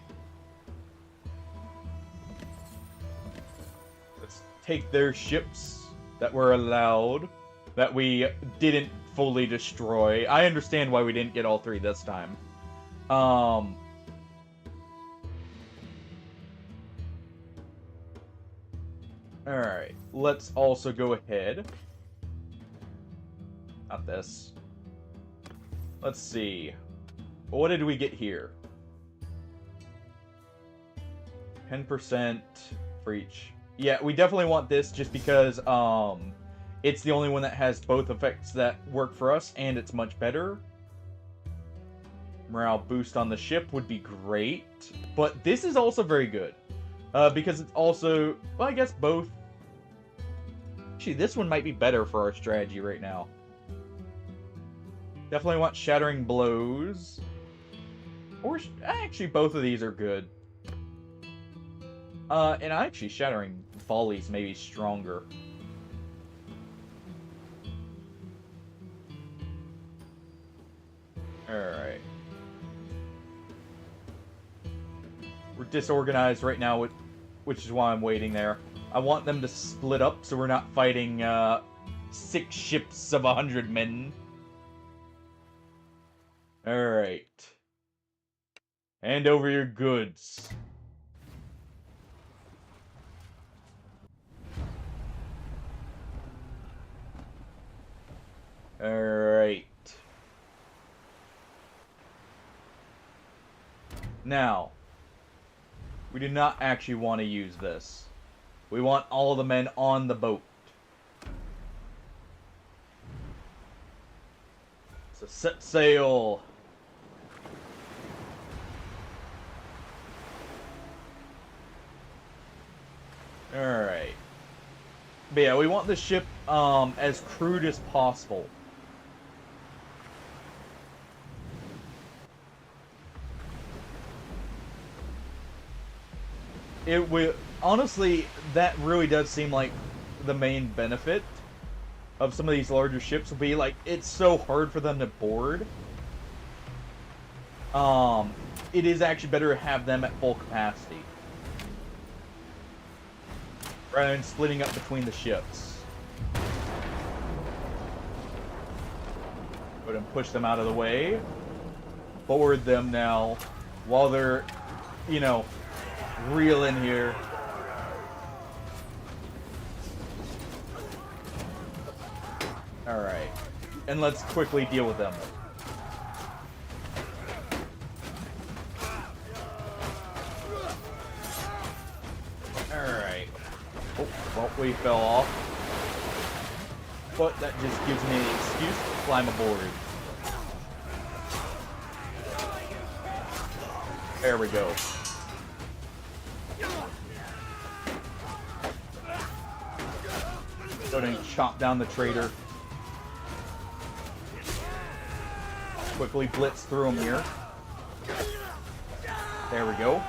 Let's take their ships that were allowed, that we didn't fully destroy. I understand why we didn't get all 3 this time. Alright, let's also go ahead. Not this. Let's see. What did we get here? 10% for each. Yeah, we definitely want this just because it's the only one that has both effects that work for us, and it's much better. Morale boost on the ship would be great, but this is also very good. Because it's also, well, I guess both. Actually, this one might be better for our strategy right now. Definitely want Shattering Blows. Or, actually, both of these are good. And actually, Shattering Volleys may be stronger. Alright. We're disorganized right now, which is why I'm waiting there. I want them to split up so we're not fighting 6 ships of 100 men. Alright. Hand over your goods. Alright. Now, we do not actually want to use this. We want all the men on the boat. So set sail. Alright. But yeah, we want the ship as crude as possible. It will honestly, that really does seem like the main benefit of some of these larger ships will be like it's so hard for them to board. It is actually better to have them at full capacity rather than splitting up between the ships. Go ahead and push them out of the way. Board them now while they're, you know, reeling here. Alright. And let's quickly deal with them. Alright. Oh, well, we fell off. But that just gives me an excuse to climb aboard. There we go. Go ahead and chop down the traitor. Quickly blitz through him here. There we go.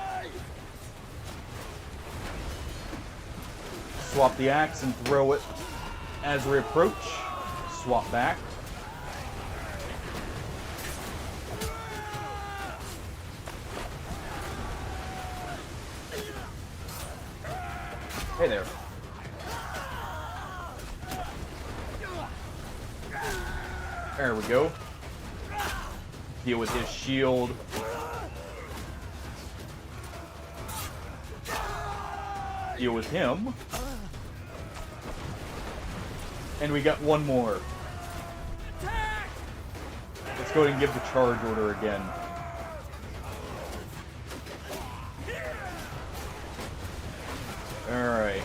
Swap the axe and throw it as we approach. Swap back. Hey there. There we go. Deal with his shield. Deal with him. And we got one more. Let's go ahead and give the charge order again. Alright.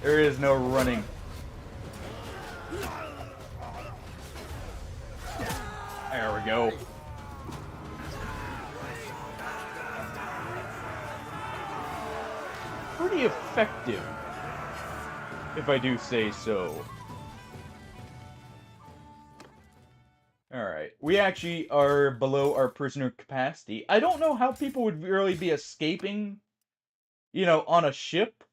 There is no running. There we go. Pretty effective, if I do say so. Alright, we actually are below our prisoner capacity. I don't know how people would really be escaping, you know, on a ship.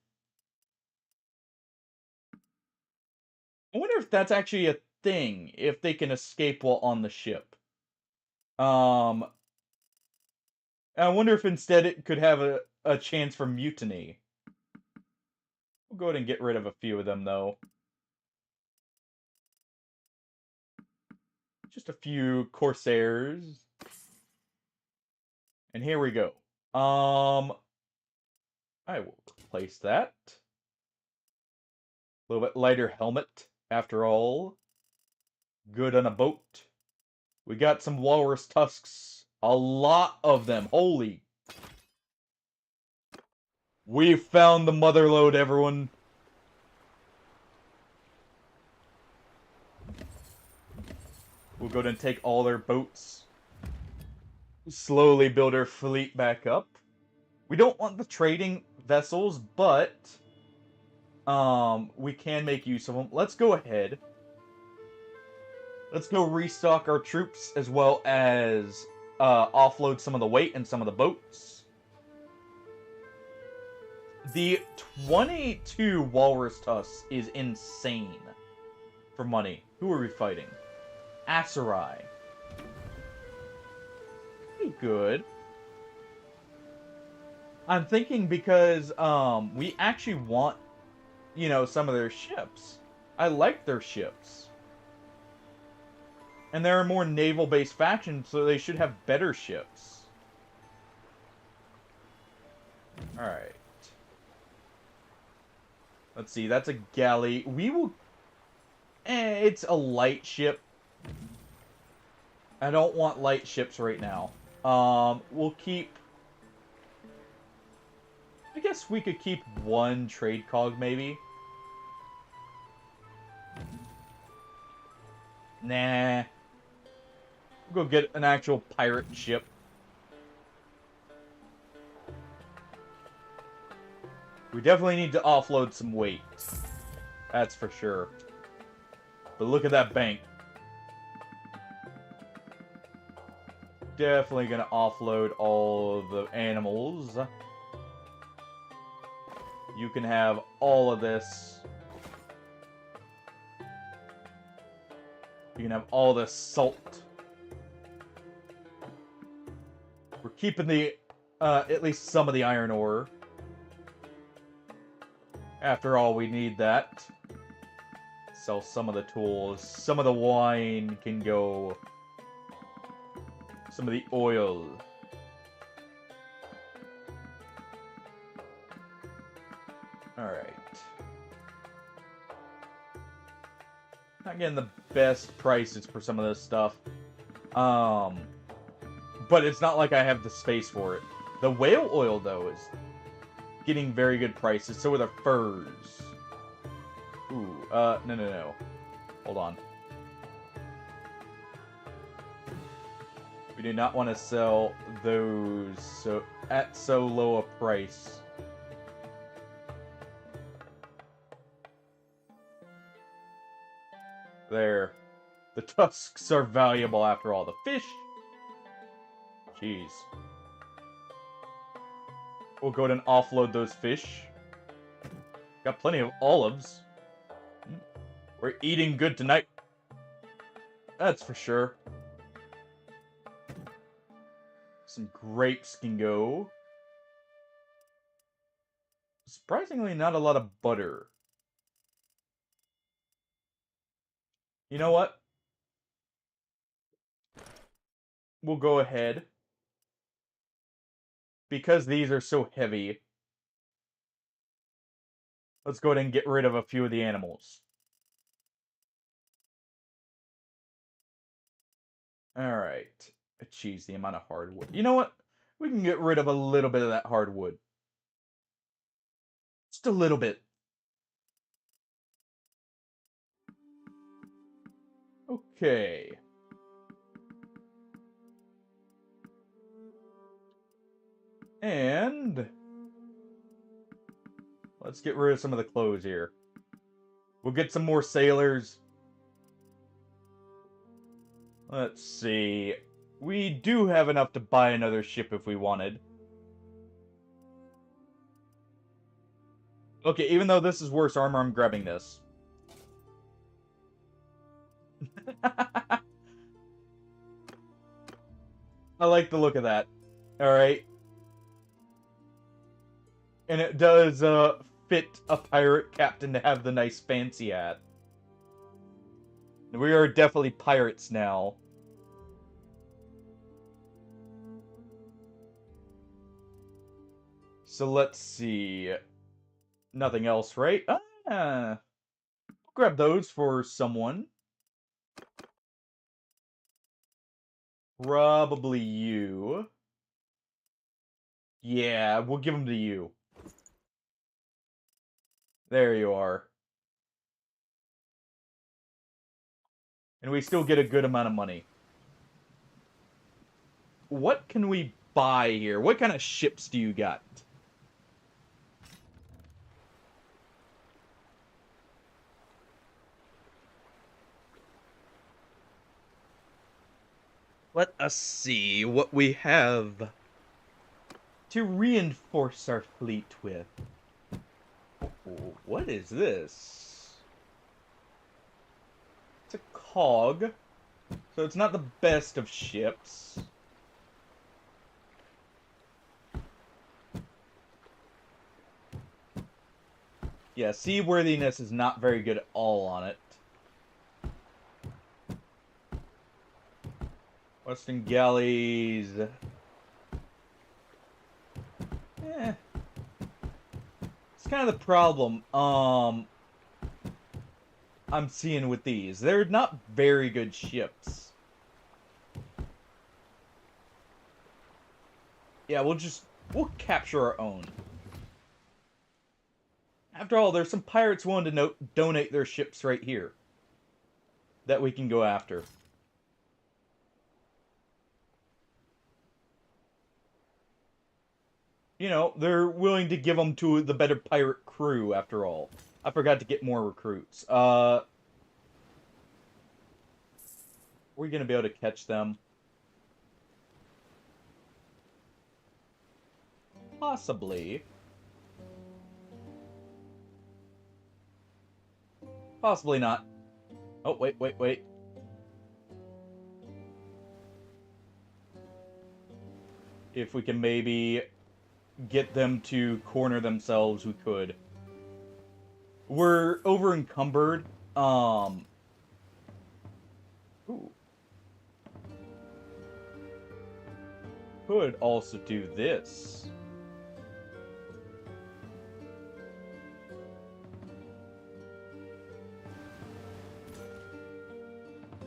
I wonder if that's actually a thing, if they can escape while on the ship. I wonder if instead it could have a chance for mutiny. We'll go ahead and get rid of a few of them, though. Just a few Corsairs. And here we go. I will replace that. A little bit lighter helmet, after all. Good on a boat. We got some walrus tusks. A lot of them. Holy. We found the mother lode, everyone. We'll go ahead and take all their boats. Slowly build our fleet back up. We don't want the trading vessels, but we can make use of them. Let's go ahead. Let's go restock our troops as well as offload some of the weight and some of the boats. The 22 walrus tusks is insane for money. Who are we fighting? Asarai. Pretty good. I'm thinking because we actually want, you know, some of their ships. I like their ships. And they're a more naval-based faction, so they should have better ships. Alright. Let's see, that's a galley. We will... it's a light ship. I don't want light ships right now. We'll keep... I guess we could keep one trade cog, maybe. Nah. We'll go get an actual pirate ship. We definitely need to offload some weight. That's for sure. But look at that bank. Definitely gonna offload all of the animals. You can have all of this. You can have all this salt. We're keeping the, at least some of the iron ore. After all, we need that. Sell some of the tools. Some of the wine can go. Some of the oil. Alright. Not getting the best prices for some of this stuff. But it's not like I have the space for it. The whale oil, though, is getting very good prices. So are the furs. Ooh, no. Hold on. We do not want to sell those at so low a price. There. The tusks are valuable after all. The fish. Jeez. We'll go ahead and offload those fish. Got plenty of olives. We're eating good tonight. That's for sure. Some grapes can go. Surprisingly, not a lot of butter. You know what? We'll go ahead. Because these are so heavy, let's go ahead and get rid of a few of the animals. Alright. Jeez, the amount of hardwood. You know what? We can get rid of a little bit of that hardwood. Just a little bit. Okay. And let's get rid of some of the clothes here. We'll get some more sailors. Let's see. We do have enough to buy another ship if we wanted. Okay, even though this is worse armor, I'm grabbing this. I like the look of that. Alright. And it does fit a pirate captain to have the nice fancy hat. We are definitely pirates now. So let's see. Nothing else, right? Grab those for someone. Probably you. Yeah, we'll give them to you. There you are. And we still get a good amount of money. What can we buy here? What kind of ships do you got? Let us see what we have to reinforce our fleet with. What is this? It's a cog. So it's not the best of ships. Yeah, seaworthiness is not very good at all on it. Western galleys. Eh. It's kind of the problem I'm seeing with these. They're not very good ships. Yeah, we'll capture our own. After all, there's some pirates willing to donate their ships right here. that we can go after. You know, they're willing to give them to the better pirate crew, after all. I forgot to get more recruits. Are we gonna be able to catch them? Possibly. Possibly not. Oh, wait. If we can maybe get them to corner themselves, we could. We're over encumbered. Ooh. Could also do this.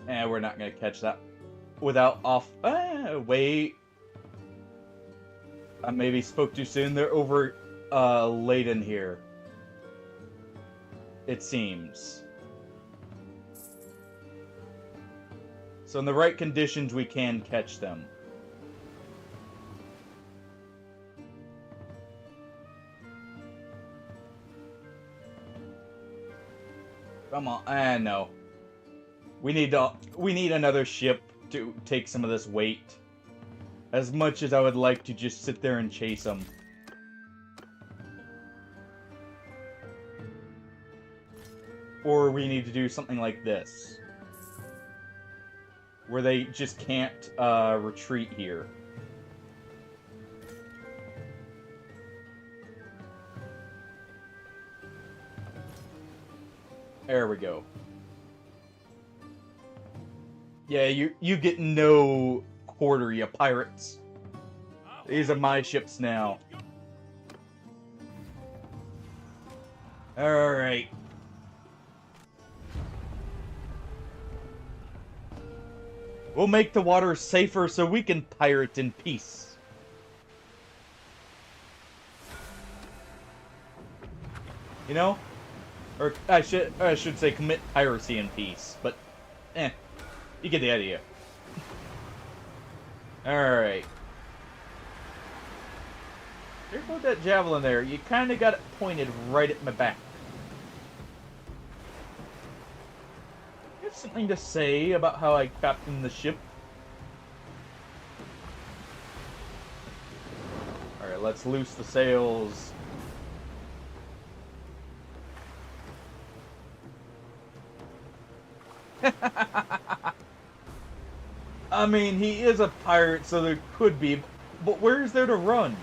And we're not gonna catch that without off. Wait. I maybe spoke too soon. They're over laden here. It seems. So in the right conditions, we can catch them. Come on. No. We need another ship to take some of this weight. As much as I would like to just sit there and chase them. Or we need to do something like this. Where they just can't retreat here. There we go. Yeah, you get no quarter, you pirates. These are my ships now. Alright. We'll make the water safer so we can pirate in peace. You know? Or I should say commit piracy in peace, but you get the idea. Alright. Careful with that javelin there. You kinda got it pointed right at my back. You have something to say about how I captained the ship? Alright, let's loose the sails. I mean, he is a pirate, so there could be, but where is there to run?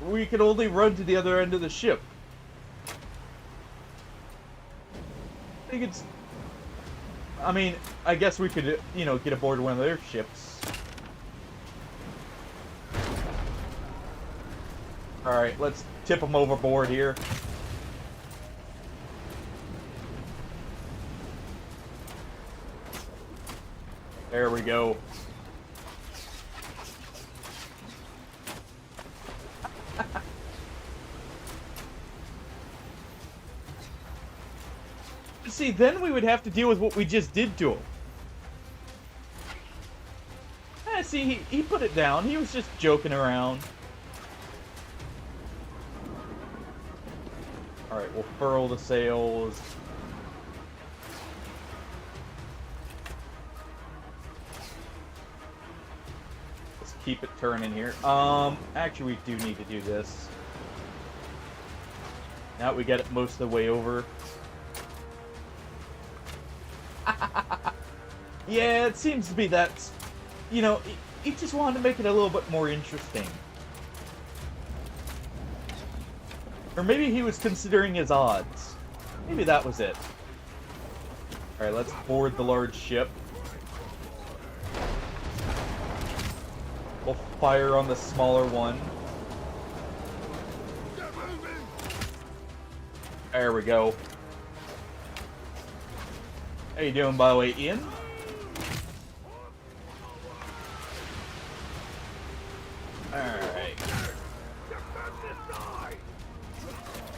We could only run to the other end of the ship. I mean, I guess we could, you know, get aboard one of their ships. Alright, let's tip them overboard here. There we go. See, then we would have to deal with what we just did to him. See, he put it down. He was just joking around. Alright, we'll furl the sails. Keep it turning here. Actually, we do need to do this. Now that we get it most of the way over. Yeah, it seems to be that, you know, he just wanted to make it a little bit more interesting. Or maybe he was considering his odds. Maybe that was it. Alright, let's board the large ship. We'll fire on the smaller one. There we go. How you doing, by the way, Ian? Alright.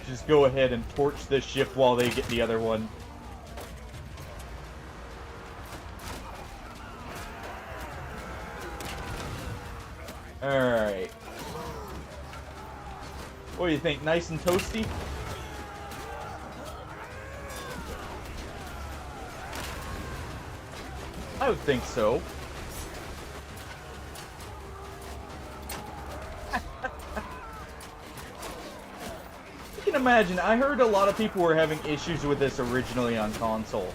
just go ahead and torch this ship while they get the other one. Alright. What do you think? Nice and toasty? I would think so. You can imagine, I heard a lot of people were having issues with this originally on console.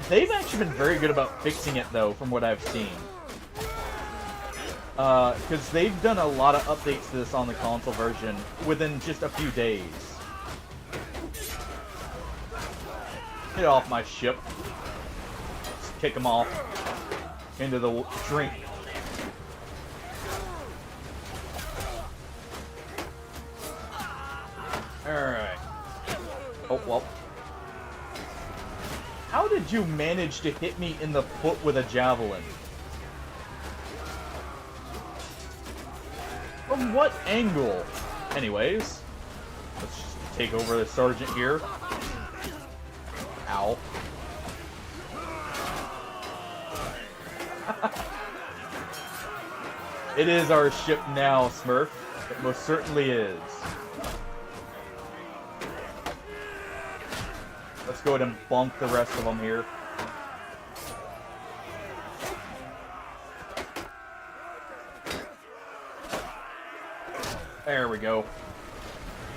They've actually been very good about fixing it, though, from what I've seen. Because they've done a lot of updates to this on the console version within just a few days. Get off my ship. Just kick them off into the drink. Alright. Oh, well. How did you manage to hit me in the foot with a javelin? From what angle? Anyways, let's just take over the sergeant here. Ow. It is our ship now, Smurf. It most certainly is. Let's go ahead and bonk the rest of them here. There we go.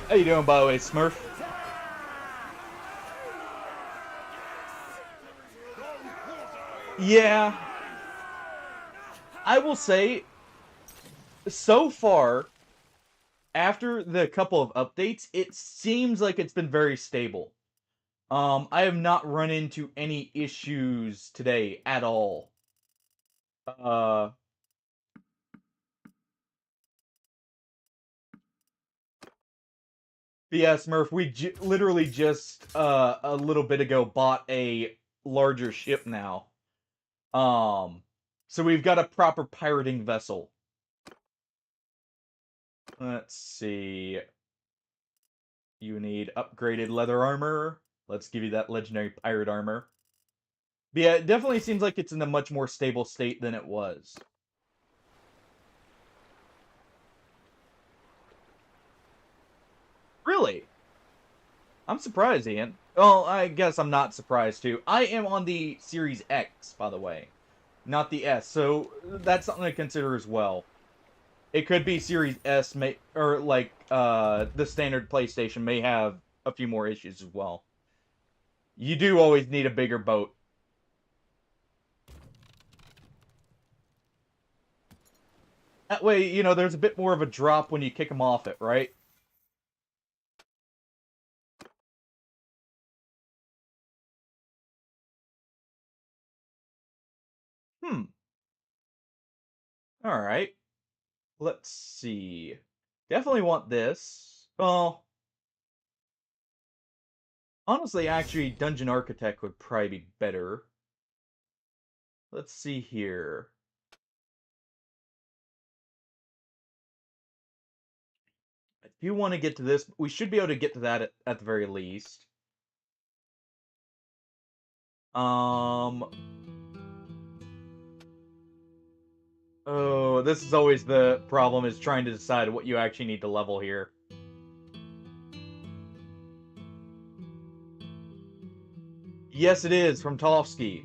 How you doing, by the way, Smurf? Yeah. I will say, so far, after the couple of updates, it seems like it's been very stable. I have not run into any issues today at all. But yeah, Smurf, we literally just, a little bit ago bought a larger ship now. So we've got a proper pirating vessel. Let's see. You need upgraded leather armor. Let's give you that legendary pirate armor. But yeah, it definitely seems like it's in a much more stable state than it was. Really? I'm surprised, Ian. Well, I guess I'm not surprised, too. I am on the Series X, by the way. Not the S, so that's something to consider as well. It could be Series S, or like, the standard PlayStation may have a few more issues as well. You do always need a bigger boat. That way, you know, there's a bit more of a drop when you kick them off it, right? Alright. Let's see. Definitely want this. Well, honestly, actually, Dungeon Architect would probably be better. Let's see here. If you want to get to this, we should be able to get to that at the very least. Oh, this is always the problem, is trying to decide what you actually need to level here. Yes, it is, from Tofsky.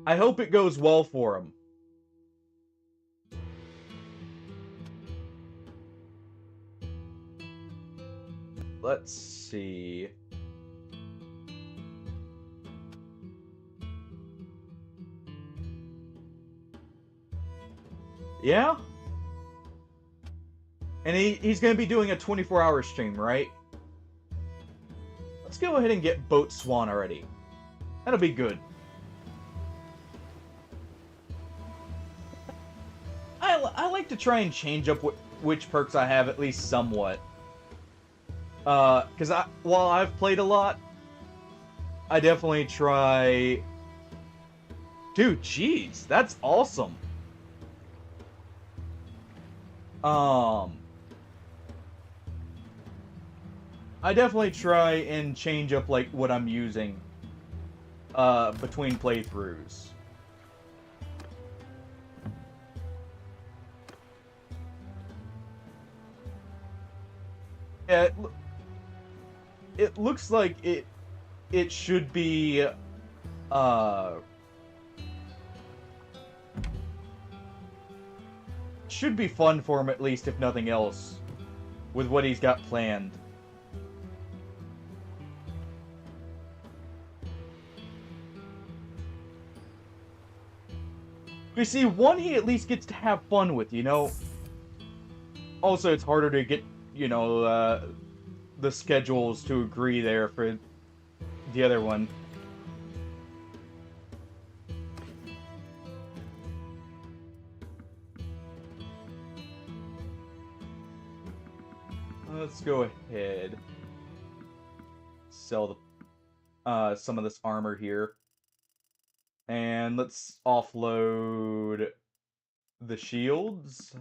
I hope it goes well for him. Let's see. Yeah? And he's going to be doing a 24-hour stream, right? Let's go ahead and get Boat Swan already. That'll be good. I like to try and change up which perks I have, at least somewhat. Because while I've played a lot, I definitely try... Dude, jeez, that's awesome. I definitely try and change up like what I'm using between playthroughs. Yeah, it looks like it should be uh should be fun for him at least, if nothing else, with what he's got planned. You see, one he at least gets to have fun with, you know? Also, it's harder to get, you know, the schedules to agree there for the other one. Let's go ahead. Sell the some of this armor here. And let's offload the shields.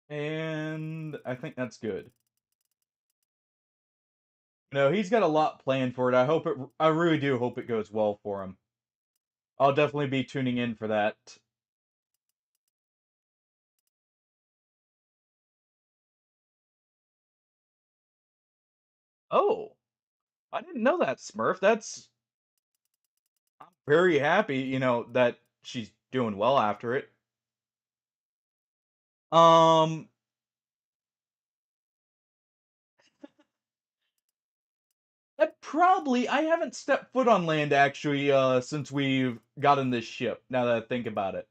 And I think that's good. No, he's got a lot planned for it. I really do hope it goes well for him. I'll definitely be tuning in for that. Oh, I didn't know that, Smurf. I'm very happy, you know, that she's doing well after it. Um, I haven't stepped foot on land actually, since we've gotten this ship, now that I think about it.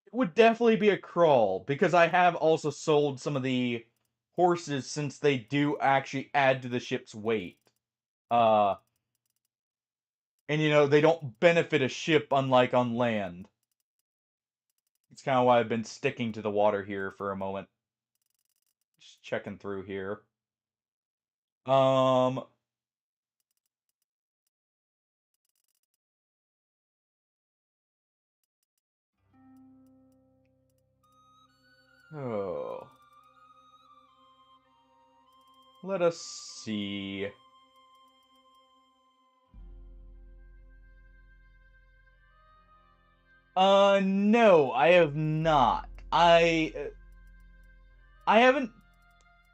It would definitely be a crawl, because I have also sold some of the horses since they do actually add to the ship's weight. Uh, and you know, they don't benefit a ship unlike on land. It's kind of why I've been sticking to the water here for a moment. Just checking through here. Um, oh. Let us see. No, I have not. I haven't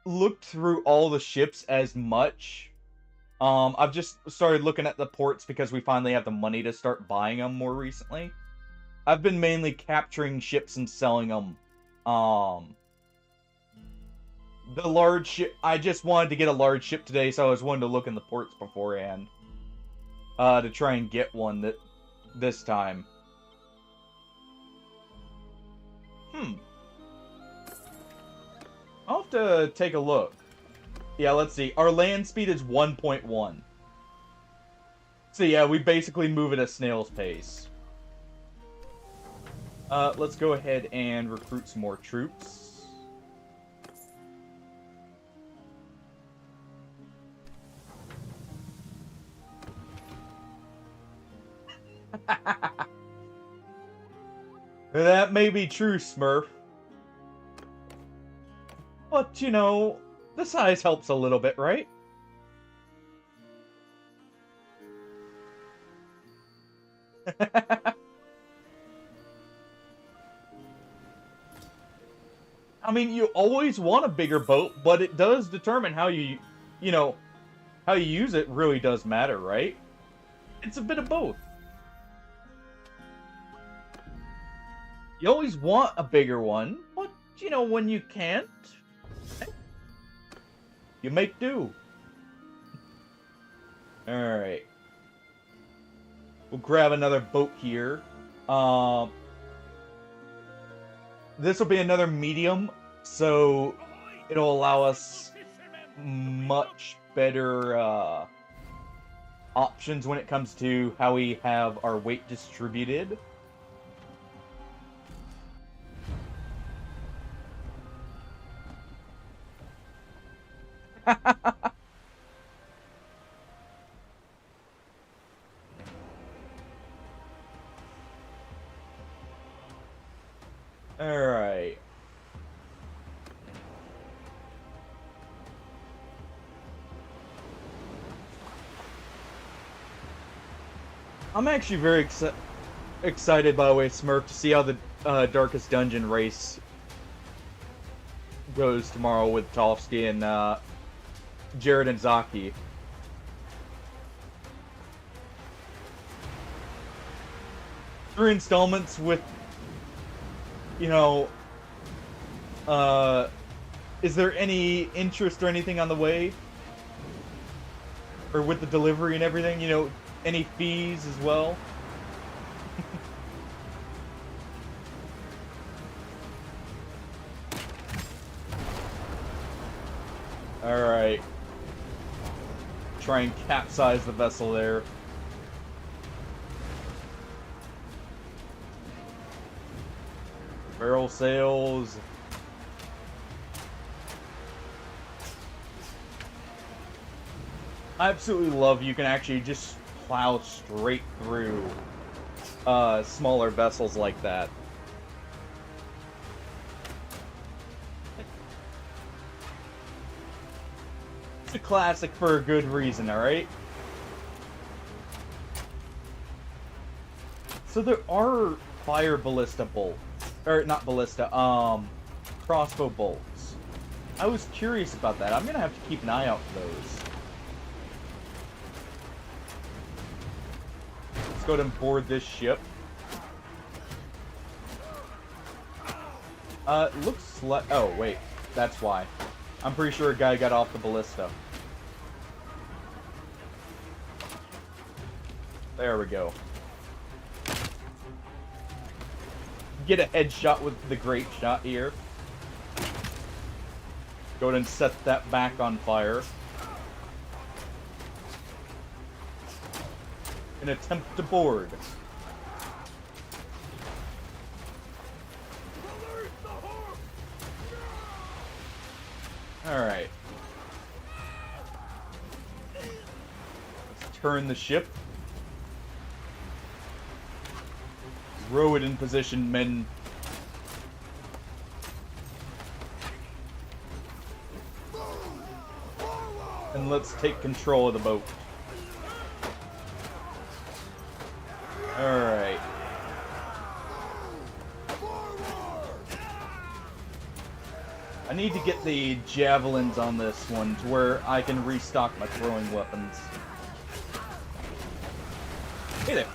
looked through all the ships as much. I've just started looking at the ports because we finally have the money to start buying them more recently. I've been mainly capturing ships and selling them. Um, the large ship, I just wanted to get a large ship today, so I was wanting to look in the ports beforehand. To try and get one this time. Hmm. I'll have to take a look. Yeah, let's see. Our land speed is 1.1. So yeah, we basically move at a snail's pace. Let's go ahead and recruit some more troops. That may be true, Smurf. But, you know, the size helps a little bit, right? I mean, you always want a bigger boat, but it does determine how you know, how you use it really does matter, right? It's a bit of both. You always want a bigger one, but, you know, when you can't, you make do. Alright. We'll grab another boat here. This will be another medium, so it'll allow us much better options when it comes to how we have our weight distributed. Alright. I'm actually very excited, by the way, Smurf, to see how the Darkest Dungeon race goes tomorrow with Tofsky and Jared and Zaki. 3 installments with, you know, is there any interest or anything on the way? Or with the delivery and everything, you know, any fees as well? Alright. Try and capsize the vessel there. Barrel sails. I absolutely love you can actually just plow straight through smaller vessels like that. It's a classic for a good reason, alright? So there are fire ballista bolts. Or, not ballista, crossbow bolts. I was curious about that. I'm gonna have to keep an eye out for those. Let's go ahead and board this ship. Looks like... Oh, wait. That's why. I'm pretty sure a guy got off the ballista. There we go. Get a headshot with the great shot here. Go ahead and set that back on fire. An attempt to board. Alright. Let's turn the ship. Row it in position, men. And let's take control of the boat. Alright. I need to get the javelins on this one to where I can restock my throwing weapons. Hey there.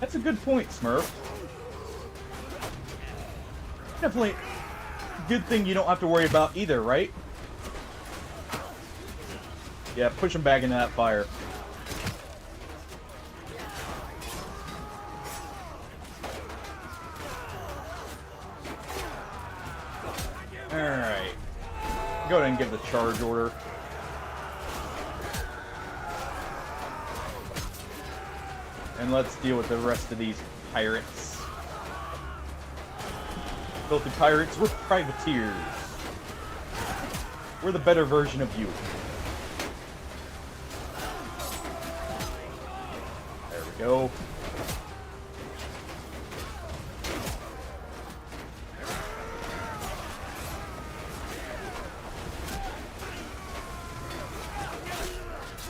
That's a good point, Smurf. Definitely good thing you don't have to worry about either, right? Yeah, push him back into that fire. Alright. Go ahead and give the charge order. And let's deal with the rest of these pirates. Filthy pirates, we're privateers. We're the better version of you. There we go.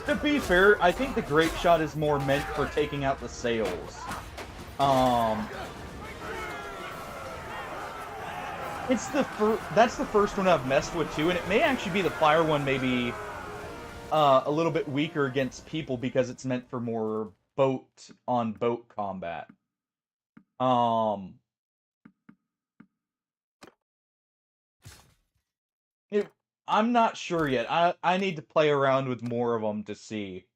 To be fair, I think the grape shot is more meant for taking out the sails. It's that's the first one I've messed with too, and it may actually be the fire one, maybe a little bit weaker against people because it's meant for more boat-on-boat combat. I'm not sure yet. I need to play around with more of them to see.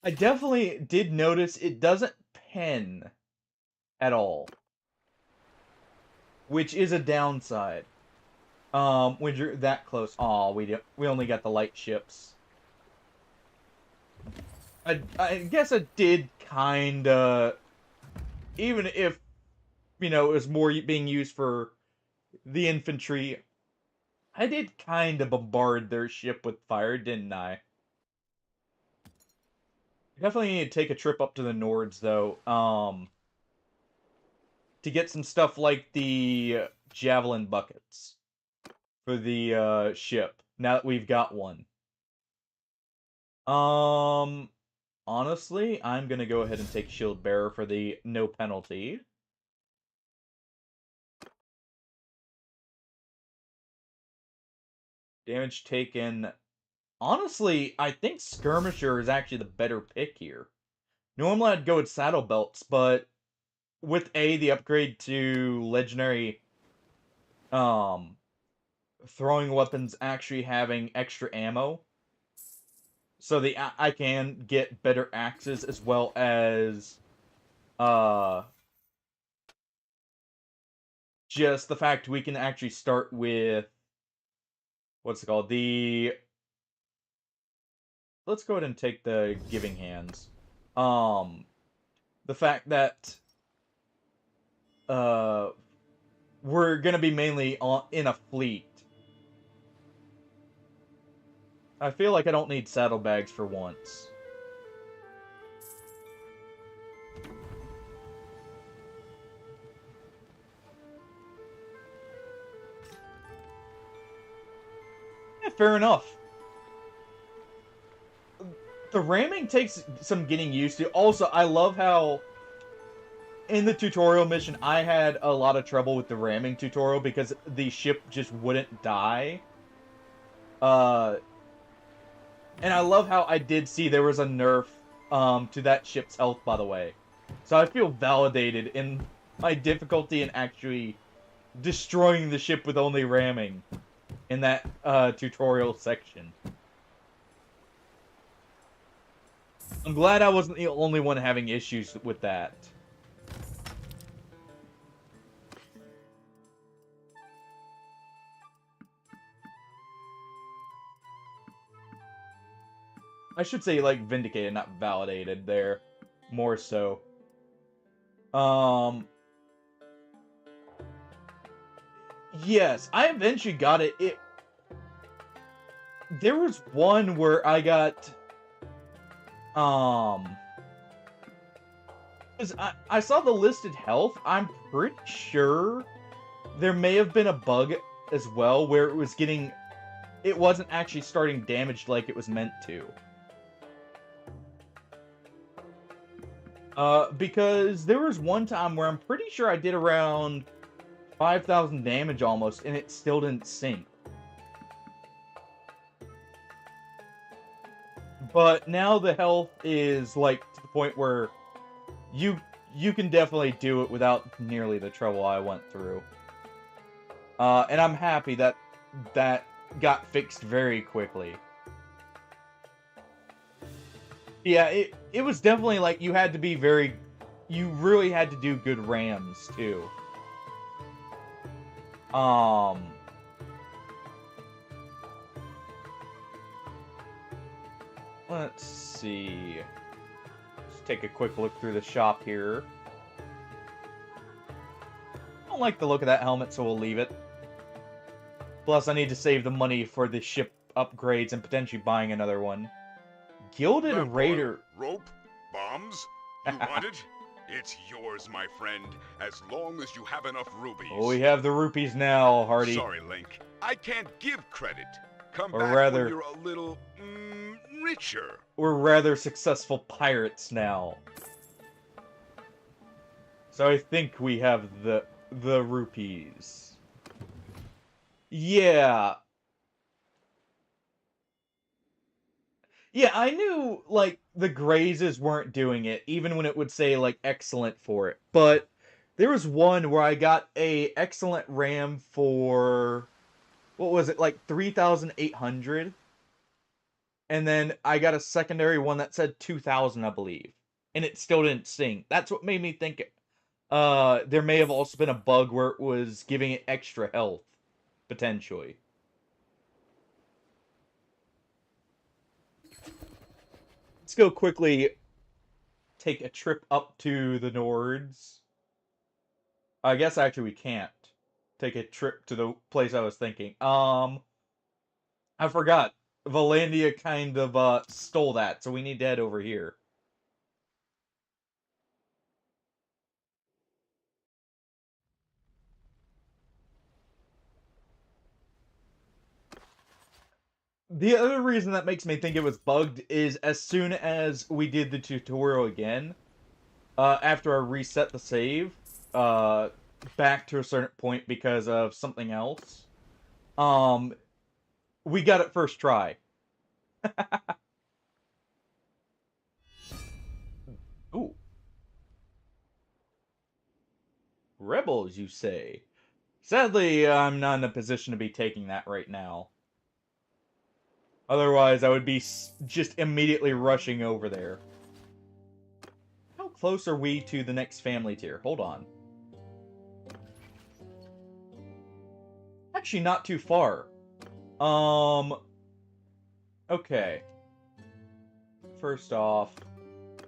I definitely did notice it doesn't pen at all, which is a downside. When you're that close. Aw, we only got the light ships. I guess I did kinda even if, you know, it was more being used for the infantry, I did kind of bombard their ship with fire, didn't I? Definitely need to take a trip up to the Nords, though, to get some stuff like the javelin buckets for the ship. Now that we've got one. Um, honestly, I'm gonna go ahead and take shield bearer for the no penalty. Damage taken. Honestly, I think skirmisher is actually the better pick here. Normally, I'd go with saddle belts, but with the upgrade to legendary, um, throwing weapons actually having extra ammo, so I can get better axes as well as uh just the fact we can actually start with what's it called? Let's go ahead and take the giving hands. Um the fact that uh we're gonna be mainly in a fleet. I feel like I don't need saddlebags for once. Yeah, fair enough. The ramming takes some getting used to. Also, I love how in the tutorial mission I had a lot of trouble with the ramming tutorial because the ship just wouldn't die. Uh, and I love how I did see there was a nerf to that ship's health, by the way. So I feel validated in my difficulty in actually destroying the ship with only ramming in that tutorial section. I'm glad I wasn't the only one having issues with that. I should say, like, vindicated, not validated there. More so. Um... Yes, I eventually got it. There was one where I got... Um... 'Cause I saw the listed health. I'm pretty sure there may have been a bug as well where it was getting... It wasn't actually starting damage like it was meant to. Because there was one time where I'm pretty sure I did around 5,000 damage almost, and it still didn't sink. But now the health is, like, to the point where you can definitely do it without nearly the trouble I went through. And I'm happy that that got fixed very quickly. Yeah, it was definitely like you had to be very... You really had to do good rams, too. Let's see. Let's take a quick look through the shop here. I don't like the look of that helmet, so we'll leave it. Plus, I need to save the money for the ship upgrades and potentially buying another one. Gilded That boy, Raider. rope? Bombs? You want it? It's yours, my friend, as long as you have enough rubies. Oh, we have the rupees now, Hardy. Sorry, Link. I can't give credit. Come Or back rather- when you're a little, richer. We're rather successful pirates now. So I think we have the rupees. Yeah. Yeah, I knew, like, the grazes weren't doing it, even when it would say, like, excellent for it. But there was one where I got a excellent ram for, what was it, like 3,800? And then I got a secondary one that said 2,000, I believe. And it still didn't sing. That's what made me think there may have also been a bug where it was giving it extra health, potentially. Let's go quickly take a trip up to the Nords. I guess actually we can't take a trip to the place I was thinking. I forgot. Valandia kind of stole that, so we need to head over here. The other reason that makes me think it was bugged is as soon as we did the tutorial again, after I reset the save, uh, back to a certain point because of something else, um, we got it first try. Ooh. Rebels, you say? Sadly, I'm not in a position to be taking that right now. Otherwise, I would be just immediately rushing over there. How close are we to the next family tier? Hold on. Actually, not too far. Okay. First off,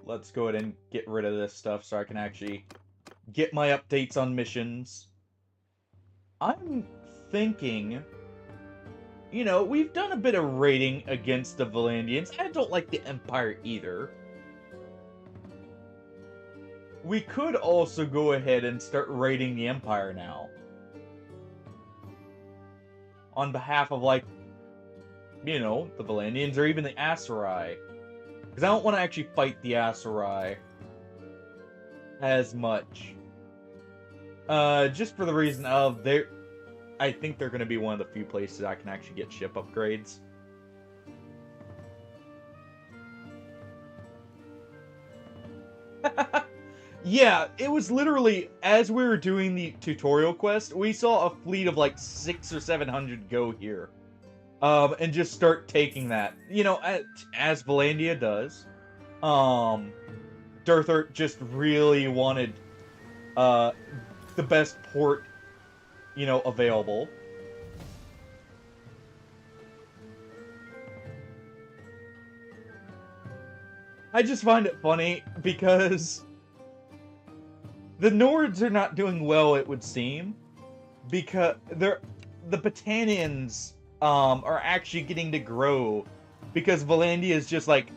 let's go ahead and get rid of this stuff so I can actually get my updates on missions. I'm thinking, you know, we've done a bit of raiding against the Valandians. I don't like the Empire either. We could also go ahead and start raiding the Empire now. On behalf of, like, you know, the Valandians or even the Aserai. Because I don't want to actually fight the Aserai as much. Just for the reason of I think they're going to be one of the few places I can actually get ship upgrades. Yeah, it was literally, as we were doing the tutorial quest, we saw a fleet of like 600 or 700 go here. And just start taking that. You know, as Valandia does. Durthert just really wanted, the best port, you know, available. I just find it funny because the Nords are not doing well, it would seem, because the Battanians are actually getting to grow because Valandia is just like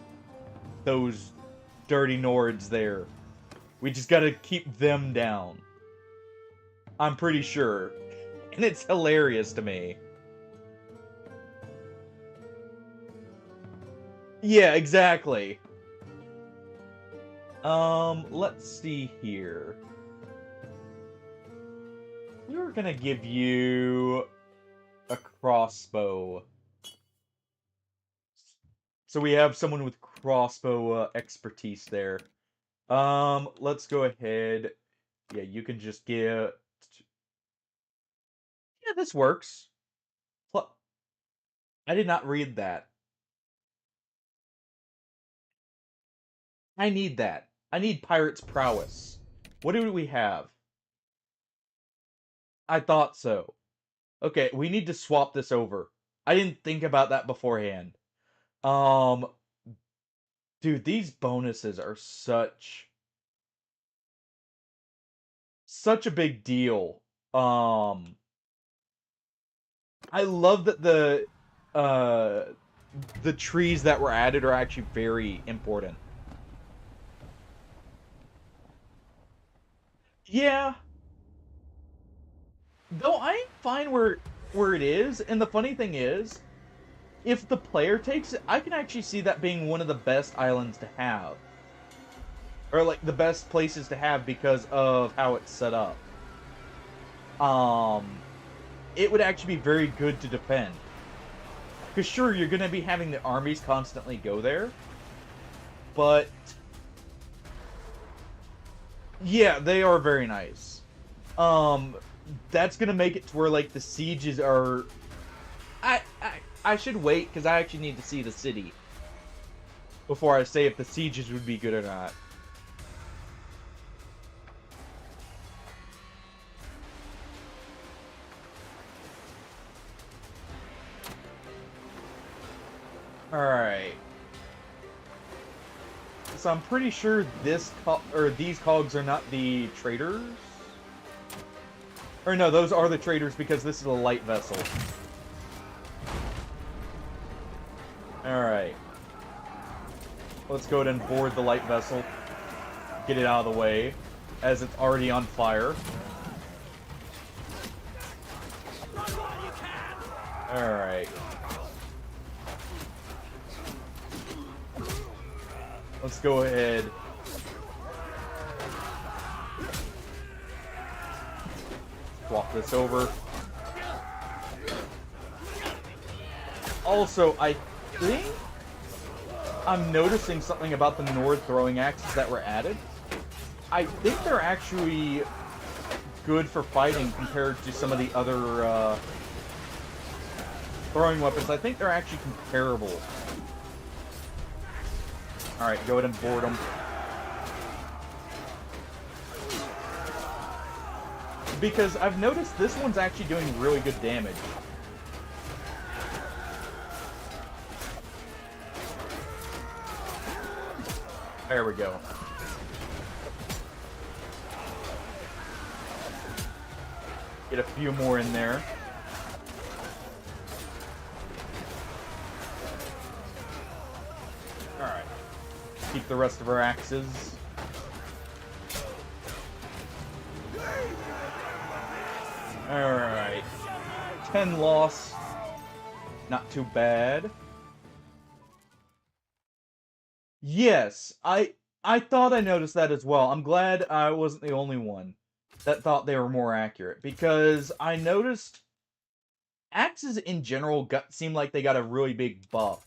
those dirty Nords there. We just gotta keep them down. I'm pretty sure. And it's hilarious to me. Yeah, exactly. Let's see here. We're gonna give you a crossbow. So we have someone with crossbow expertise there. Let's go ahead. Yeah, you can just get... Yeah, this works. I did not read that. I need that. I need pirate's prowess. What do we have? I thought so. Okay, we need to swap this over. I didn't think about that beforehand. Um, dude, these bonuses are such a big deal. I love that the trees that were added are actually very important. Yeah. Though I'm fine where it is, and the funny thing is, if the player takes it, I can actually see that being one of the best islands to have. Or, like, the best places to have because of how it's set up. It would actually be very good to defend. Because, sure, you're going to be having the armies constantly go there. But... yeah, they are very nice. That's going to make it to where, like, the sieges are... I should wait, because I actually need to see the city before I say if the sieges would be good or not. Alright. So I'm pretty sure these cogs are not the traders. Or no, those are the traders because this is a light vessel. Alright. Let's go ahead and board the light vessel. Get it out of the way, as it's already on fire. Alright. Let's go ahead. Swap this over. Also, I think I'm noticing something about the Nord throwing axes that were added. I think they're actually good for fighting compared to some of the other throwing weapons. I think they're actually comparable. Alright, go ahead and board them. Because I've noticed this one's actually doing really good damage. There we go. Get a few more in there. Alright. Keep the rest of our axes. Alright. 10 loss. Not too bad. Yes, I thought I noticed that as well. I'm glad I wasn't the only one that thought they were more accurate, because I noticed axes in general seem like they got a really big buff,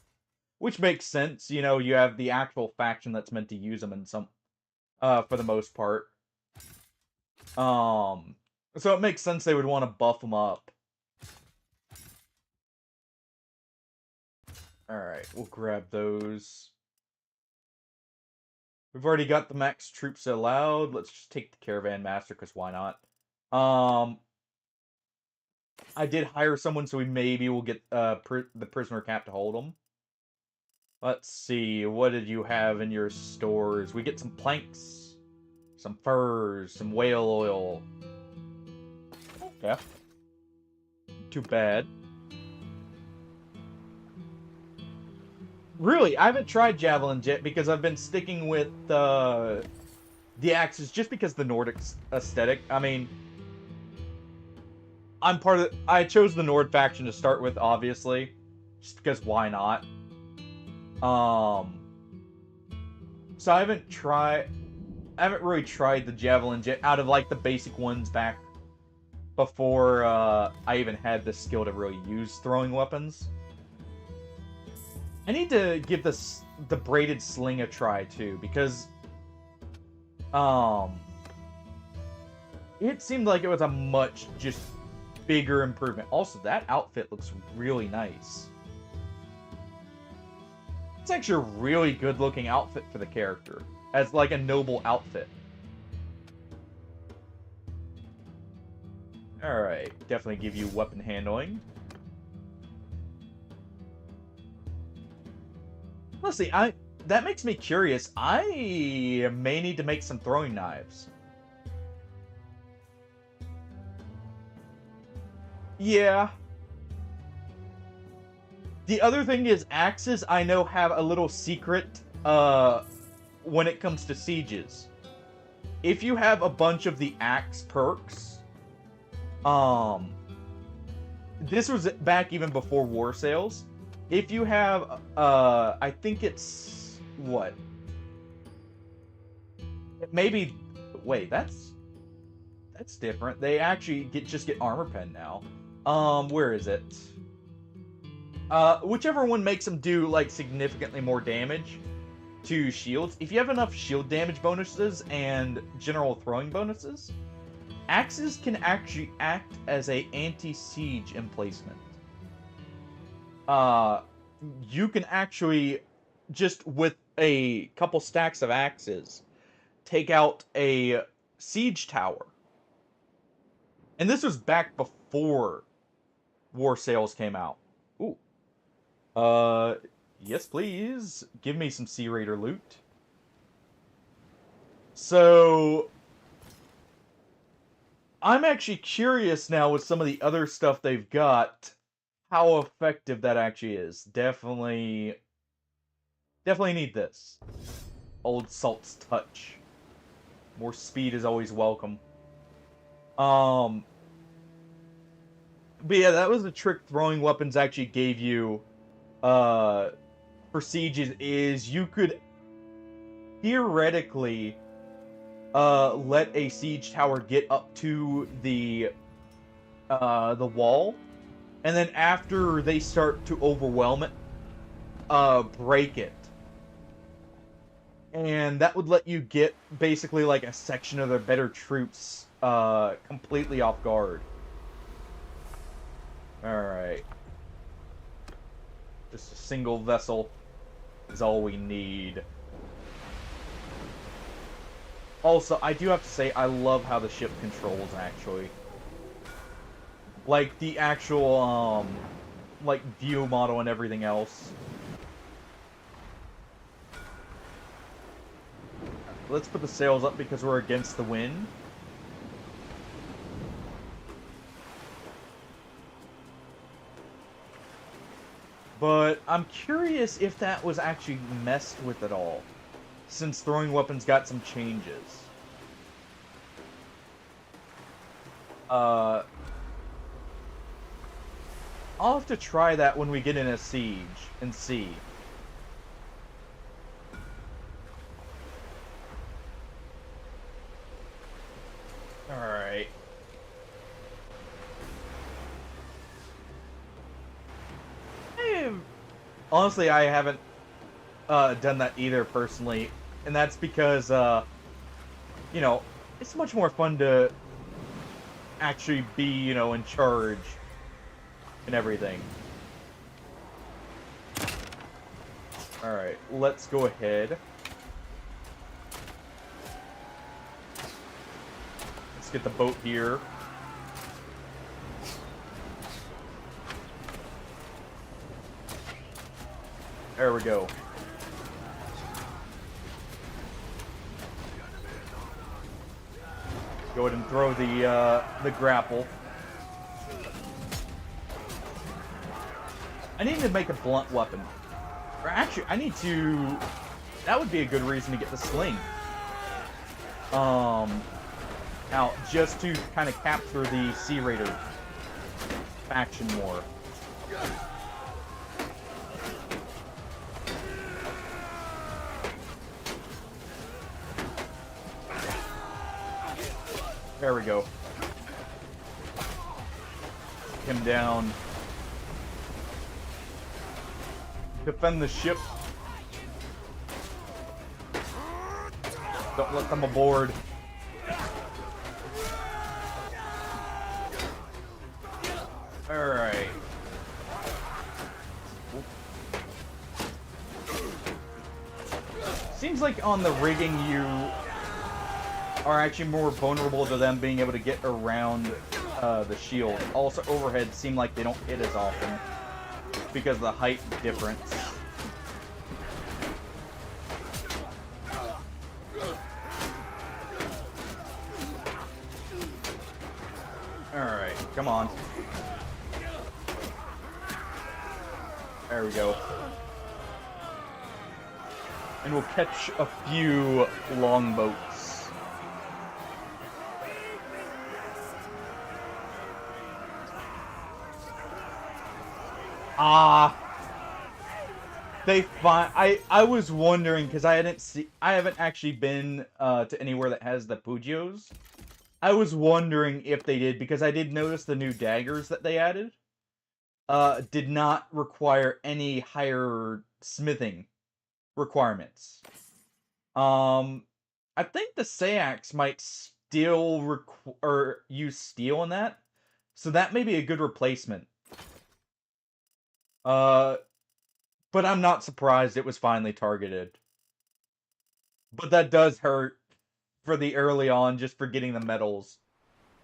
which makes sense. You know, you have the actual faction that's meant to use them in some, for the most part. So it makes sense they would want to buff them up. Alright, we'll grab those. We've already got the max troops allowed. Let's just take the Caravan Master, because why not? I did hire someone, so we maybe will get the prisoner cap to hold them. Let's see, what did you have in your stores? We get some planks, some furs, some whale oil. Yeah. Too bad. Really, I haven't tried Javelin Jet because I've been sticking with the axes just because the Nordic aesthetic. I mean, I chose the Nord faction to start with, obviously, just because why not? So I haven't really tried the Javelin Jet out of like the basic ones back before I even had the skill to really use throwing weapons. I need to give the braided sling a try too, because it seemed like it was a much just bigger improvement. Also, that outfit looks really nice. It's actually a really good looking outfit for the character, as like a noble outfit. Alright, definitely give you weapon handling. Let's see, that makes me curious. I may need to make some throwing knives. Yeah. The other thing is, axes, I know, have a little secret when it comes to sieges. If you have a bunch of the axe perks, this was back even before Warsails. If you have, I think it's, what? Maybe, wait, that's different. They actually just get armor pen now. Where is it? Whichever one makes them do, like, significantly more damage to shields. If you have enough shield damage bonuses and general throwing bonuses, axes can actually act as a anti-siege emplacement. You can actually, just with a couple stacks of axes, take out a siege tower. And this was back before Warsails came out. Ooh. Yes please. Give me some Sea Raider loot. So, I'm actually curious now with some of the other stuff they've got, how effective that actually is. Definitely need this. Old Salt's Touch. More speed is always welcome. But yeah, that was the trick throwing weapons actually gave you, for sieges, is you could theoretically, let a siege tower get up to the wall, and then after they start to overwhelm it, break it. And that would let you get basically like a section of their better troops completely off guard. Alright. Just a single vessel is all we need. Also, I do have to say, I love how the ship controls, actually. Like, the actual, like, view model and everything else. Let's put the sails up because we're against the wind. But I'm curious if that was actually messed with at all, since throwing weapons got some changes. I'll have to try that when we get in a siege and see. Alright. Honestly, I haven't done that either personally, and that's because, you know, it's much more fun to actually be, you know, in charge and everything. Alright, let's go ahead. Let's get the boat here. There we go. Go ahead and throw the grapple. I need to make a blunt weapon. Or actually, I need to... That would be a good reason to get the sling. Out, just to kind of capture the Sea Raider faction more. There we go. Him down. Defend the ship. Don't let them aboard. Alright. Seems like on the rigging you are actually more vulnerable to them being able to get around the shield. Also, overhead seem like they don't hit as often because of the height difference. Alright, come on. There we go. And we'll catch a few longboats. I was wondering because I haven't actually been to anywhere that has the Pugios. I was wondering if they did because I did notice the new daggers that they added did not require any higher smithing requirements. I think the Sayax might still use steel in that, so that may be a good replacement. But I'm not surprised it was finally targeted. But that does hurt for the early on, just for getting the medals.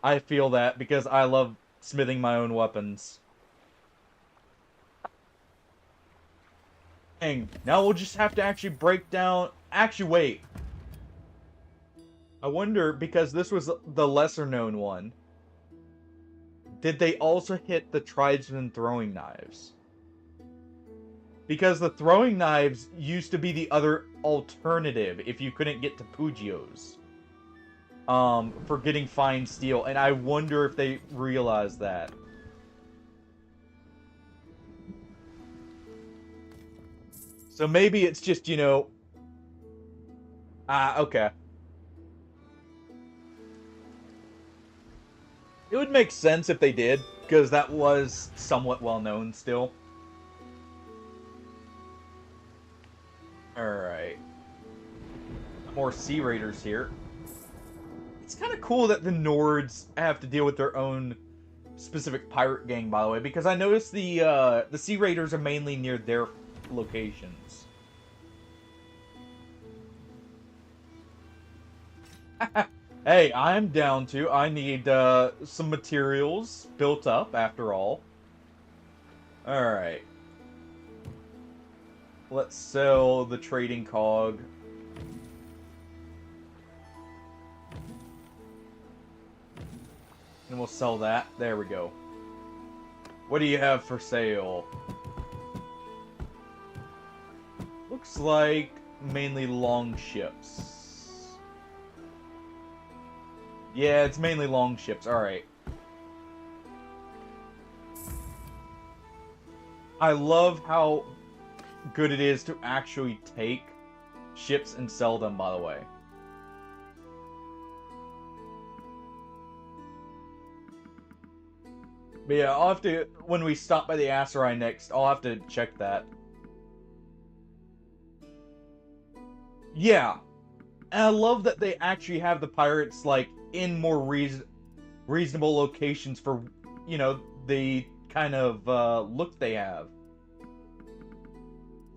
I feel that because I love smithing my own weapons. Dang, now we'll just have to actually break down... Actually, wait. I wonder, because this was the lesser known one. did they also hit the tribesmen throwing knives? Because the throwing knives used to be the other alternative if you couldn't get to Pugios. For getting fine steel, and I wonder if they realized that. So maybe it's just, okay. It would make sense if they did, because that was somewhat well known still. Alright. More Sea Raiders here. It's kind of cool that the Nords have to deal with their own specific pirate gang, by the way, because I noticed the Sea Raiders are mainly near their locations. Hey, I'm down to. I need some materials built up, after all. Alright. Let's sell the trading cog. And we'll sell that. There we go. What do you have for sale? Looks like mainly long ships. Yeah, it's mainly long ships. Alright. I love how good it is to actually take ships and sell them, by the way. But yeah, I'll have to, when we stop by the Aserai next, I'll have to check that. Yeah. And I love that they actually have the pirates, like, in more reasonable locations for, the kind of look they have.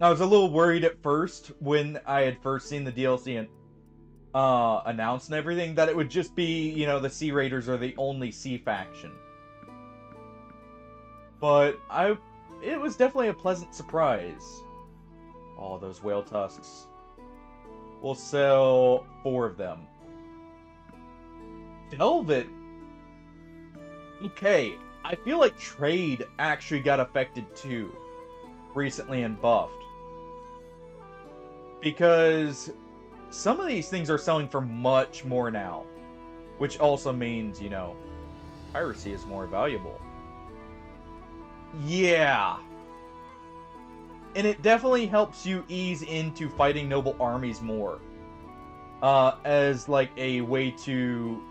I was a little worried at first when I had first seen the DLC and announced and everything that it would just be, the Sea Raiders are the only sea faction. But it was definitely a pleasant surprise. Oh, those whale tusks. We'll sell 4 of them. Velvet. Okay, I feel like trade actually got affected too, recently and buffed. Because some of these things are selling for much more now. Which also means, piracy is more valuable. Yeah. And it definitely helps you ease into fighting noble armies more. As like a way to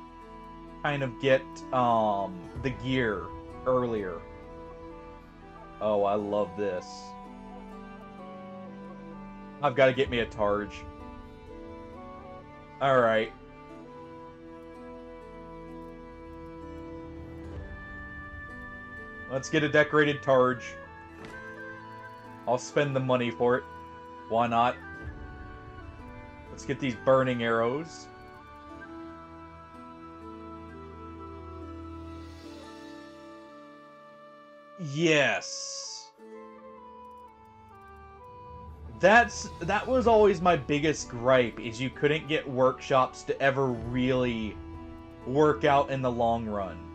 kind of get the gear earlier. Oh, I love this. I've got to get me a Targe. Alright. Let's get a decorated Targe. I'll spend the money for it. Why not? Let's get these burning arrows. Yes. That was always my biggest gripe, is you couldn't get workshops to ever really work out in the long run.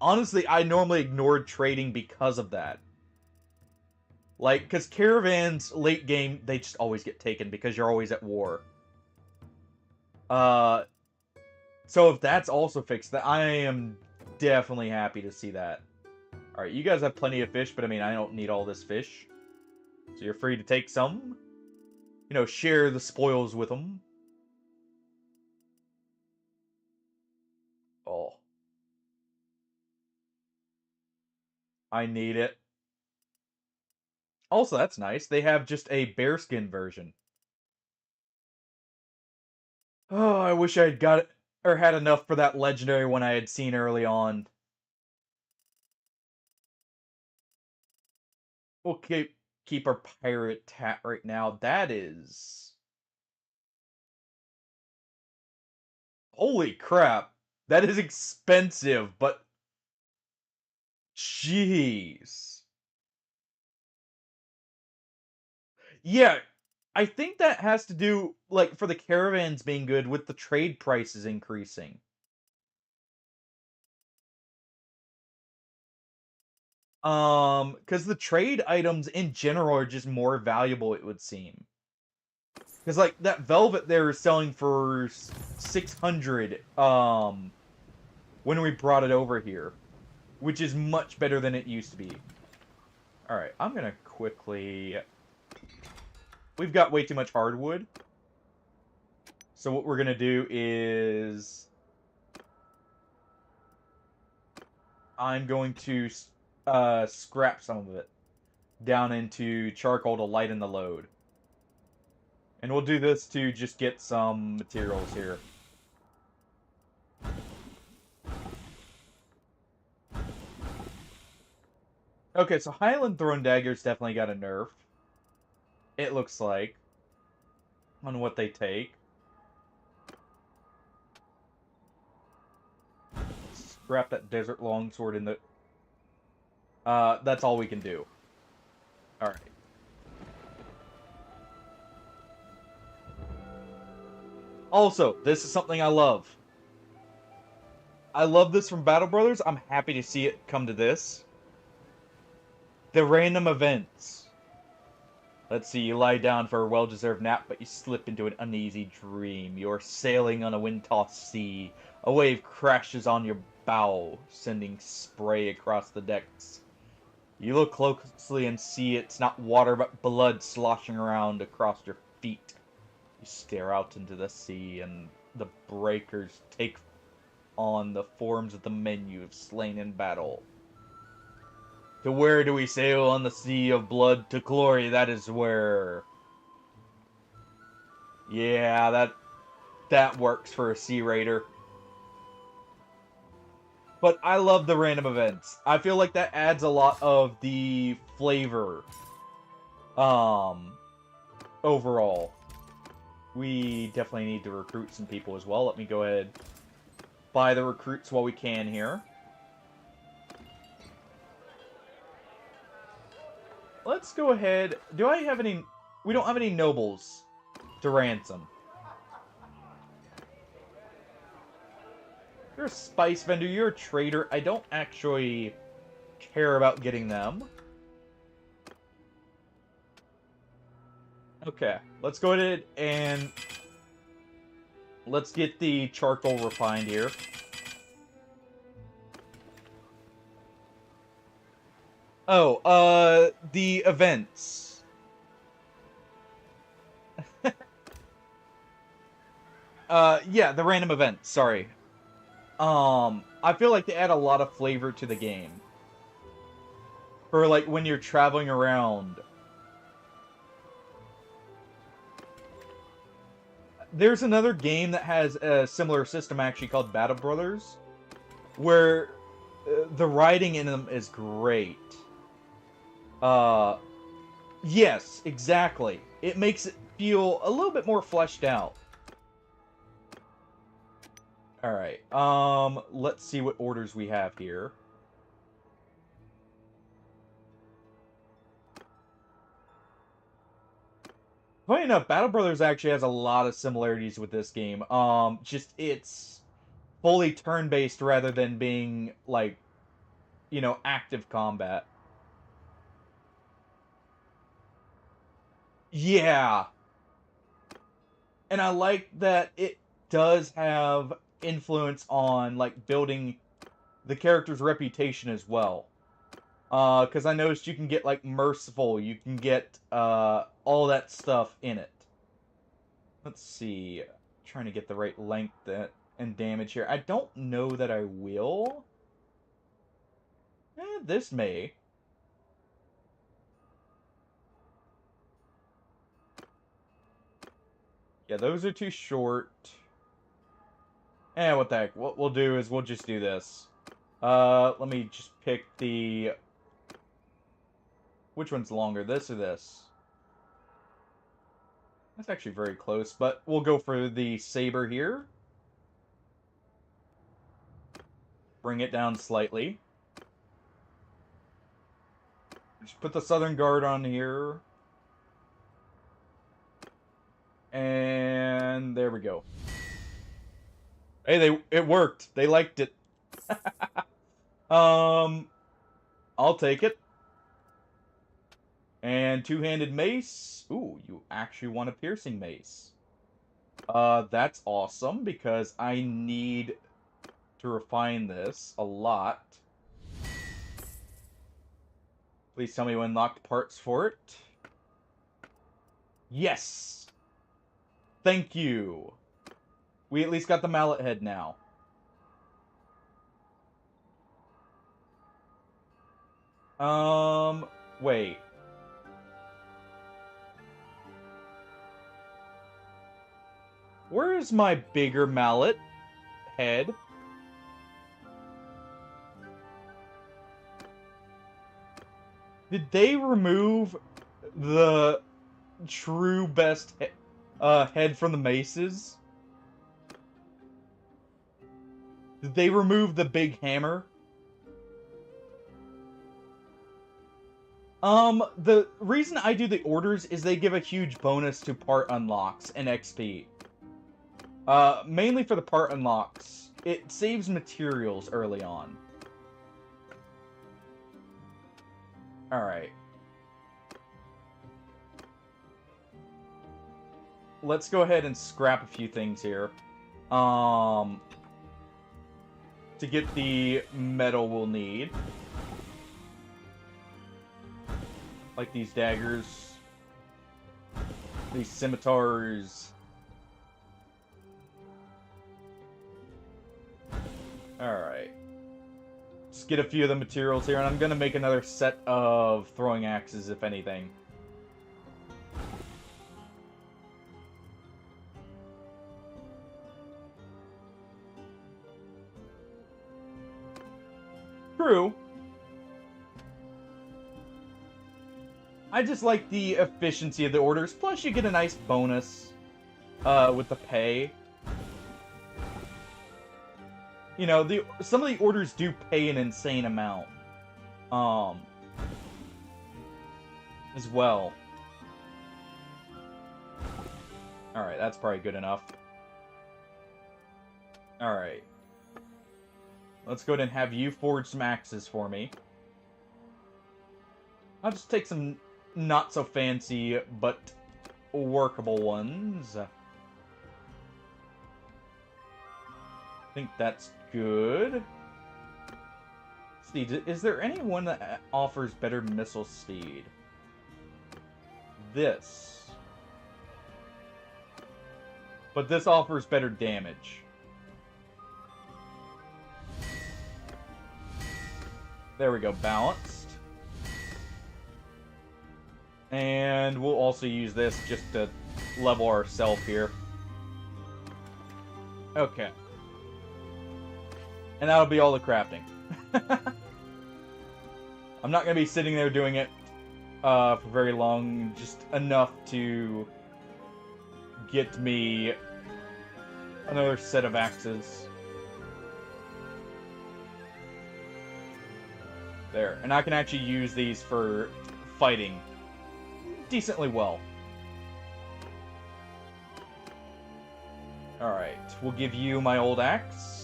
Honestly, I normally ignored trading because of that. Like, because caravans, late game, they just always get taken because you're always at war. So if that's also fixed, that I am definitely happy to see that. Alright, you guys have plenty of fish, but I mean, I don't need all this fish. So you're free to take some. Share the spoils with them. Oh. I need it. Also, that's nice. They have just a bearskin version. Oh, I wish I had got it, or had enough for that legendary one I had seen early on. We'll keep our pirate tat right now. That is... Holy crap. That is expensive, but... Jeez. Yeah, I think that has to do, like, for the caravans being good, with the trade prices increasing. Because the trade items in general are just more valuable, it would seem. Because, like, that velvet there is selling for 600, when we brought it over here. Which is much better than it used to be. Alright, I'm gonna quickly... We've got way too much hardwood. So what we're gonna do is... I'm going to scrap some of it down into charcoal to lighten the load. And we'll do this to just get some materials here. Okay, so Highland Thrown Daggers definitely got a nerf. It looks like. On what they take. Scrap that Desert Longsword in the... that's all we can do. Alright. Also, this is something I love. I love this from Battle Brothers. I'm happy to see it come to this. The random events. Let's see, you lie down for a well-deserved nap, but you slip into an uneasy dream. You're sailing on a wind-tossed sea. A wave crashes on your bow, sending spray across the decks. You look closely and see it's not water, but blood sloshing around across your feet. You stare out into the sea, and the breakers take on the forms of the men you have slain in battle. To where do we sail on the sea of blood? To glory, that is where... Yeah, that works for a Sea Raider. But I love the random events. I feel like that adds a lot of the flavor. Overall. We definitely need to recruit some people as well. Let me go ahead buy the recruits while we can here. Let's go ahead. Do I have any... We don't have any nobles to ransom. You're a spice vendor. You're a trader. I don't actually care about getting them. Okay. Let's go ahead and... Let's get the charcoal refined here. Oh, the events. Yeah, the random events, sorry. I feel like they add a lot of flavor to the game. For, like, when you're traveling around. There's another game that has a similar system, actually, called Battle Brothers. Where the writing in them is great. Yes, exactly. It makes it feel a little bit more fleshed out. Alright, let's see what orders we have here. Funny enough, Battle Brothers actually has a lot of similarities with this game. Just it's fully turn-based rather than being, like, you know, active combat. Yeah. And I like that it does have influence on, like, building the character's reputation as well. Because I noticed you can get, like, merciful, you can get, all that stuff in it. Let's see. Trying to get the right length and damage here. I don't know that I will. This may. Yeah, those are too short. What the heck. What we'll do is we'll just do this. Let me just pick the... Which one's longer, this or this? That's actually very close, but we'll go for the saber here. Bring it down slightly. Just put the Southern Guard on here. And there we go. Hey, it worked. They liked it. I'll take it. And two-handed mace. Ooh, you actually want a piercing mace. That's awesome, because I need to refine this a lot. Please tell me when unlocked parts for it. Yes! Thank you! We at least got the mallet head now. Wait. Where is my bigger mallet head? Did they remove the true best head from the maces? Did they remove the big hammer? The reason I do the orders is they give a huge bonus to part unlocks and XP. Mainly for the part unlocks. It saves materials early on. Alright. Let's go ahead and scrap a few things here. To get the metal we'll need. Like these daggers. These scimitars. Alright. Just get a few of the materials here, and I'm gonna make another set of throwing axes, if anything. True. I just like the efficiency of the orders, plus you get a nice bonus with the pay. You know, some of the orders do pay an insane amount. As well. Alright, that's probably good enough. Alright. Let's go ahead and have you forge some axes for me. I'll just take some not so fancy, but workable ones. I think that's good. Let's see, is there anyone that offers better missile speed? This. But this offers better damage. There we go, balanced. And we'll also use this just to level ourselves here. Okay. And that'll be all the crafting. I'm not going to be sitting there doing it for very long, just enough to get me another set of axes. There, and I can actually use these for fighting decently well. Alright, we'll give you my old axe.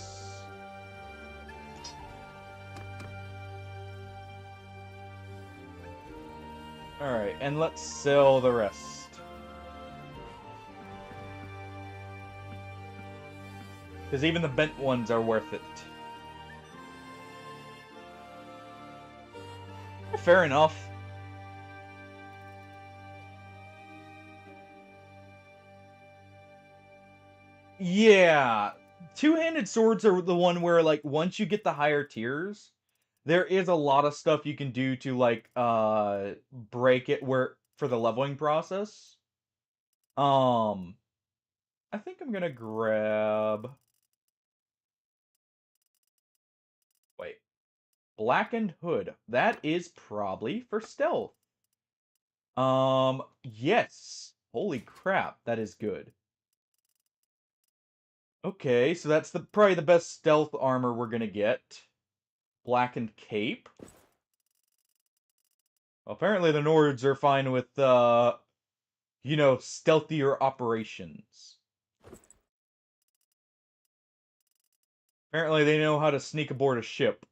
Alright, and let's sell the rest. Because even the bent ones are worth it. Fair enough. Yeah. Two-handed swords are the one where, like, once you get the higher tiers, there is a lot of stuff you can do to, like, break it for the leveling process. I think I'm gonna grab... Wait. Blackened Hood. That is probably for stealth. Yes. Holy crap, that is good. Okay, so that's probably the best stealth armor we're gonna get. Blackened Cape. Apparently the Nords are fine with, you know, stealthier operations. Apparently they know how to sneak aboard a ship.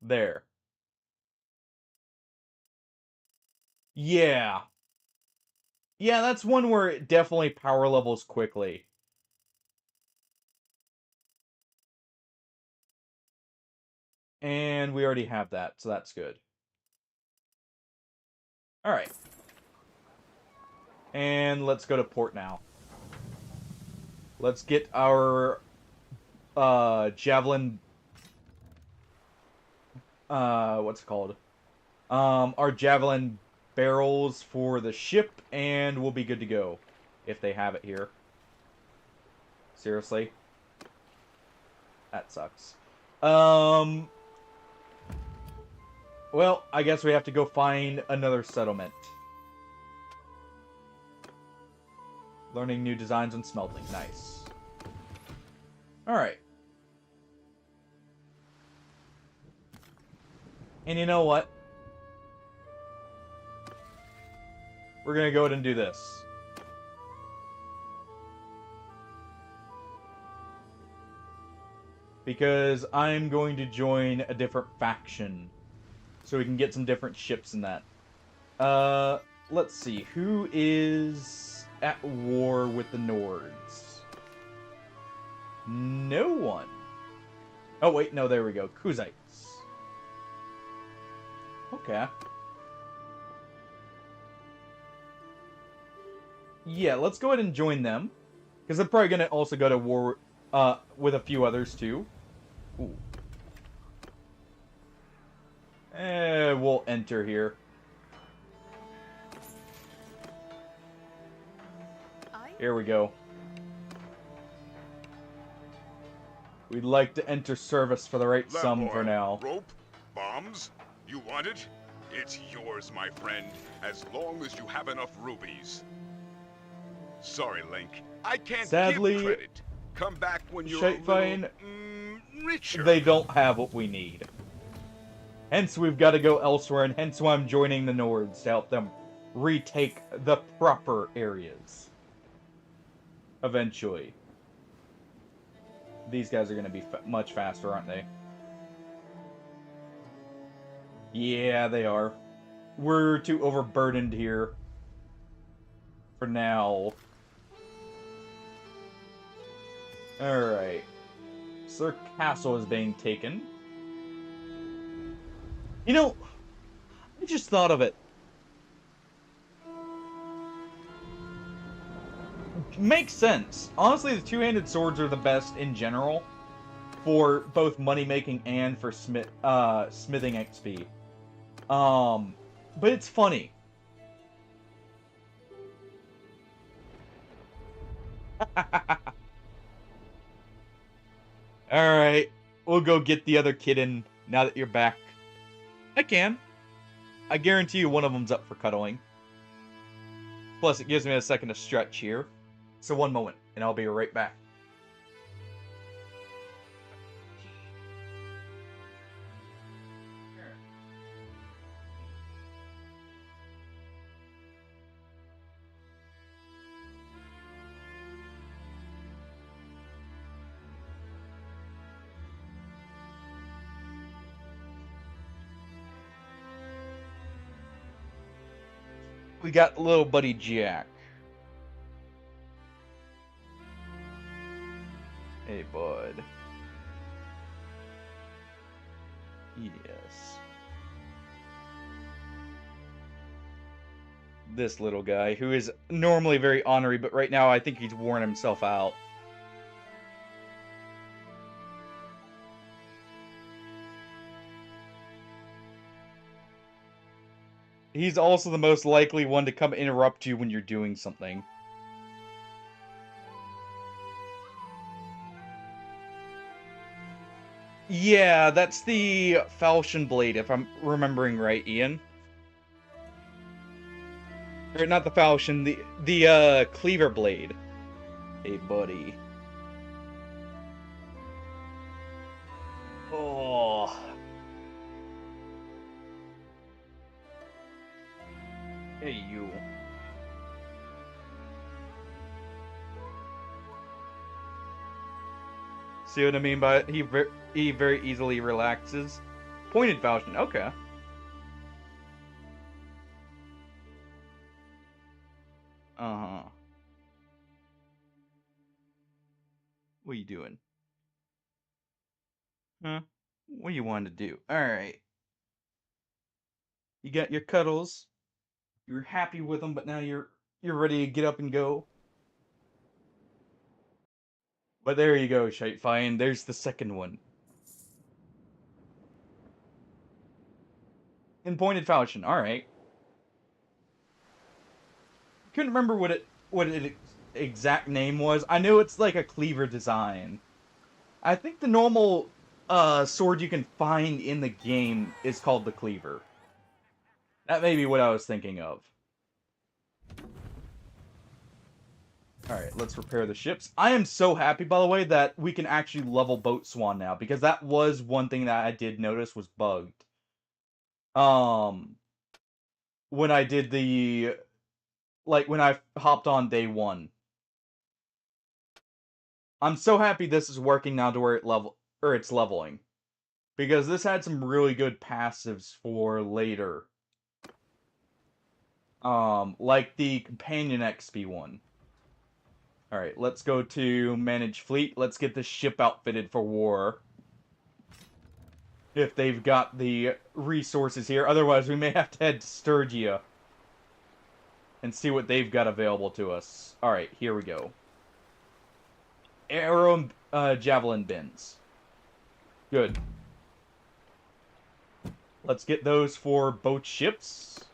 There. Yeah. Yeah, that's one where it definitely power levels quickly. And we already have that, so that's good. Alright. And let's go to port now. Let's get our javelin what's it called? Our javelin barrels for the ship, and we'll be good to go. If they have it here. Seriously? That sucks. Well, I guess we have to go find another settlement. Learning new designs and smelting. Nice. Alright. And you know what? We're gonna go ahead and do this. Because I'm going to join a different faction. So we can get some different ships in that. Let's see. Who is at war with the Nords? No one. Oh, wait. No, there we go. Kuzites. Okay. Yeah, let's go ahead and join them. Because they're probably going to also go to war with a few others, too. Ooh. We'll enter here. Here we go. We'd like to enter service for the right sum for now. Rope? Bombs? You want it? It's yours, my friend, as long as you have enough rubies. Sorry, Link. I can't Sadly, give credit. Come back when you're Shapevine, richer. They don't have what we need. Hence, we've got to go elsewhere, and hence why I'm joining the Nords to help them retake the proper areas. Eventually. These guys are going to be much faster, aren't they? Yeah, they are. We're too overburdened here. For now. Alright. So their castle is being taken. You know, I just thought of it. Makes sense. Honestly, the two-handed swords are the best in general for both money-making and for smithing XP. But it's funny. Alright, we'll go get the other kitten now that you're back. I can. I guarantee you one of them's up for cuddling. Plus, it gives me a second to stretch here. So one moment, and I'll be right back. We got little buddy Jack. Hey, bud. Yes. This little guy, who is normally very ornery, but right now I think he's worn himself out. He's also the most likely one to come interrupt you when you're doing something. Yeah, that's the falchion blade, if I'm remembering right, Ian. Or not the falchion, the cleaver blade. Hey, buddy. Oh. Hey, you. See what I mean by it? He very easily relaxes. Pointed falchion, okay. Uh-huh. What are you doing? Huh? What do you want to do? Alright. You got your cuddles. You were happy with them, but now you're ready to get up and go. But there you go, Shitefine. There's the second one. In pointed falchion, alright. Couldn't remember what its exact name was. I know it's like a cleaver design. I think the normal sword you can find in the game is called the cleaver. That may be what I was thinking of. Alright, let's repair the ships. I am so happy, by the way, that we can actually level Boat Swan now, because that was one thing that I did notice was bugged. When I did the... Like, when I hopped on day 1. I'm so happy this is working now to where it's leveling. Because this had some really good passives for later. Like the companion XP one. Alright, let's go to manage fleet. Let's get this ship outfitted for war. If they've got the resources here. Otherwise, we may have to head to Sturgia. And see what they've got available to us. Alright, here we go. Arrow and javelin bins. Good. Let's get those for both ships.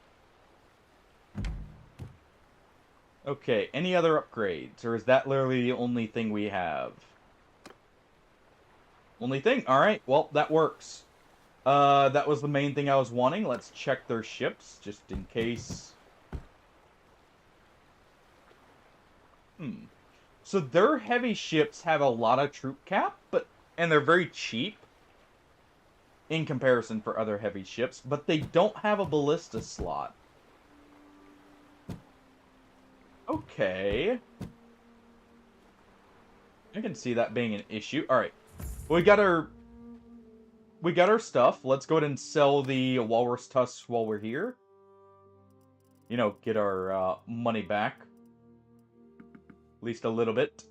Okay, any other upgrades? Or is that literally the only thing we have? Only thing? Alright, well, that works. That was the main thing I was wanting. Let's check their ships, just in case. So their heavy ships have a lot of troop cap, and they're very cheap in comparison for other heavy ships, but they don't have a ballista slot. Okay. I can see that being an issue. Alright. We got our stuff. Let's go ahead and sell the walrus tusks while we're here. You know, get our money back. At least a little bit.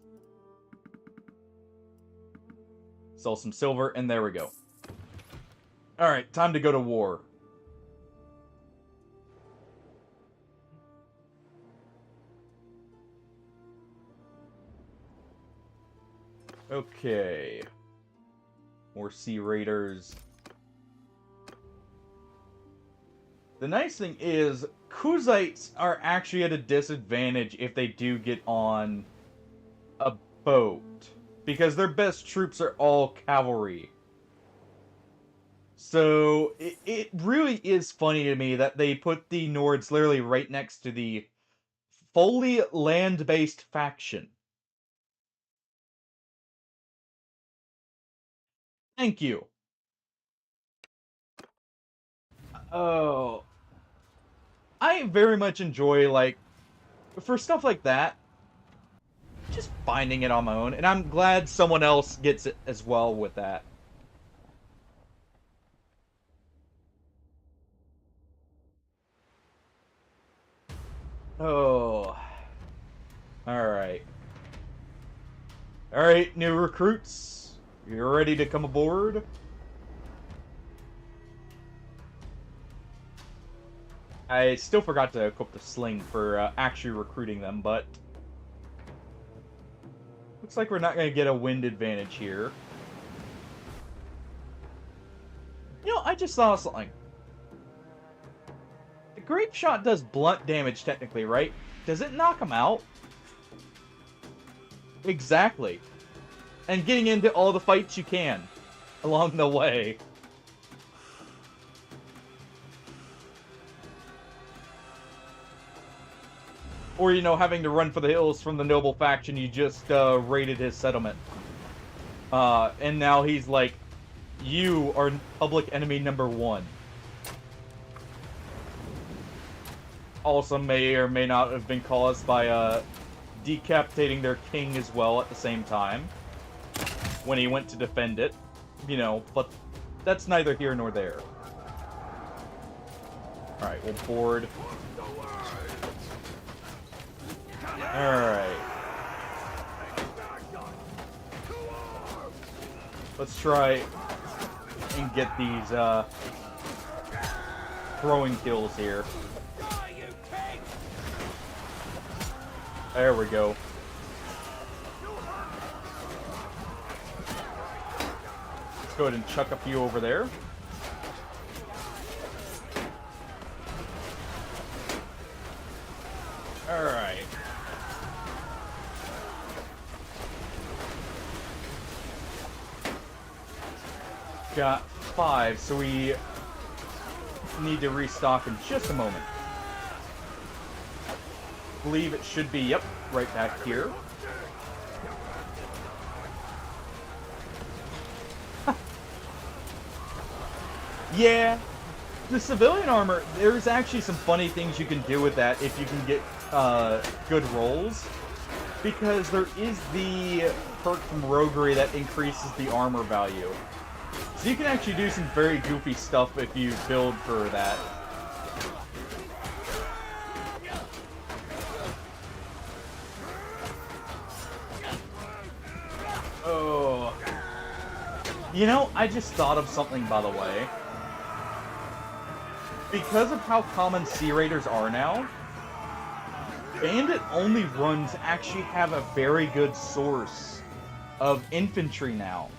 Sell some silver, and there we go. Alright, time to go to war. Okay. More Sea Raiders. The nice thing is, Kuzites are actually at a disadvantage if they do get on a boat. Because their best troops are all cavalry. So, it really is funny to me that they put the Nords literally right next to the fully land-based faction. Thank you. Oh. I very much enjoy, like, for stuff like that, just finding it on my own. And I'm glad someone else gets it as well with that. Oh. Alright. Alright, new recruits. You're ready to come aboard? I still forgot to equip the sling for actually recruiting them, but... Looks like we're not going to get a wind advantage here. You know, I just saw something. The grape shot does blunt damage, technically, right? Does it knock them out? Exactly. And getting into all the fights you can along the way. Or, you know, having to run for the hills from the noble faction you just raided his settlement. And now he's like, you are public enemy number 1. Also may or may not have been caused by decapitating their king as well at the same time. When he went to defend it. You know, but that's neither here nor there. Alright, we'll board. Alright. Let's try and get these, throwing kills here. There we go. Let's go ahead and chuck a few over there. Alright. Got 5, so we need to restock in just a moment. Believe it should be, yep, right back here. Yeah, the civilian armor, there's actually some funny things you can do with that if you can get good rolls. Because there is the perk from Roguery that increases the armor value. So you can actually do some very goofy stuff if you build for that. Oh. You know, I just thought of something, by the way. Because of how common Sea Raiders are now, Bandit-only runs actually have a very good source of infantry now.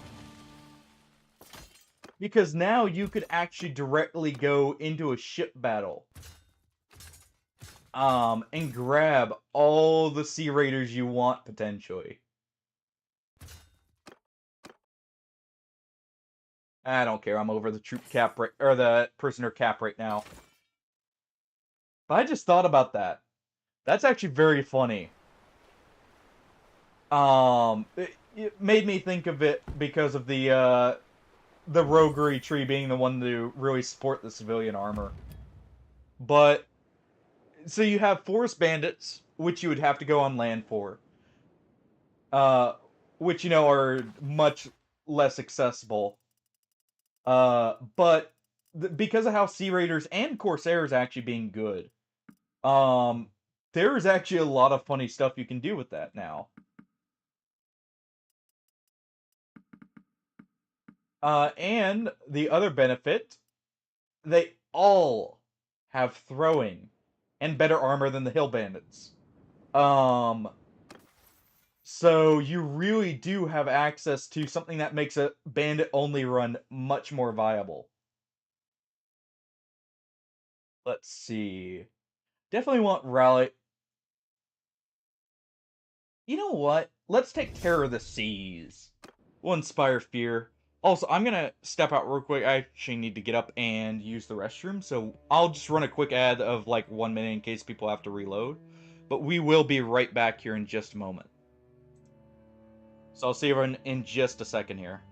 Because now you could actually directly go into a ship battle. And grab all the Sea Raiders you want, potentially. I don't care, I'm over the troop cap right, or the prisoner cap right now. But I just thought about that. That's actually very funny. It made me think of it because of the roguery tree being the one to really support the civilian armor. But, so you have forest bandits, which you would have to go on land for. Which, you know, are much less accessible. But, because of how Sea Raiders and Corsairs actually being good, there is actually a lot of funny stuff you can do with that now. And the other benefit, they all have throwing and better armor than the hill bandits. So you really do have access to something that makes a bandit-only run much more viable. Let's see. Definitely want rally. You know what? Let's take Terror of the Seas. We'll inspire fear. Also, I'm gonna step out real quick. I actually need to get up and use the restroom, so I'll just run a quick ad of like 1 minute in case people have to reload. But we will be right back here in just a moment. So I'll see everyone in just a second here.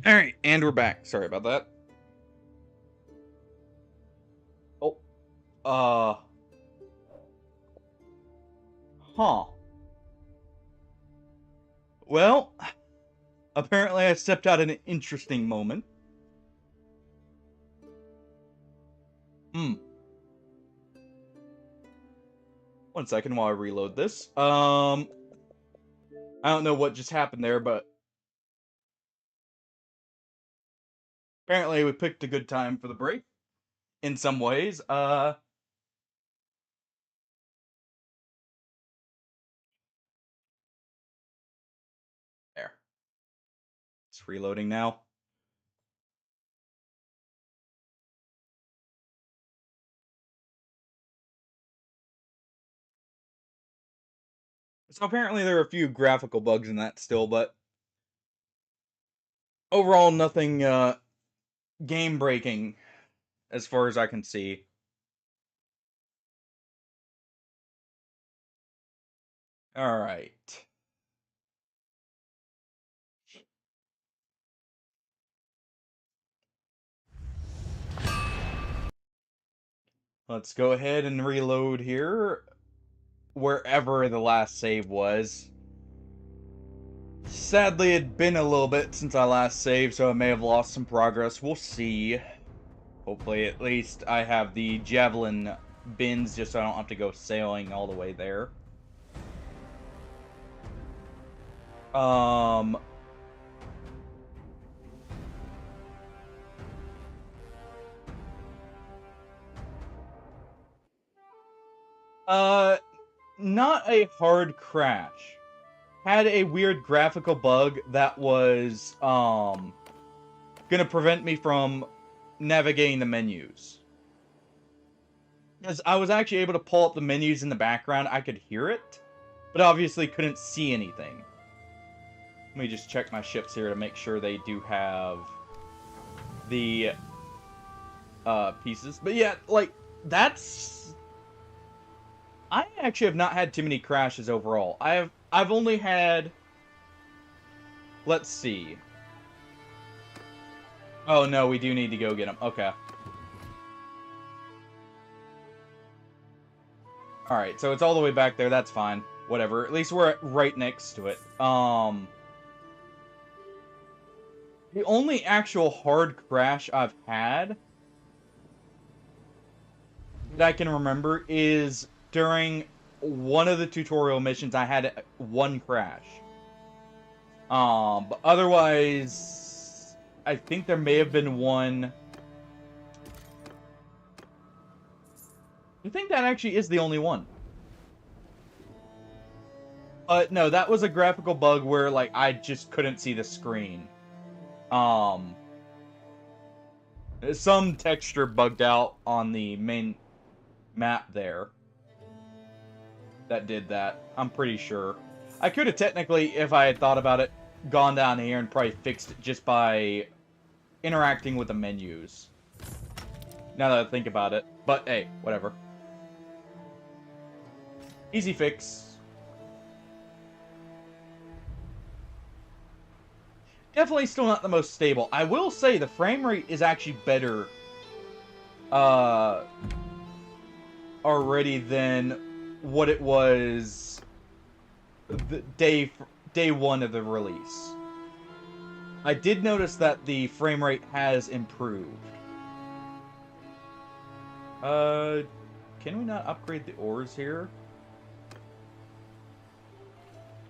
Alright, and we're back. Sorry about that. Oh. Huh. Well, Apparently I stepped out at an interesting moment. Hmm. 1 second while I reload this. I don't know what just happened there, but apparently we picked a good time for the break. In some ways. There. It's reloading now. So apparently there are a few graphical bugs in that still, but overall nothing game breaking as far as I can see. All right. Let's go ahead and reload here wherever the last save was. Sadly, it'd been a little bit since I last saved, so I may have lost some progress. We'll see. Hopefully, at least I have the javelin bins just so I don't have to go sailing all the way there. Um... Not a hard crash. Had a weird graphical bug that was, gonna prevent me from navigating the menus. Because I was actually able to pull up the menus in the background, I could hear it, but obviously couldn't see anything. Let me just check my ships here to make sure they do have the, pieces. But yeah, like, that's... I actually have not had too many crashes overall. I've only had... Let's see. Oh no, we do need to go get them. Okay. Alright, so it's all the way back there. That's fine. Whatever. At least we're right next to it. The only actual hard crash I've had that I can remember is during one of the tutorial missions I had one crash. But otherwise, I think there may have been one. I think that actually is the only one. No, that was a graphical bug where, like, I just couldn't see the screen. Some texture bugged out on the main map there. That did that. I'm pretty sure. I could have technically, if I had thought about it, gone down here and probably fixed it just by interacting with the menus. Now that I think about it. But hey, whatever. Easy fix. Definitely still not the most stable. I will say the frame rate is actually better already than what it was the day one of the release. I did notice that the frame rate has improved. Can we not upgrade the ores here?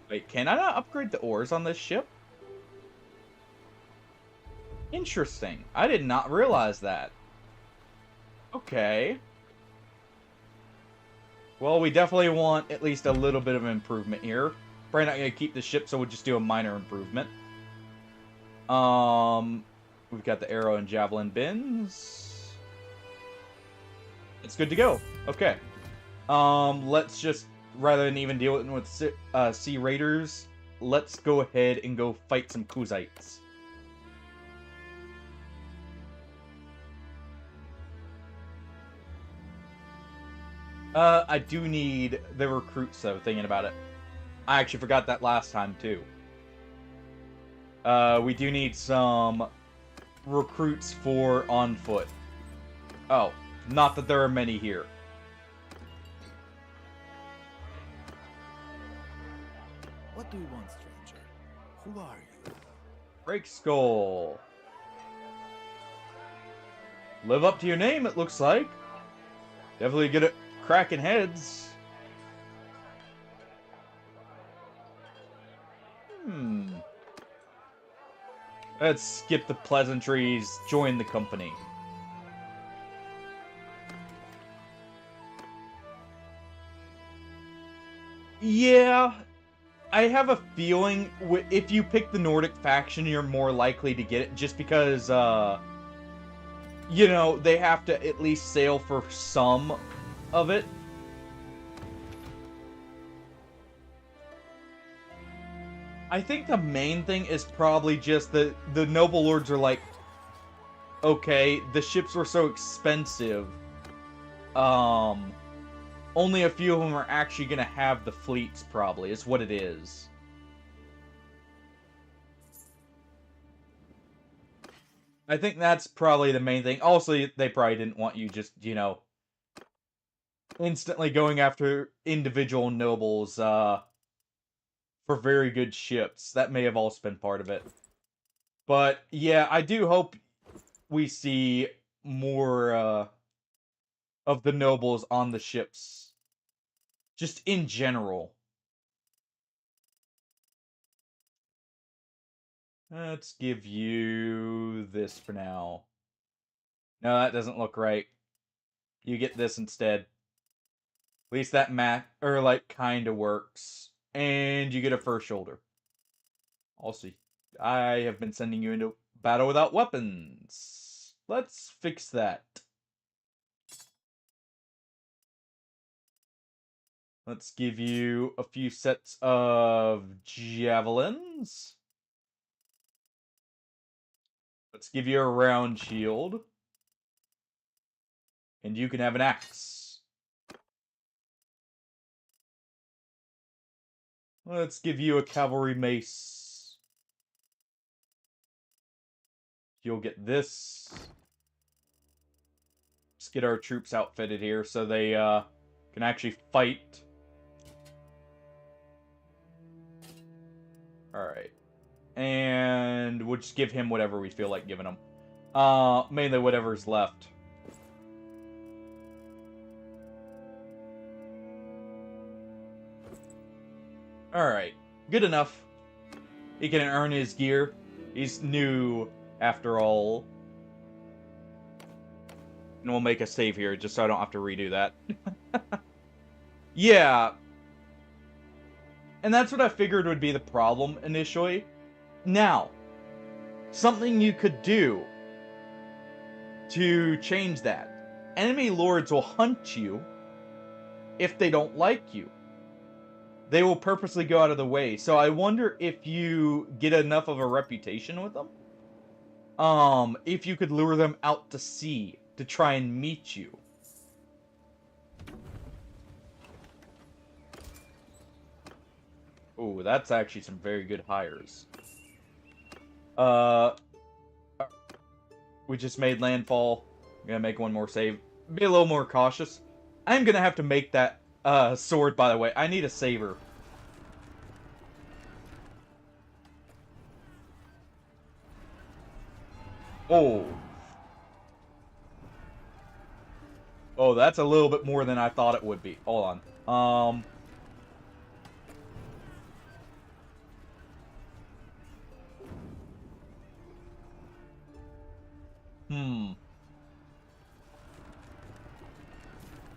Wait, can I not upgrade the ores on this ship? Interesting. I did not realize that. Okay. Well, we definitely want at least a little bit of improvement here. Probably not going to keep the ship, so we'll just do a minor improvement. We've got the arrow and javelin bins. It's good to go. Okay. Let's just, rather than even dealing with sea raiders, let's go ahead and go fight some Kuzites. I do need the recruits, though, thinking about it. I actually forgot that last time, too. We do need some recruits for on foot. Oh, not that there are many here. What do you want, stranger? Who are you? Break skull. Live up to your name, it looks like. Definitely good at cracking heads. Let's skip the pleasantries, join the company. Yeah, I have a feeling if you pick the Nordic faction, you're more likely to get it, just because, you know, they have to at least sail for some of it. I think the main thing is probably just the noble lords are like, okay, the ships were so expensive. Only a few of them are actually gonna have the fleets, probably, is what it is. I think that's probably the main thing. Also, they probably didn't want you just, you know, instantly going after individual nobles, for very good ships. That may have also been part of it. But, yeah, I do hope we see more, of the nobles on the ships. Just in general. Let's give you this for now. No, that doesn't look right. You get this instead. At least that kinda works. And you get a first shoulder. Also, I have been sending you into battle without weapons. Let's fix that. Let's give you a few sets of javelins. Let's give you a round shield. And you can have an axe. Let's give you a cavalry mace. You'll get this. Let's get our troops outfitted here so they can actually fight. Alright. And we'll just give him whatever we feel like giving him. Mainly whatever's left. Alright. Good enough. He can earn his gear. He's new, after all. And we'll make a save here, just so I don't have to redo that. Yeah. And that's what I figured would be the problem initially. Now, something you could do to change that. Enemy lords will hunt you if they don't like you. They will purposely go out of the way. So I wonder if you get enough of a reputation with them. If you could lure them out to sea to try and meet you. Ooh, that's actually some very good hires. We just made landfall. I'm gonna make one more save. Be a little more cautious. I'm gonna have to make that sword, by the way. I need a saber. Oh. Oh, that's a little bit more than I thought it would be. Hold on.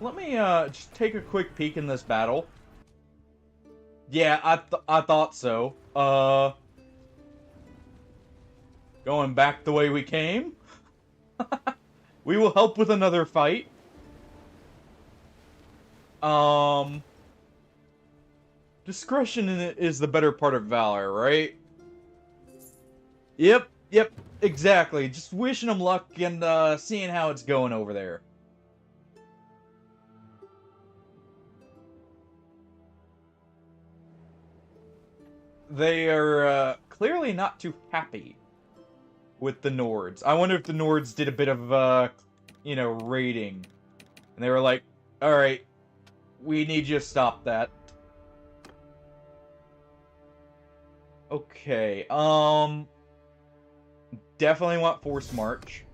Let me just take a quick peek in this battle. Yeah, I thought so. Going back the way we came. We will help with another fight. Discretion in it is the better part of valor, right? Yep, exactly. Just wishing them luck and seeing how it's going over there. They are clearly not too happy with the Nords. I wonder if the Nords did a bit of, you know, raiding. And they were like, alright, we need you to stop that. Okay, definitely want Force March.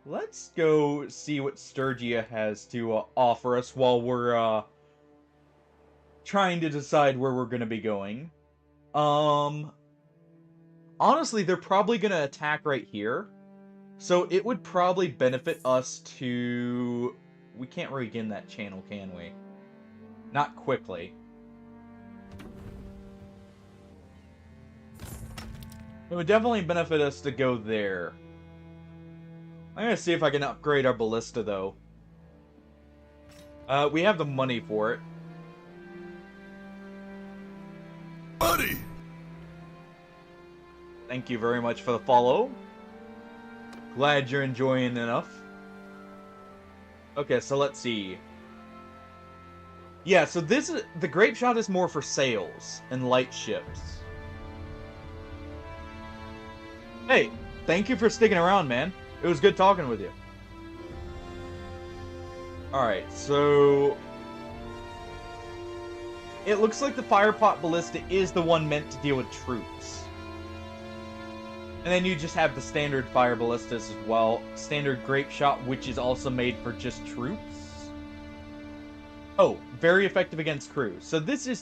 Let's go see what Sturgia has to offer us while we're trying to decide where we're going to be going. Honestly, they're probably going to attack right here. So it would probably benefit us to... We can't regain that channel, can we? Not quickly. It would definitely benefit us to go there. I'm gonna see if I can upgrade our ballista, though. We have the money for it. Buddy! Thank you very much for the follow. Glad you're enjoying enough. Okay, so let's see. Yeah, so this is... The grape shot is more for sails and light ships. Hey, thank you for sticking around, man. It was good talking with you. Alright, so... It looks like the Firepot Ballista is the one meant to deal with troops. And then you just have the standard Fire Ballistas as well. Standard Grape Shot, which is also made for just troops. Oh, very effective against crews. So this is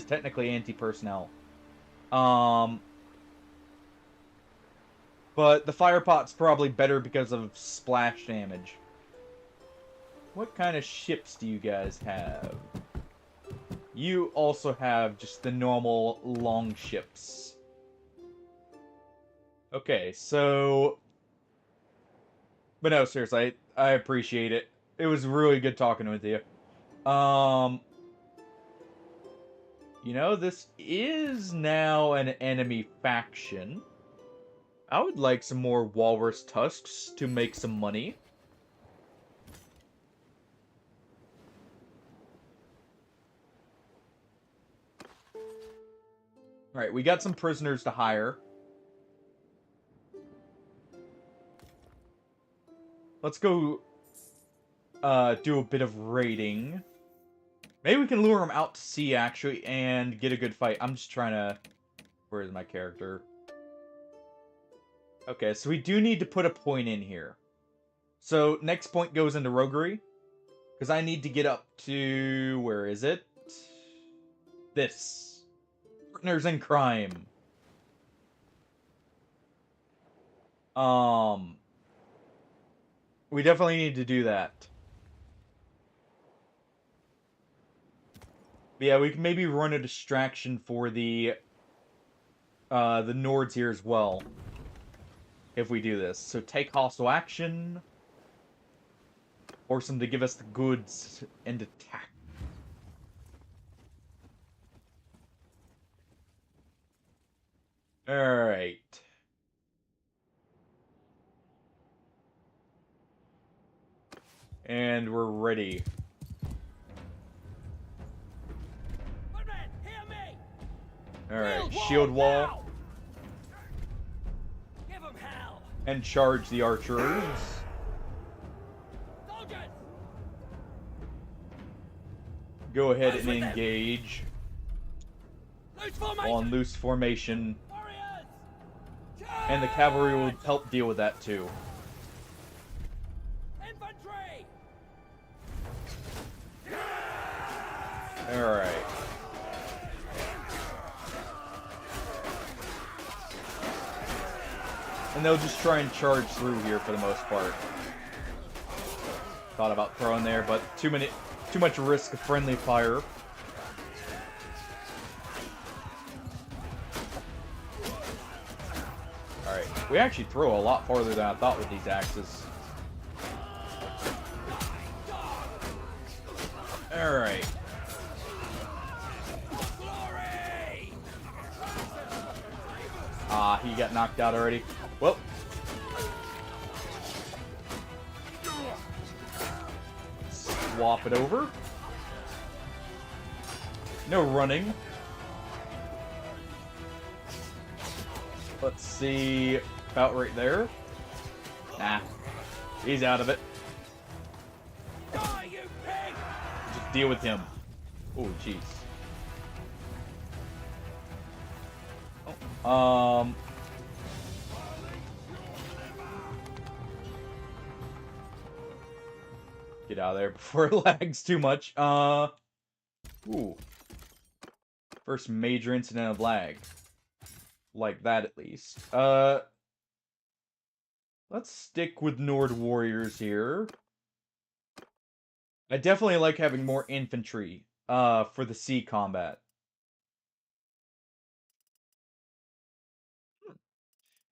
technically anti-personnel. But the Firepot's probably better because of splash damage. What kind of ships do you guys have? You also have just the normal long ships. Okay, so... But no, seriously, I appreciate it. It was really good talking with you. You know, this is now an enemy faction. I would like some more walrus tusks to make some money. Alright, we got some prisoners to hire. Let's go do a bit of raiding. Maybe we can lure them out to sea, actually, and get a good fight. I'm just trying to... Where is my character? Okay, so we do need to put a point in here. So, next point goes into roguery. Because I need to get up to... Where is it? This. Partners in crime. We definitely need to do that. But yeah, we can maybe run a distraction for the Nords here as well. If we do this. So take hostile action. Force them to give us the goods and attack. Alright. And we're ready. Alright, shield wall. Give 'em hell. And charge the archers. Soldiers. Go ahead and engage. Loose formation. On loose formation. Warriors. And the cavalry will help deal with that too. Infantry. Alright. And they'll just try and charge through here for the most part. Thought about throwing there, but too much risk of friendly fire. Alright, we actually throw a lot farther than I thought with these axes. Alright. Ah, he got knocked out already. Well. Swap it over. No running. Let's see. About right there. Nah. He's out of it. Die, you pig. Just deal with him. Oh, jeez. Get out of there before it lags too much. Ooh. First major incident of lag. Like that, at least. Let's stick with Nord warriors here. I definitely like having more infantry, for the sea combat.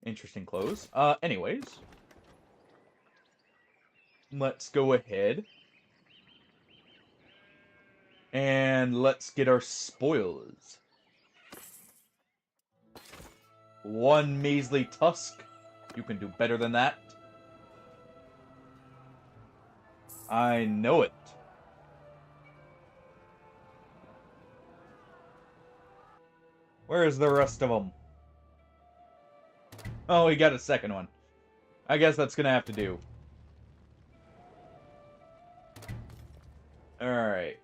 Interesting close. Anyways. Let's go ahead. And let's get our spoils. One measly tusk. You can do better than that. I know it. Where's the rest of them? Oh, we got a second one. I guess that's gonna have to do. Alright.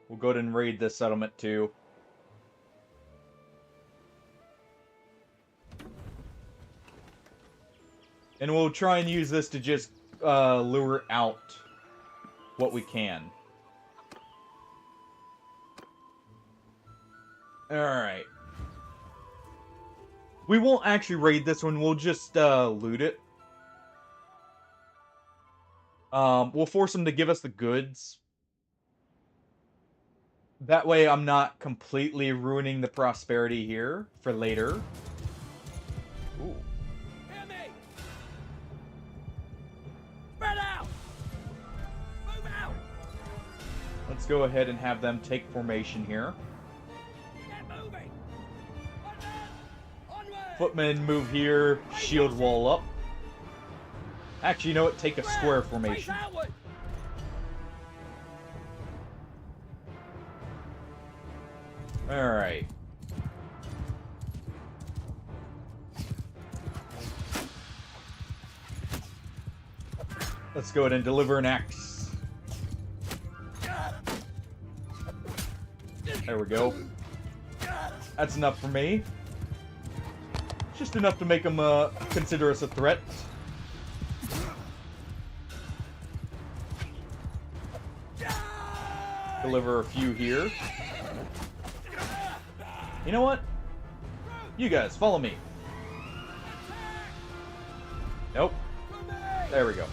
We'll go ahead and raid this settlement too. And we'll try and use this to just lure out what we can. Alright. We won't actually raid this one, we'll just loot it. We'll force them to give us the goods. That way I'm not completely ruining the prosperity here for later. Ooh. Hear me! Spread out! Move out! Let's go ahead and have them take formation here. Get moving! Onward! Footmen move here, shield wall up. Actually, you know what? Take a square formation. Face outward! Alright. Let's go ahead and deliver an axe. There we go. That's enough for me. Just enough to make them consider us a threat. Deliver a few here. You know what? You guys, follow me. Nope. There we go.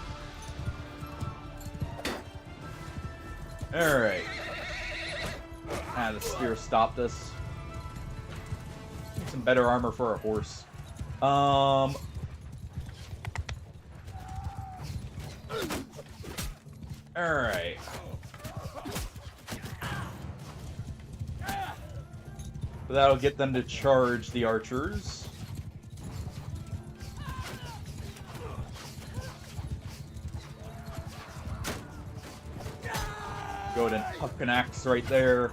Alright. Ah, the spear stopped us. Need some better armor for our horse. Alright. That'll get them to charge the archers. Go ahead and huck an axe right there.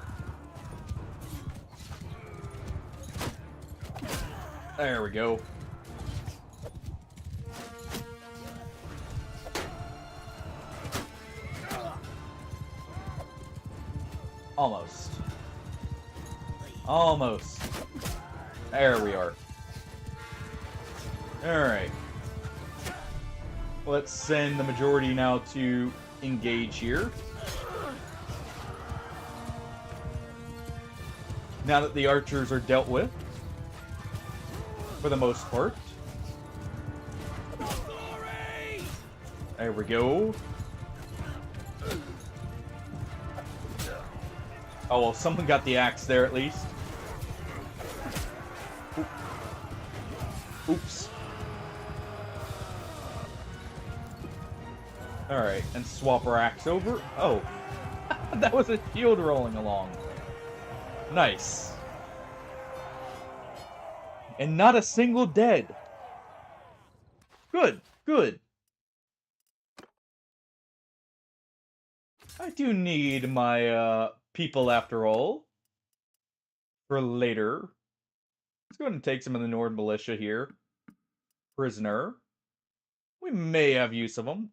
There we go. Almost. Almost. There we are. Alright. Let's send the majority now to engage here. Now that the archers are dealt with. For the most part. There we go. Oh, well, someone got the axe there at least. Oops. Alright, and swap our axe over. Oh. That was a shield rolling along. Nice. And not a single dead. Good, good. I do need my, people after all. For later. Let's go ahead and take some of the Nord militia here. Prisoner. We may have use of them.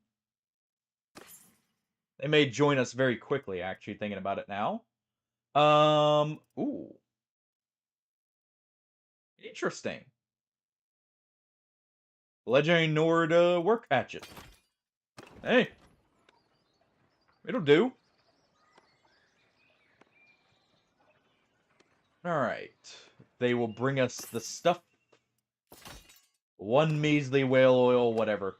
They may join us very quickly, actually, thinking about it now. Ooh. Interesting. Legendary Nord work hatchet. Hey. It'll do. Alright. They will bring us the stuff. One measly whale oil, whatever.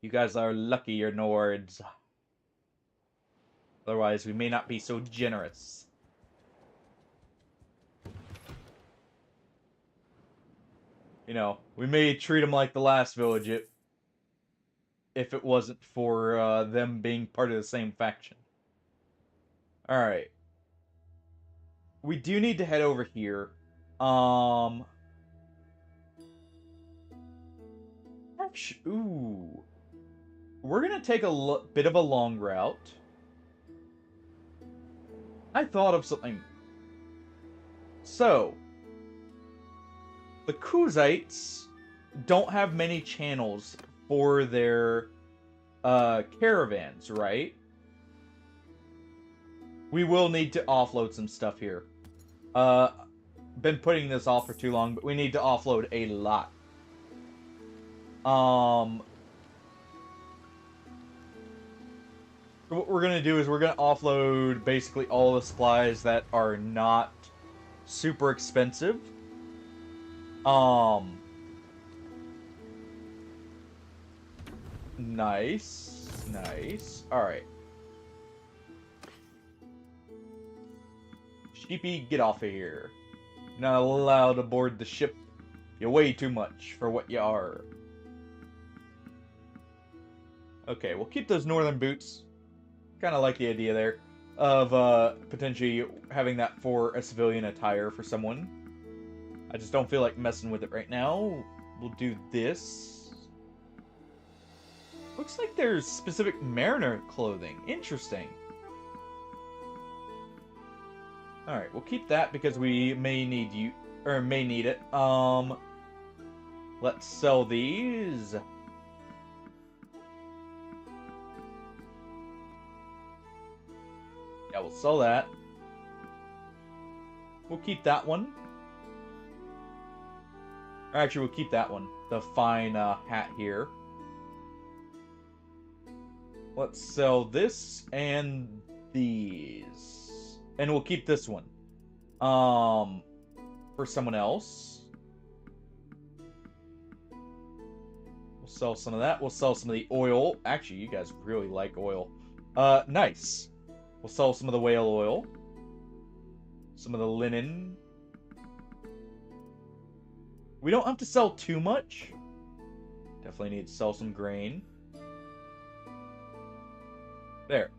You guys are lucky you're Nords. Otherwise, we may not be so generous. You know, we may treat them like the last village if it wasn't for them being part of the same faction. Alright. We do need to head over here. Ooh. We're gonna take a bit of a long route. I thought of something. So, the Kuzites don't have many channels for their caravans, right? We will need to offload some stuff here. Been putting this off for too long, but we need to offload a lot. So what we're gonna do is we're gonna offload basically all the supplies that are not super expensive. Nice. Nice. Alright. Sheepy, get off of here. You're not allowed aboard the ship. You weigh too much for what you are. Okay, we'll keep those northern boots. Kind of like the idea there of potentially having that for a civilian attire for someone. I just don't feel like messing with it right now. We'll do this. Looks like there's specific mariner clothing. Interesting. Alright, we'll keep that because we may need it. Let's sell these. Yeah, we'll sell that. We'll keep that one. Or actually, we'll keep that one. The fine hat here. Let's sell this and these. And we'll keep this one. For someone else. We'll sell some of that. We'll sell some of the oil. Actually, you guys really like oil. Nice. We'll sell some of the whale oil. Some of the linen. We don't have to sell too much. Definitely need to sell some grain. There.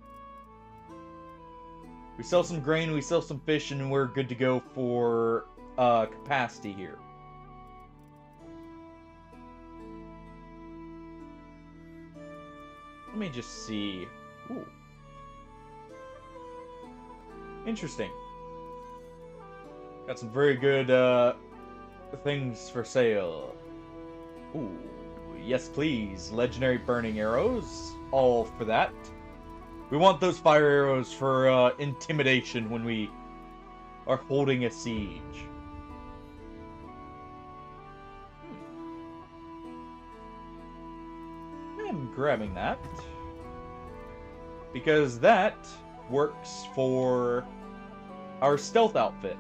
We sell some grain, we sell some fish, and we're good to go for capacity here. Let me just see. Ooh. Interesting. Got some very good things for sale. Ooh, yes please. Legendary burning arrows. All for that. We want those fire arrows for intimidation when we are holding a siege. I'm grabbing that. Because that works for our stealth outfit.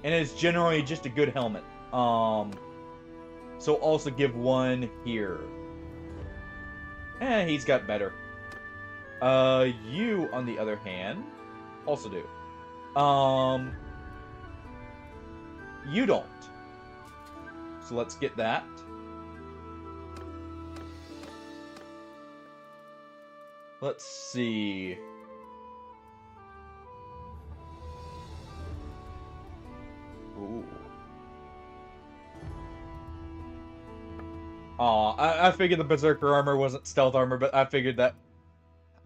And it's generally just a good helmet. So also give one here. He's got better. You, on the other hand, also do. You don't. So let's get that. Let's see. Ooh. I figured the Berserker armor wasn't stealth armor, but I figured that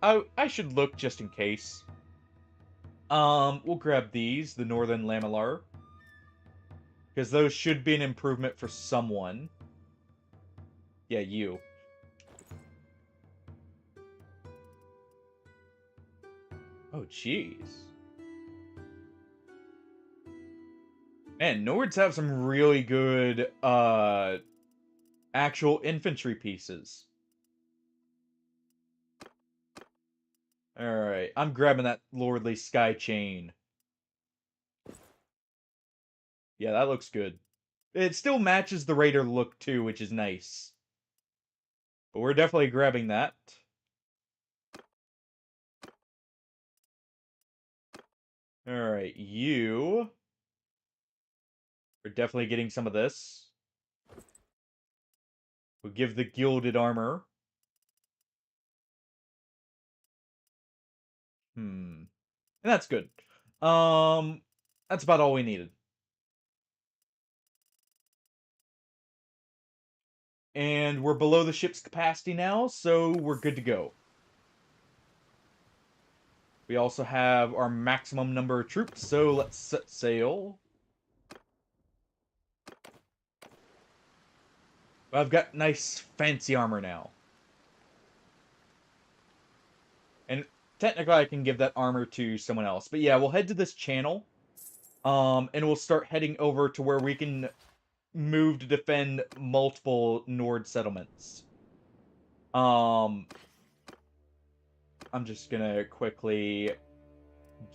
I should look just in case. We'll grab these, the Northern Lamellar. Because those should be an improvement for someone. Yeah, you. Oh, jeez. Man, Nords have some really good, actual infantry pieces. Alright, I'm grabbing that Lordly Sky Chain. Yeah, that looks good. It still matches the Raider look, too, which is nice. But we're definitely grabbing that. Alright, you... We're definitely getting some of this. We'll give the gilded armor. And that's good. That's about all we needed. And we're below the ship's capacity now, so we're good to go. We also have our maximum number of troops, so let's set sail. I've got nice fancy armor now. And technically I can give that armor to someone else. But yeah, we'll head to this channel. And we'll start heading over to where we can move to defend multiple Nord settlements. I'm just gonna quickly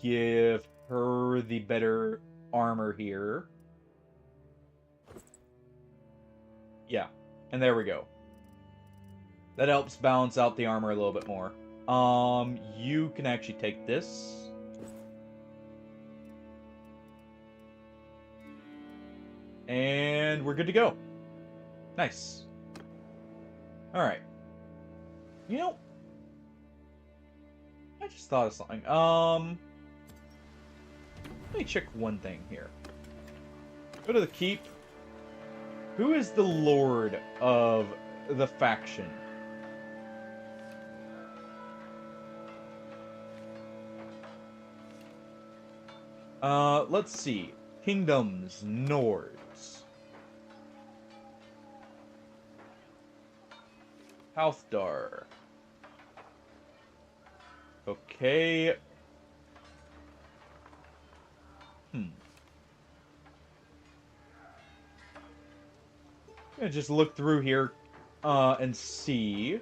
give her the better armor here. Yeah, and there we go. That helps balance out the armor a little bit more. You can actually take this. And we're good to go. Nice. Alright. You know, I just thought of something. Let me check one thing here. Go to the keep. Who is the lord of the faction? Let's see. Kingdoms, Nords. Halfdar. Okay. I'm gonna just look through here, and see.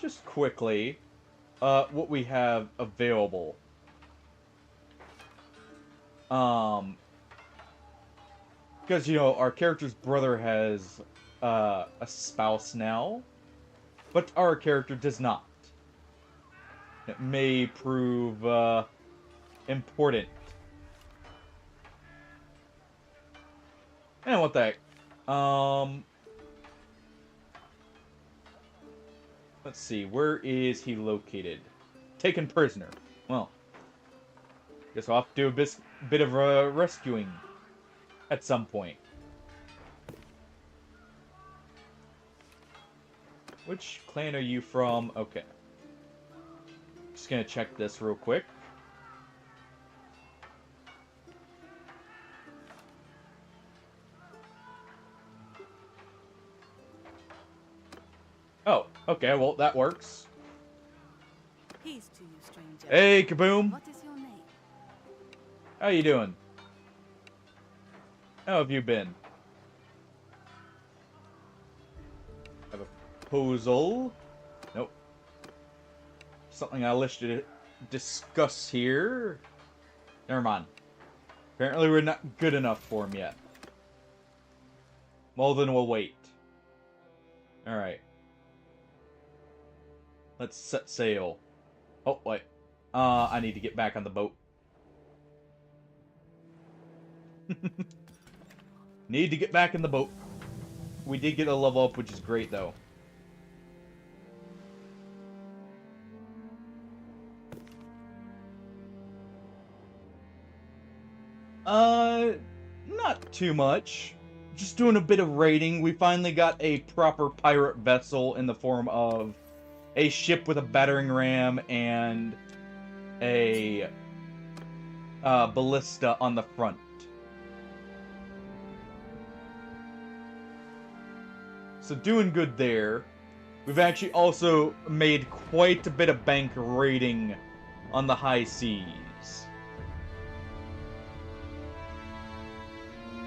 Just quickly, what we have available. Because, you know, our character's brother has, a spouse now, but our character does not. It may prove, important. And what the heck? Let's see, where is he located? Taken prisoner. Well, guess I'll have to do a bit of rescuing at some point. Which clan are you from? Okay. Just gonna check this real quick. Oh, okay, well, that works. Peace to you, stranger. Hey, Kaboom! What is your name? How you doing? How have you been? Have a proposal? Nope. Something I wish to discuss here. Never mind. Apparently we're not good enough for him yet. Well, then we'll wait. Alright. Let's set sail. Oh, wait. I need to get back on the boat. Need to get back in the boat. We did get a level up, which is great, though. Not too much. Just doing a bit of raiding. We finally got a proper pirate vessel in the form of a ship with a battering ram and a ballista on the front. So doing good there. We've actually also made quite a bit of bank raiding on the high seas.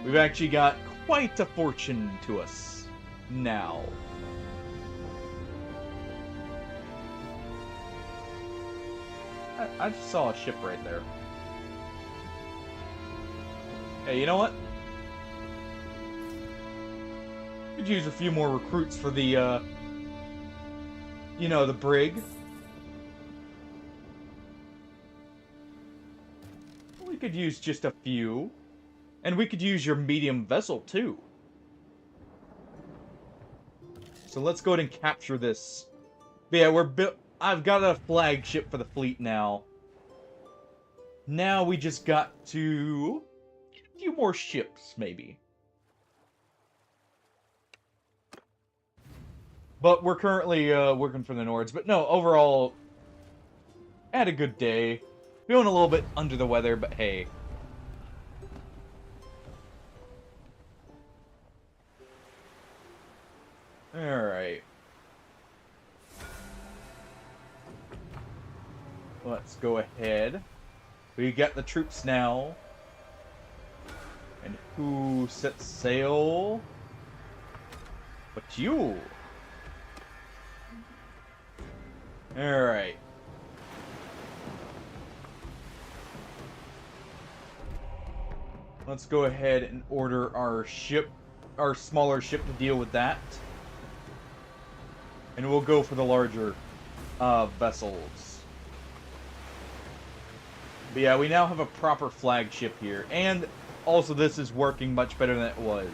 We've actually got quite a fortune to us now. I just saw a ship right there. Hey, you know what? Could use a few more recruits for the, you know, the brig. We could use just a few. And we could use your medium vessel, too. So let's go ahead and capture this. But yeah, I've got a flagship for the fleet now. Now we just got to get a few more ships, maybe. But we're currently working for the Nords. But no, overall, I had a good day. Feeling a little bit under the weather, but hey. Alright. Let's go ahead. We got the troops now. And who sets sail? But you. Alright. Let's go ahead and order our ship, our smaller ship to deal with that. And we'll go for the larger vessels. But yeah, we now have a proper flagship here. And also this is working much better than it was.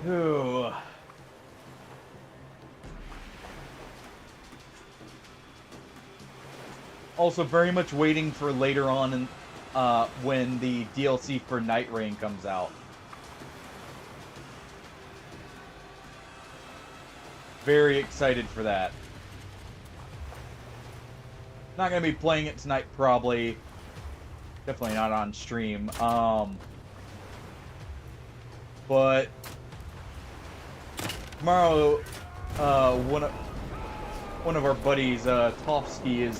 Ooh. Also very much waiting for later on in, when the DLC for Night Rain comes out. Very excited for that. Not gonna be playing it tonight, probably. Definitely not on stream. But tomorrow, one of our buddies, Tofsky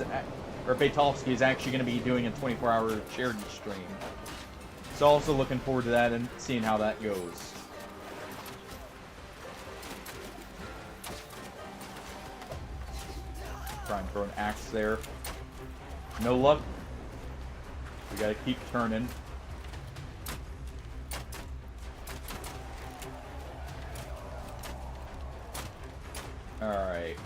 Baytovsky is actually going to be doing a 24-hour charity stream. So also looking forward to that and seeing how that goes. Try and throw an axe there. No luck. We gotta keep turning. Alright.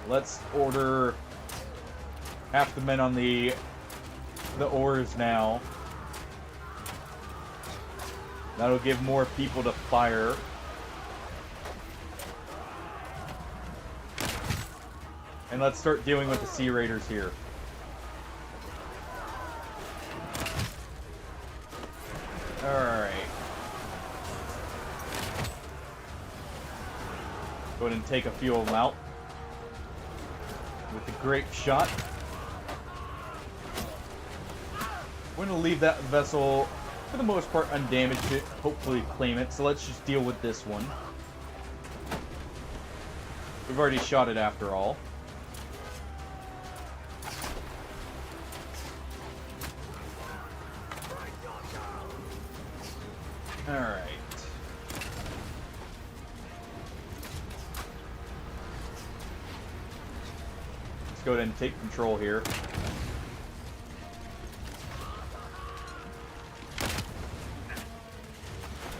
Let's order half the men on the oars now. That'll give more people to fire. And let's start dealing with the Sea Raiders here. Alright. Go ahead and take a few of them out. With the grape shot. We're going to leave that vessel, for the most part, undamaged to hopefully claim it. So let's just deal with this one. We've already shot it after all. Alright. Let's go ahead and take control here.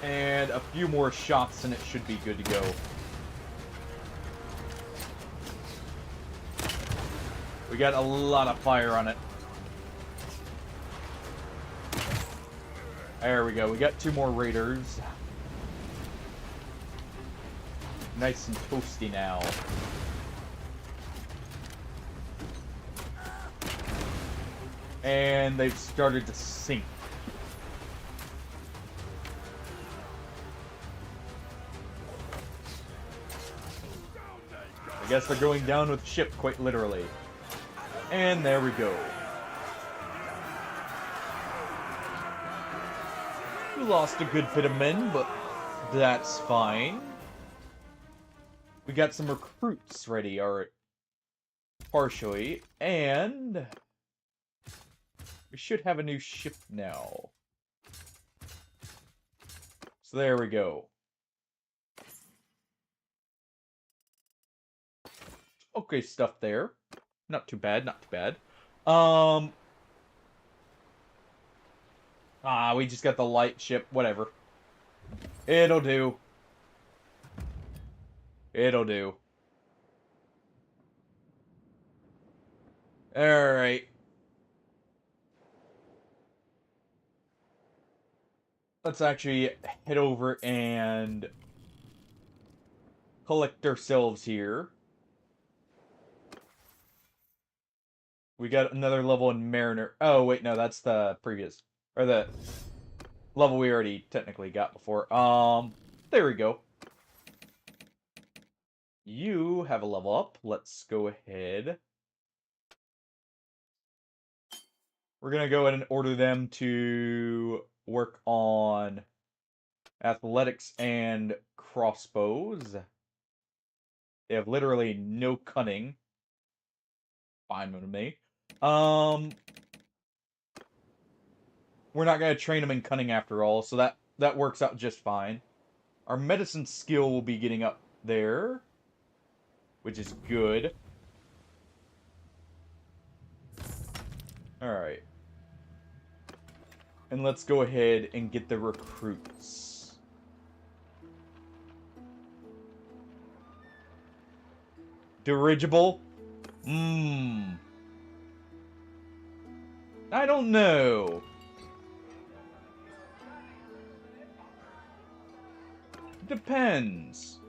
And a few more shots and it should be good to go. We got a lot of fire on it. There we go. We got 2 more raiders. Nice and toasty now. And they've started to sink. I guess they're going down with the ship, quite literally. And there we go. We lost a good bit of men, but that's fine. We got some recruits ready, or partially, and we should have a new ship now. So there we go. Okay, stuff there. Not too bad, not too bad. We just got the light ship, whatever. It'll do. It'll do. Alright. Let's actually head over and collect ourselves here. We got another level in Mariner. Oh, wait, no, that's the previous. Or the level we already technically got before. There we go. You have a level up. Let's go ahead. We're gonna go ahead and order them to work on athletics and crossbows. They have literally no cunning. Fine with me. We're not gonna train them in cunning after all, so that works out just fine. Our medicine skill will be getting up there, which is good. Alright. And let's go ahead and get the recruits. Dirigible? I don't know. Depends.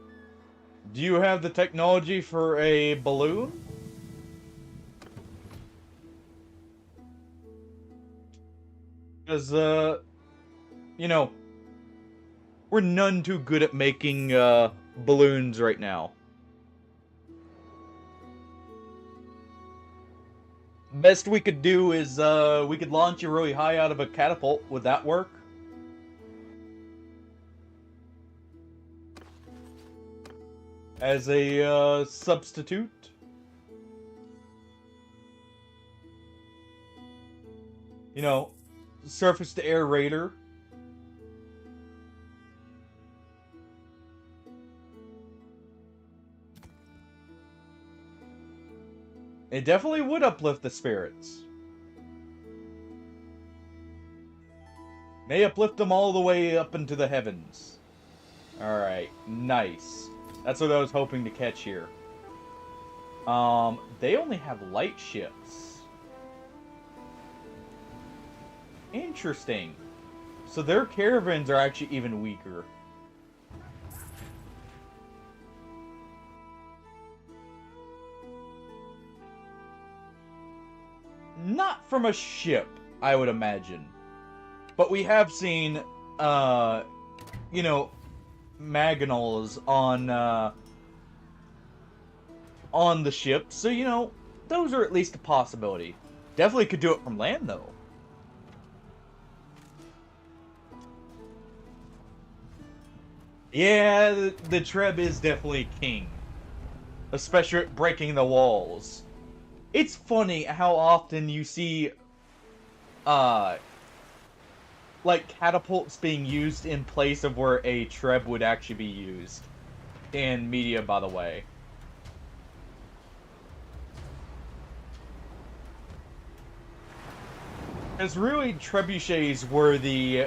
Do you have the technology for a balloon? Because, you know, we're none too good at making, balloons right now. Best we could do is, we could launch you really high out of a catapult. Would that work? As a, substitute? You know, surface-to-air raider. It definitely would uplift the spirits. May uplift them all the way up into the heavens. Alright, nice. That's what I was hoping to catch here. They only have light ships. Interesting. So their caravans are actually even weaker. Not from a ship, I would imagine. But we have seen, you know, mangonels on the ship, so, you know, those are at least a possibility. Definitely could do it from land, though. Yeah, the Treb is definitely king. Especially at breaking the walls. It's funny how often you see, like, catapults being used in place of where a Treb would actually be used. In media, by the way. Because really, trebuchets were the,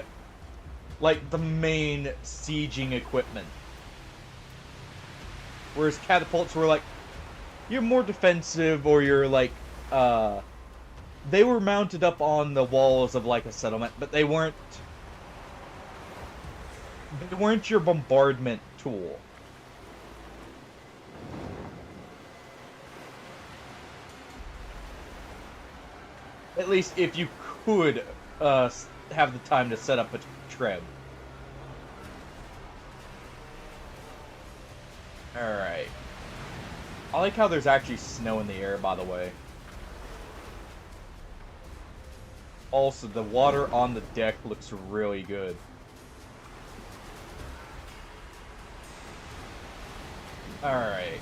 like, the main sieging equipment. Whereas catapults were, like, you're more defensive, or you're, like, they were mounted up on the walls of, like, a settlement, but they weren't your bombardment tool. At least if you could have the time to set up a Treb. Alright. I like how there's actually snow in the air, by the way. Also, the water on the deck looks really good. Alright.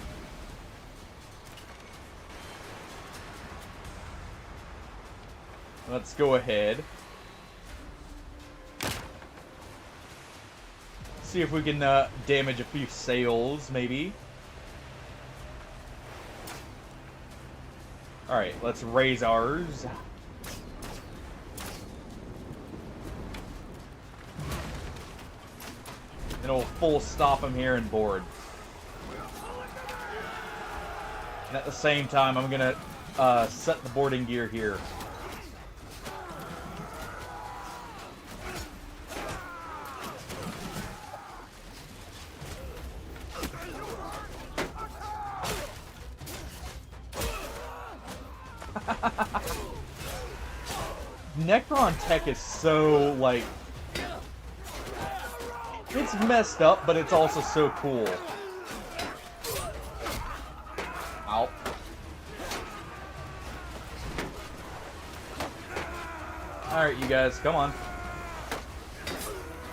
Let's go ahead. See if we can damage a few sails, maybe. Alright, let's raise ours. And it'll full stop him here and board. And at the same time, I'm gonna set the boarding gear here. Necron tech is so, like... It's messed up, but it's also so cool. Ow. Alright, you guys, come on.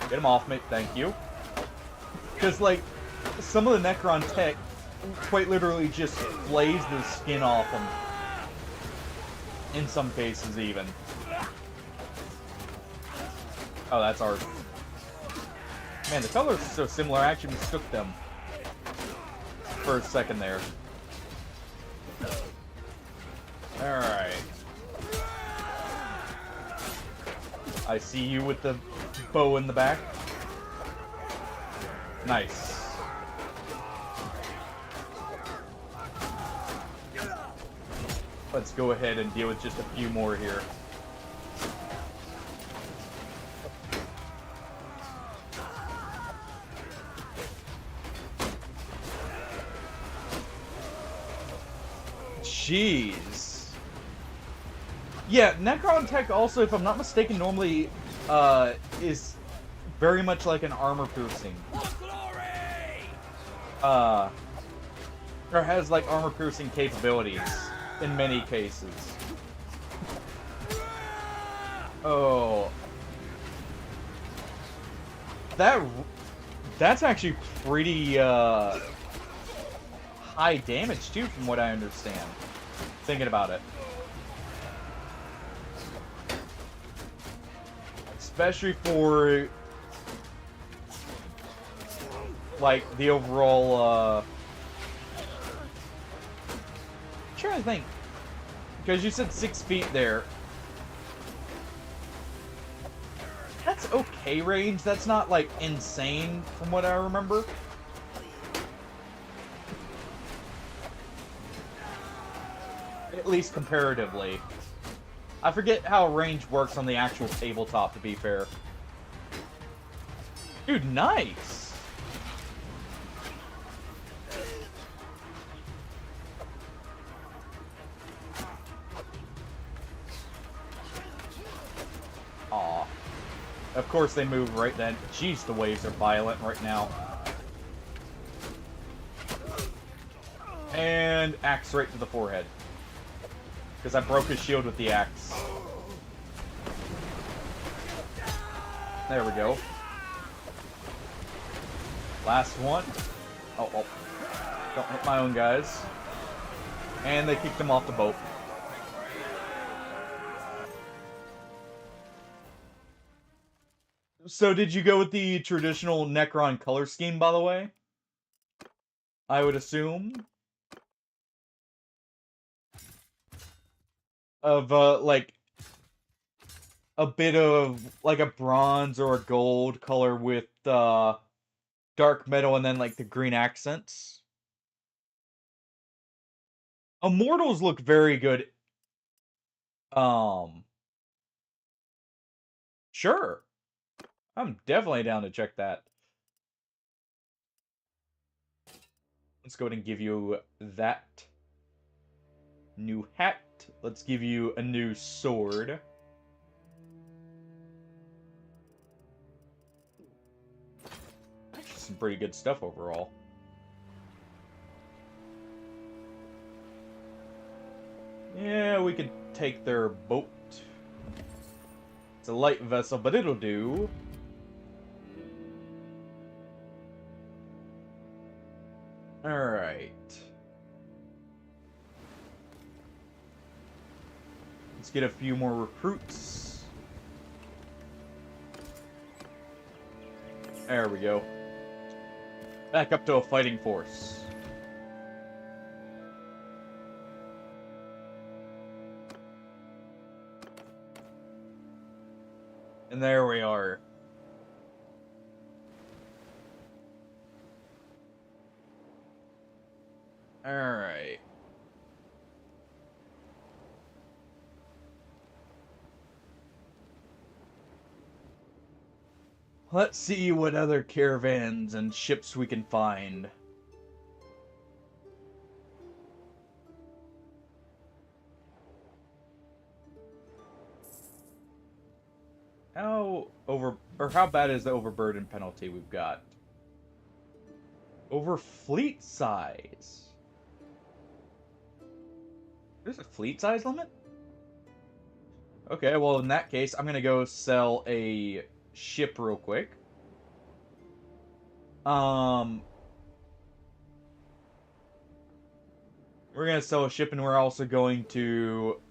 Get him off me, thank you. Because, like, some of the Necron tech quite literally just flays the skin off them. In some cases, even. Oh, that's ours. Man, the colors are so similar, I actually mistook them for a second there. Alright. I see you with the bow in the back. Nice. Let's go ahead and deal with just a few more here. Jeez. Yeah, Necron tech also, if I'm not mistaken, normally is very much like an armor piercing. Or has like armor piercing capabilities in many cases. Oh. That's actually pretty high damage too, from what I understand. Thinking about it. Especially for like the overall I'm trying to think. Because you said 6 feet there. That's okay range. That's not like insane from what I remember. At least comparatively. I forget how range works on the actual tabletop, to be fair. Dude, nice! Aw. Of course they move right then. Jeez, the waves are violent right now. And axe right to the forehead. Because I broke his shield with the axe. There we go. Last one. Oh. Don't hit my own guys. And they kicked him off the boat. So did you go with the traditional Necron color scheme, by the way? I would assume. Of, like, a bit of, like, a bronze or a gold color with, dark metal and then, like, the green accents. Immortals look very good. Sure. I'm definitely down to check that. Let's go ahead and give you that. New hat. Let's give you a new sword. Actually, some pretty good stuff overall. Yeah, we could take their boat. It's a light vessel, but it'll do. Alright. Let's get a few more recruits. There we go. Back up to a fighting force. And there we are. Alright. Let's see what other caravans and ships we can find. How bad is the overburden penalty we've got? Over fleet size. There's a fleet size limit? Okay, well in that case, I'm gonna go sell a ship real quick. We're gonna sell a ship, and we're also going to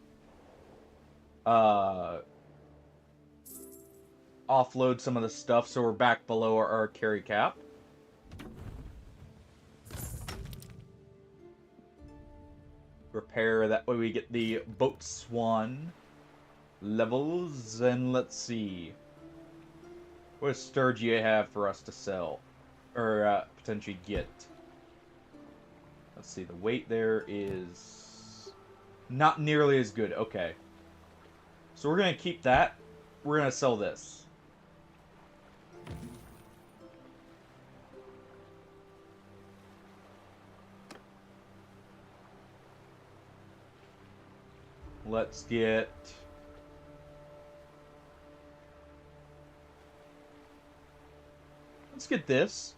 offload some of the stuff, so we're back below our carry cap. Repair, that way we get the boat swan levels, and let's see. What does Sturgia have for us to sell? Or potentially get? Let's see, the weight there is not nearly as good. Okay. So we're going to keep that. We're going to sell this. Let's get... Let's get this.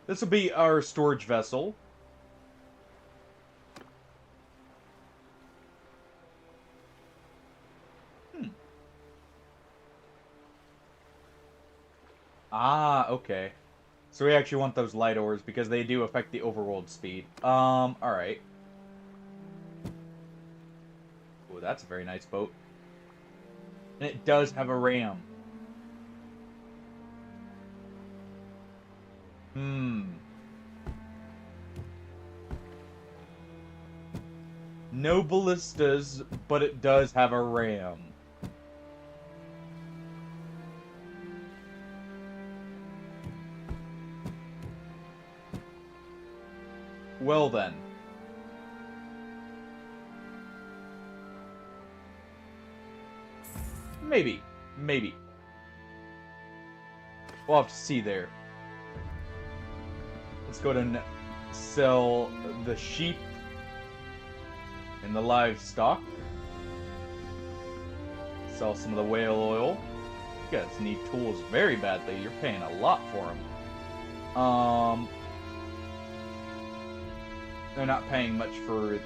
This will be our storage vessel. Ah, okay. So we actually want those light ores because they do affect the overworld speed. Alright. Oh, that's a very nice boat. And it does have a ram. No ballistas, but it does have a ram. Well then. Maybe. Maybe. We'll have to see there. Let's go to sell the sheep and the livestock. Sell some of the whale oil. You guys need tools very badly. You're paying a lot for them. They're not paying much for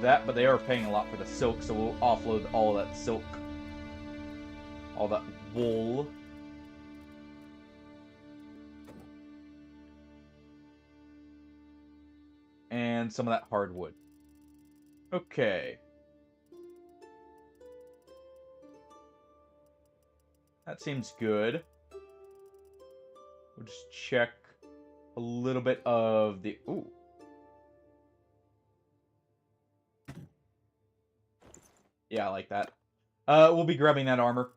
that, but they are paying a lot for the silk, so we'll offload all that silk. All that wool. And some of that hardwood. Okay. That seems good. We'll just check a little bit of the... Ooh. Yeah, I like that. We'll be grabbing that armor.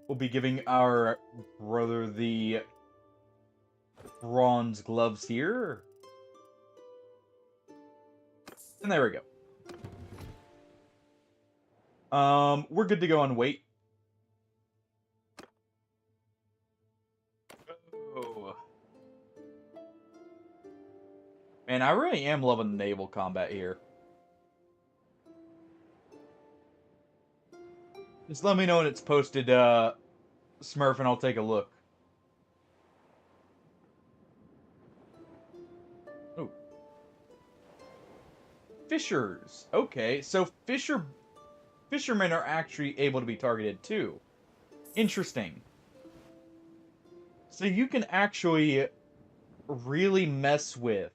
We'll be giving our brother the bronze gloves here. And there we go. We're good to go on weight. Oh. Man, I really am loving the naval combat here. Just let me know when it's posted, Smurf, and I'll take a look. Oh. Fishers. Okay, so fishermen are actually able to be targeted too. Interesting. So you can actually really mess with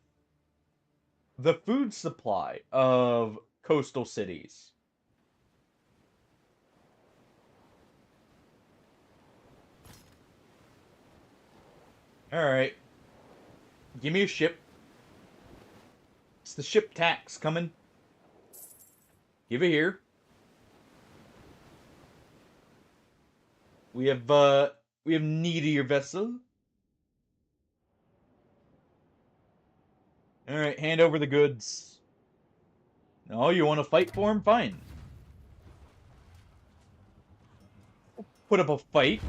the food supply of coastal cities. Alright. Give me a ship. It's the ship tax coming. Give it here. We have need of your vessel. Alright, hand over the goods. No, you want to fight for him? Fine. Put up a fight.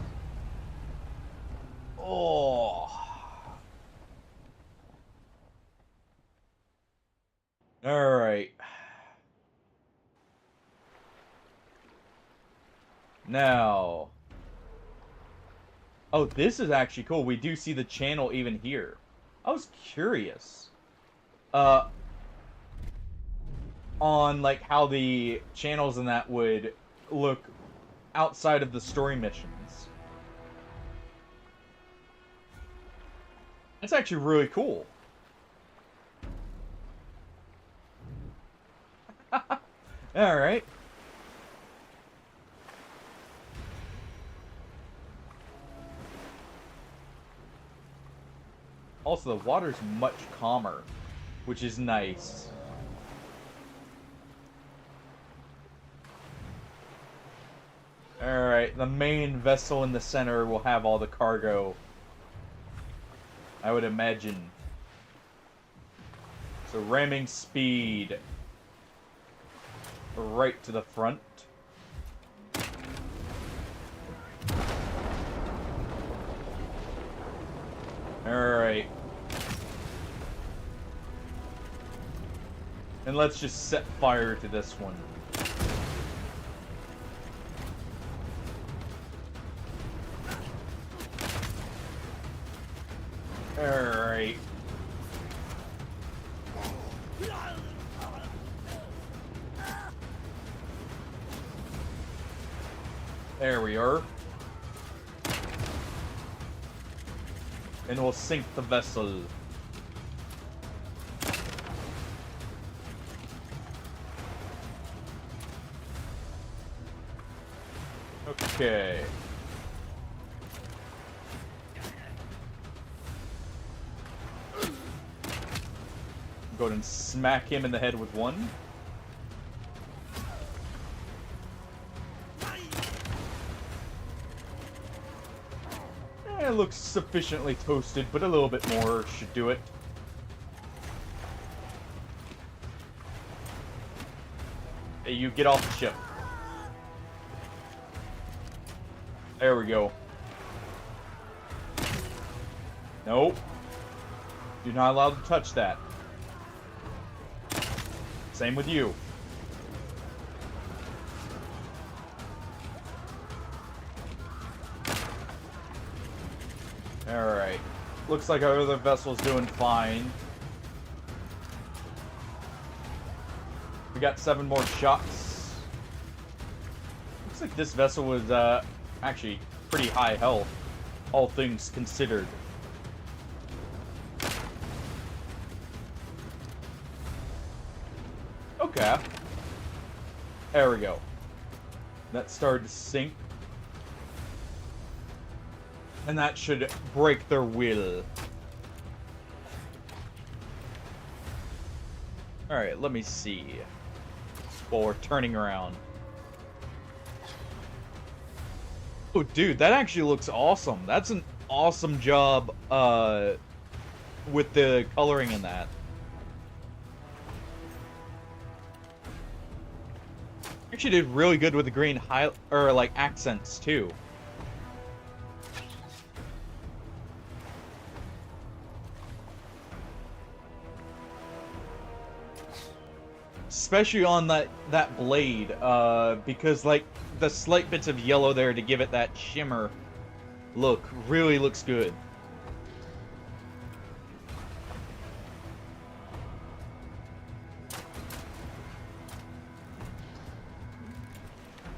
Oh. Alright. Now. Oh, this is actually cool. We do see the channel even here. I was curious. On, like, how the channels in that would look outside of the story missions. That's actually really cool. Alright. Also, the water's much calmer, which is nice. Alright, the main vessel in the center will have all the cargo, I would imagine. So ramming speed right to the front. Alright. And let's just set fire to this one. Alright. There we are. And we'll sink the vessel. Okay. Go ahead and smack him in the head with one. It looks sufficiently toasted, but a little bit more should do it. Hey, you get off the ship. There we go. Nope. You're not allowed to touch that. Same with you. Alright. Looks like our other vessel's doing fine. We got 7 more shots. Looks like this vessel was actually pretty high health, all things considered. Okay. There we go. That started to sink. And that should break their will. Alright, let me see. While we're turning around. Oh, dude, that actually looks awesome. That's an awesome job, with the coloring in that. Actually did really good with the green accents, too. Especially on that blade, because, like, the slight bits of yellow there to give it that shimmer look really looks good.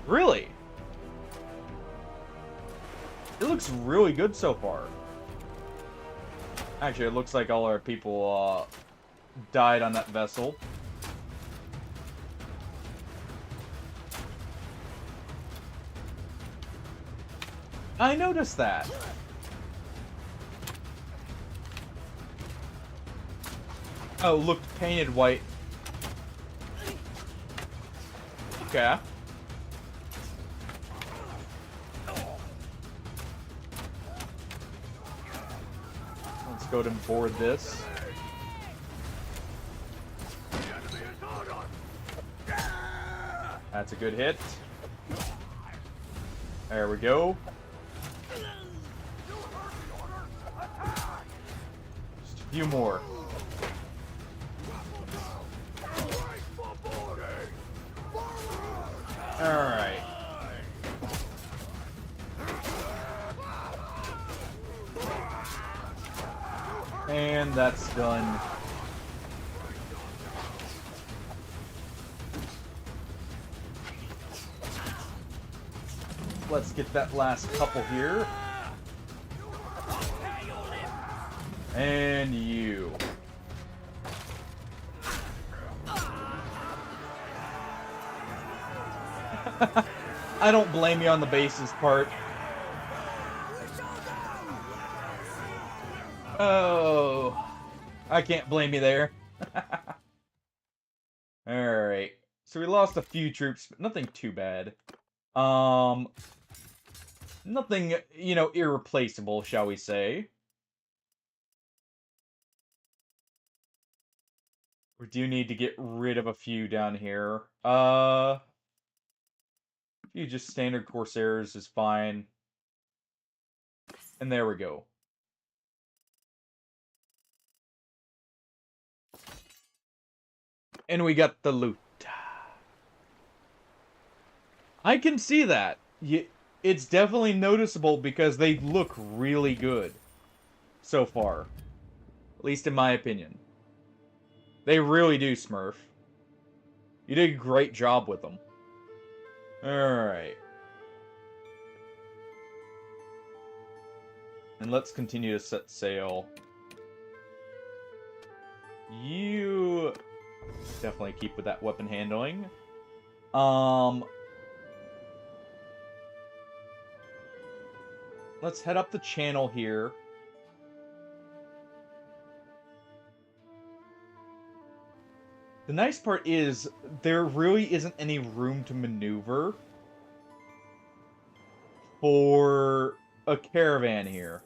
Really? It looks really good so far. Actually, it looks like all our people died on that vessel. I noticed that. Oh, looked painted white. Okay. Let's go ahead and board this. That's a good hit. There we go. Just a few more. Alright. And that's done. Let's get that last couple here. And you. I don't blame you on the bases part. Oh, I can't blame you there. Alright. So we lost a few troops, but nothing too bad. Nothing, you know, irreplaceable, shall we say. We do need to get rid of a few down here. A few just standard Corsairs is fine. And there we go. And we got the loot. I can see that. It's definitely noticeable because they look really good so far. At least in my opinion. They really do, Smurf. You did a great job with them. Alright. And let's continue to set sail. You definitely keep with that weapon handling. Let's head up the channel here. The nice part is, there really isn't any room to maneuver for a caravan here.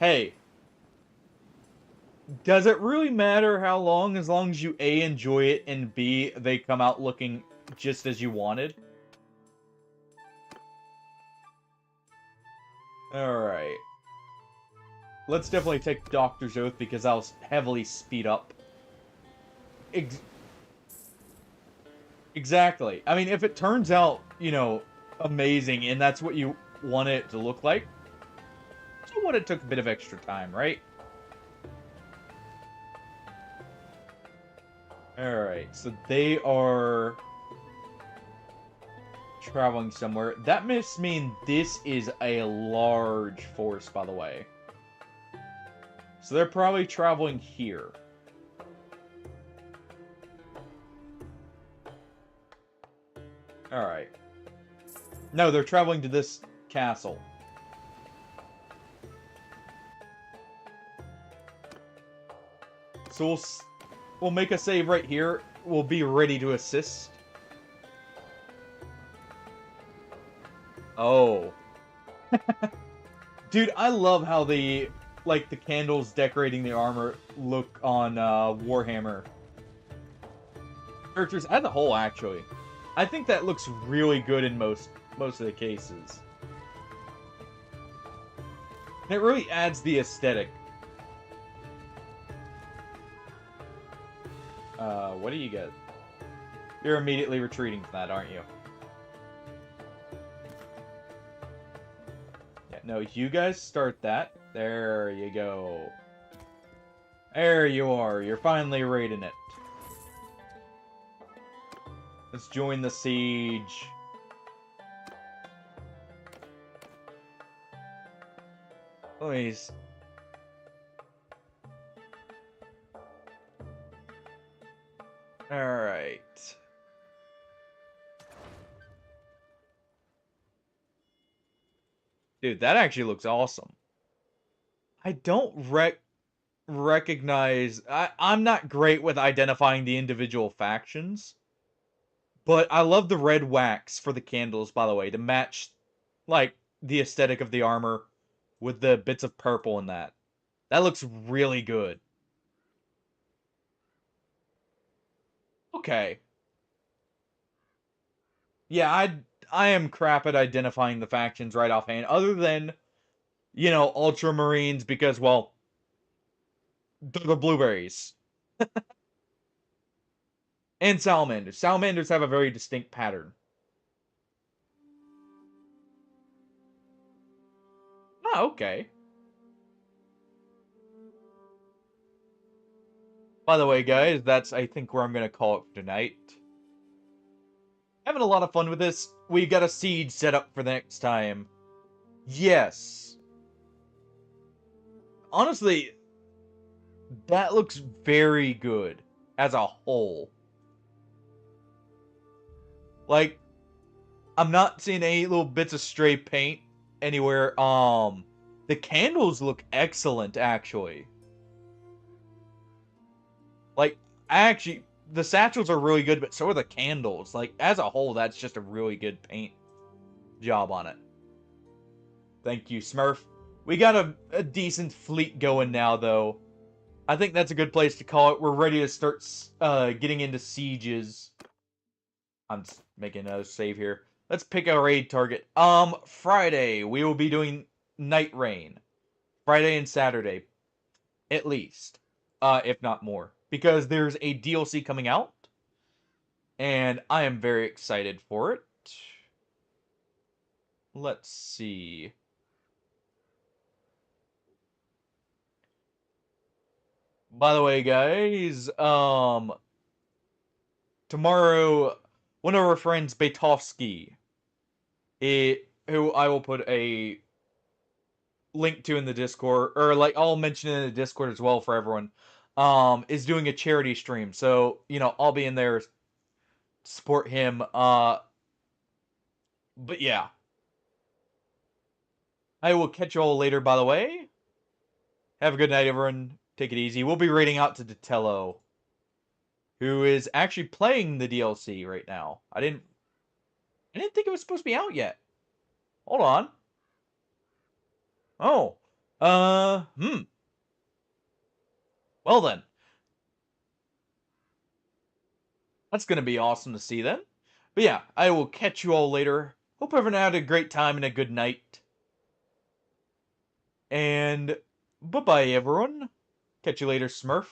Hey. Does it really matter how long, as long as you A, enjoy it, and B, they come out looking just as you wanted? Alright. Let's definitely take Doctor's Oath because that'll heavily speed up. Exactly. I mean, if it turns out, you know, amazing and that's what you want it to look like, so what, it took a bit of extra time, right? Alright, so they are traveling somewhere. That must mean this is a large force, by the way. So they're probably traveling here. Alright. No, they're traveling to this castle. So we'll make a save right here. We'll be ready to assist. Oh. Dude, I love how the candles decorating the armor look on Warhammer. Characters as a whole, actually. I think that looks really good in most of the cases. And it really adds the aesthetic. What do you get? You're immediately retreating from that, aren't you? Yeah, no, you guys start that. There you go. There you are. You're finally raiding it. Let's join the siege. Anyways. Alright. Dude, that actually looks awesome. I don't recognize... I'm not great with identifying the individual factions. But I love the red wax for the candles, by the way, to match, like, the aesthetic of the armor with the bits of purple in that. That looks really good. Okay. Yeah, I am crap at identifying the factions right offhand, other than, you know, Ultramarines, because, well, they're the blueberries. And Salamanders. Salamanders have a very distinct pattern. Oh, okay. By the way, guys, that's, I think, where I'm going to call it for tonight. Having a lot of fun with this. We got a siege set up for the next time. Yes. Honestly, that looks very good as a whole. Like, I'm not seeing any little bits of stray paint anywhere. The candles look excellent, actually. Like, actually, the satchels are really good, but so are the candles. Like, as a whole, that's just a really good paint job on it. Thank you, Smurf. We got a decent fleet going now, though. I think that's a good place to call it. We're ready to start getting into sieges. I'm just making another save here. Let's pick a raid target. Friday, we will be doing Night Rain. Friday and Saturday, at least. If not more. Because there's a DLC coming out. And I am very excited for it. Let's see. By the way, guys, tomorrow, one of our friends, Betovsky, who I will put a link to in the Discord, or like I'll mention it in the Discord as well for everyone, is doing a charity stream. So, you know, I'll be in there to support him. But yeah. I will catch you all later, by the way. Have a good night, everyone. Take it easy. We'll be raiding out to Detello, who is actually playing the DLC right now. I didn't think it was supposed to be out yet. Hold on. Oh. Well then. That's gonna be awesome to see then. But yeah, I will catch you all later. Hope everyone had a great time and a good night. And bye-bye, everyone. Catch you later, Smurf.